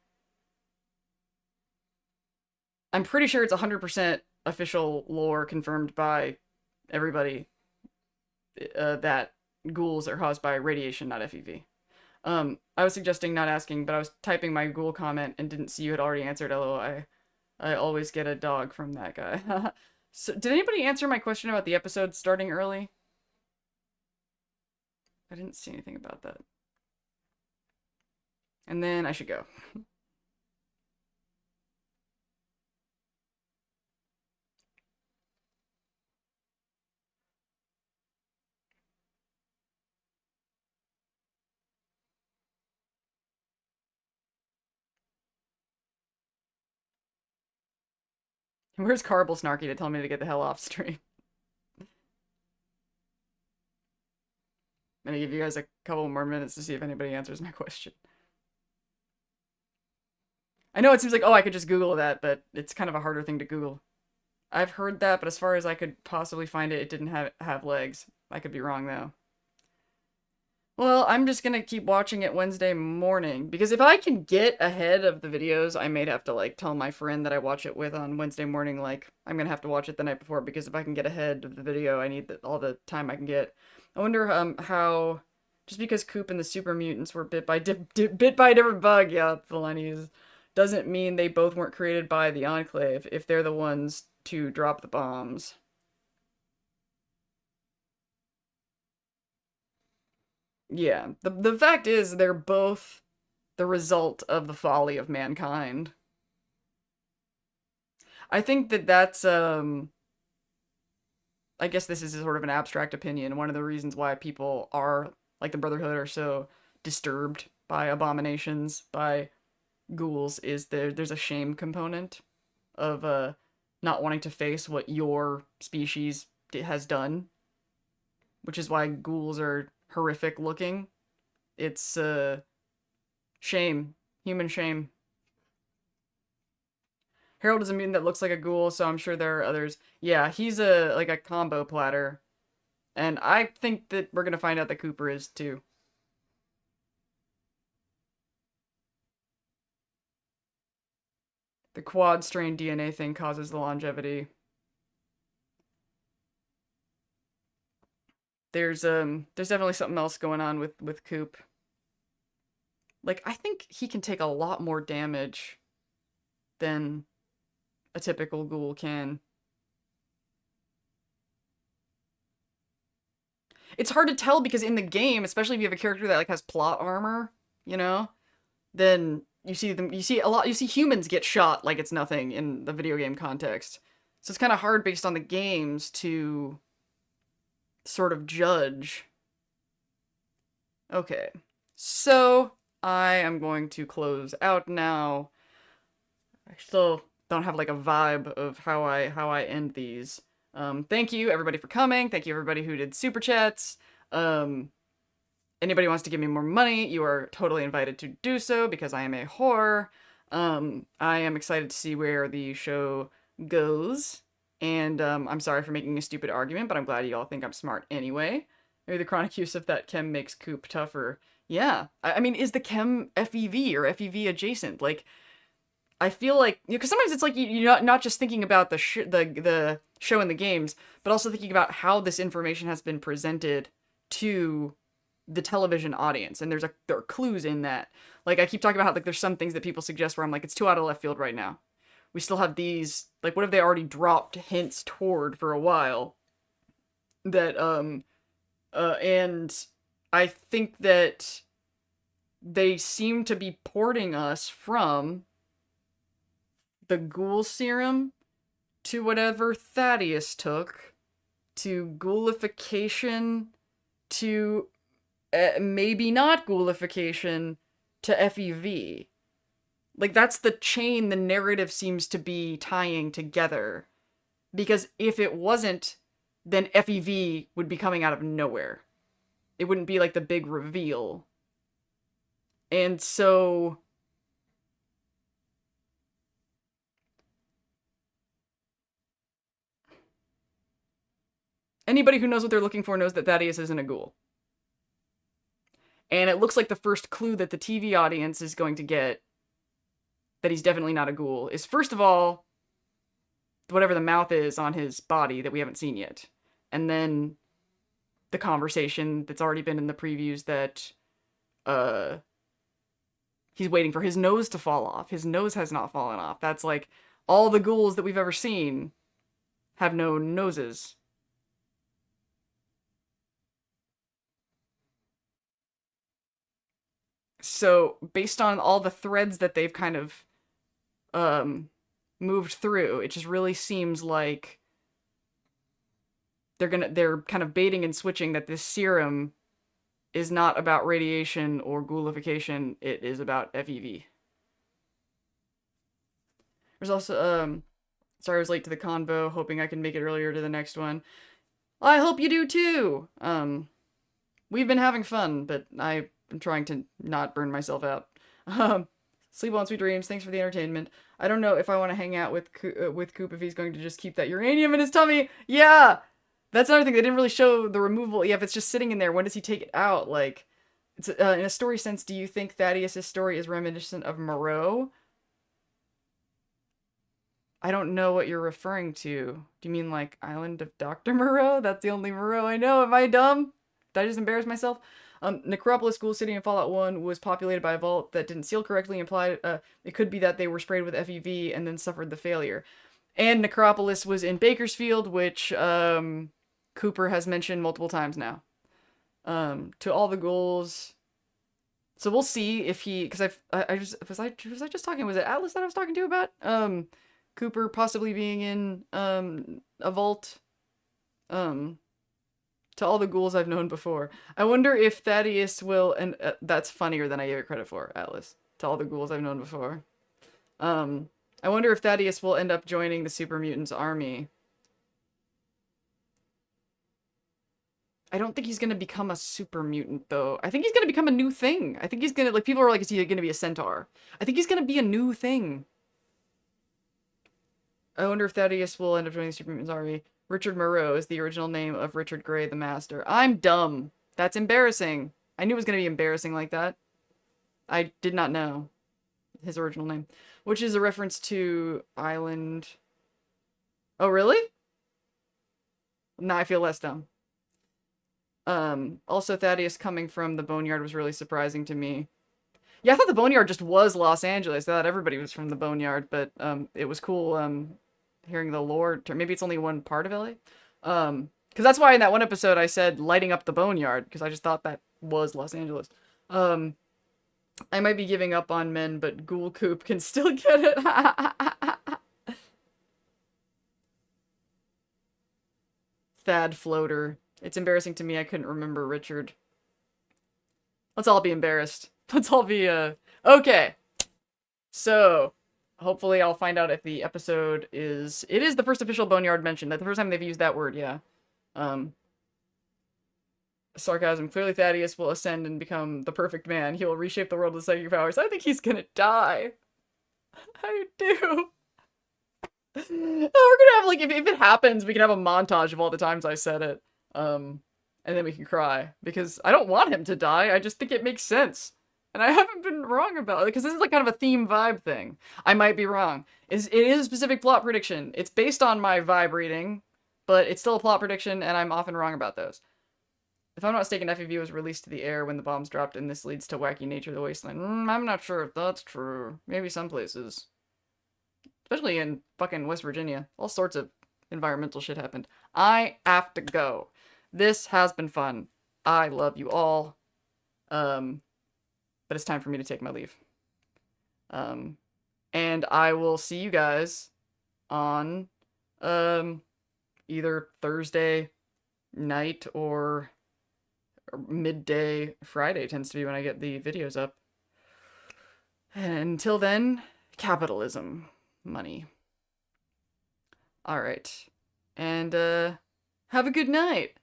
I'm pretty sure it's 100% official lore confirmed by everybody that ghouls are caused by radiation, not FEV. I was suggesting not asking, but I was typing my ghoul comment and didn't see you had already answered. LOL, I always get a dog from that guy. So, did anybody answer my question about the episode starting early? I didn't see anything about that. And then I should go. Where's Carble Snarky to tell me to get the hell off stream? I'm gonna give you guys a couple more minutes to see if anybody answers my question. I know it seems like, oh, I could just Google that, but it's kind of a harder thing to Google. I've heard that, but as far as I could possibly find it, it didn't have legs. I could be wrong, though. Well, I'm just gonna keep watching it Wednesday morning, because if I can get ahead of the videos, I may have to, like, tell my friend that I watch it with on Wednesday morning, like, I'm gonna have to watch it the night before, because if I can get ahead of the video, I need all the time I can get. I wonder how, just because Coop and the super mutants were bit by a different bug, yeah, the Lennies, doesn't mean they both weren't created by the Enclave, if they're the ones to drop the bombs. Yeah, the fact is they're both the result of the folly of mankind. I think that's I guess this is sort of an abstract opinion. One of the reasons why people are, like the Brotherhood, are so disturbed by abominations, by ghouls, is there's a shame component of not wanting to face what your species has done, which is why ghouls are horrific looking. It's shame, human shame. Harold is a mutant that looks like a ghoul, so I'm sure there are others. Yeah, he's like a combo platter, and I think that we're gonna find out that Cooper is too. The quad strain DNA thing causes the longevity. There's definitely something else going on with Coop. Like, I think he can take a lot more damage than a typical ghoul can. It's hard to tell because in the game, especially if you have a character that like has plot armor, you know, then you see humans get shot like it's nothing in the video game context. So it's kind of hard based on the games to sort of judge Okay. So, I am going to close out now. I still don't have like a vibe of how I end these. Thank you everybody for coming. Thank you everybody who did super chats. Anybody wants to give me more money, you are totally invited to do so because I am a whore. I am excited to see where the show goes. And I'm sorry for making a stupid argument, but I'm glad you all think I'm smart anyway. Maybe the chronic use of that chem makes Coop tougher. Yeah. I mean, is the chem FEV or FEV adjacent? Like, I feel like, because sometimes it's like you're not just thinking about the show and the games, but also thinking about how this information has been presented to the television audience, and there are clues in that. Like, I keep talking about how like there's some things that people suggest where I'm like, it's too out of left field right now. We still have these, like, what have they already dropped hints toward for a while? That and I think that they seem to be porting us from the ghoul serum to whatever Thaddeus took, to ghoulification, to maybe not ghoulification, to FEV. Like, that's the chain the narrative seems to be tying together. Because if it wasn't, then FEV would be coming out of nowhere. It wouldn't be like the big reveal. And so anybody who knows what they're looking for knows that Thaddeus isn't a ghoul. And it looks like the first clue that the TV audience is going to get that he's definitely not a ghoul is, first of all, whatever the mouth is on his body that we haven't seen yet. And then the conversation that's already been in the previews that he's waiting for his nose to fall off. His nose has not fallen off. That's like, all the ghouls that we've ever seen have no noses. So, based on all the threads that they've kind of moved through, it just really seems like they're kind of baiting and switching that this serum is not about radiation or ghoulification, it is about FEV. There's also sorry I was late to the convo, hoping I can make it earlier to the next one. I hope you do too. We've been having fun, but I'm trying to not burn myself out. Sleep on, sweet dreams. Thanks for the entertainment. I don't know if I want to hang out with Coop if he's going to just keep that uranium in his tummy. Yeah, that's another thing. They didn't really show the removal. Yeah, if it's just sitting in there, when does he take it out? Like, it's in a story sense. Do you think Thaddeus' story is reminiscent of Moreau? I don't know what you're referring to. Do you mean like Island of Dr. Moreau? That's the only Moreau I know. Am I dumb? Did I just embarrass myself? Necropolis Ghoul City in Fallout 1 was populated by a vault that didn't seal correctly, implied it could be that they were sprayed with FEV and then suffered the failure. And Necropolis was in Bakersfield, which Cooper has mentioned multiple times now. To all the ghouls. So we'll see if he, because was I just talking, was it Atlas that I was talking to about Cooper possibly being in a vault? To all the ghouls I've known before. I wonder if Thaddeus will, and that's funnier than I gave it credit for, Atlas. To all the ghouls I've known before. I wonder if Thaddeus will end up joining the Super Mutants army. I don't think he's gonna become a super mutant, though. I think he's gonna become a new thing. I think he's gonna, like, people are like, is he gonna be a centaur? I think he's gonna be a new thing. I wonder if Thaddeus will end up joining the Super Mutants army. Richard Moreau is the original name of Richard Grey, the Master. I'm dumb. That's embarrassing. I knew it was going to be embarrassing like that. I did not know his original name. Which is a reference to Island... Oh, really? Now I feel less dumb. Also, Thaddeus coming from the Boneyard was really surprising to me. Yeah, I thought the Boneyard just was Los Angeles. I thought everybody was from the Boneyard, but it was cool hearing the lore. Maybe it's only one part of LA. Because that's why in that one episode I said lighting up the Boneyard, because I just thought that was Los Angeles. I might be giving up on men, but Ghoul Coop can still get it. Thad Floater. It's embarrassing to me I couldn't remember Richard. Let's all be embarrassed. Let's all be, okay. So, hopefully I'll find out if the episode is... It is the first official Boneyard mention. That's the first time they've used that word, yeah. Sarcasm. Clearly Thaddeus will ascend and become the perfect man. He will reshape the world with psychic powers. I think he's gonna die. I do. Oh, we're gonna have, like, if it happens, we can have a montage of all the times I said it. And then we can cry. Because I don't want him to die, I just think it makes sense. And I haven't been wrong about it, because this is like kind of a theme vibe thing. I might be wrong. It is a specific plot prediction. It's based on my vibe reading, but it's still a plot prediction, and I'm often wrong about those. If I'm not mistaken, FEV was released to the air when the bombs dropped, and this leads to wacky nature of the wasteland. I'm not sure if that's true. Maybe some places. Especially in fucking West Virginia. All sorts of environmental shit happened. I have to go. This has been fun. I love you all. But it's time for me to take my leave. And I will see you guys on, either Thursday night or midday. Friday tends to be when I get the videos up. And until then, capitalism. Money. Alright. And, have a good night.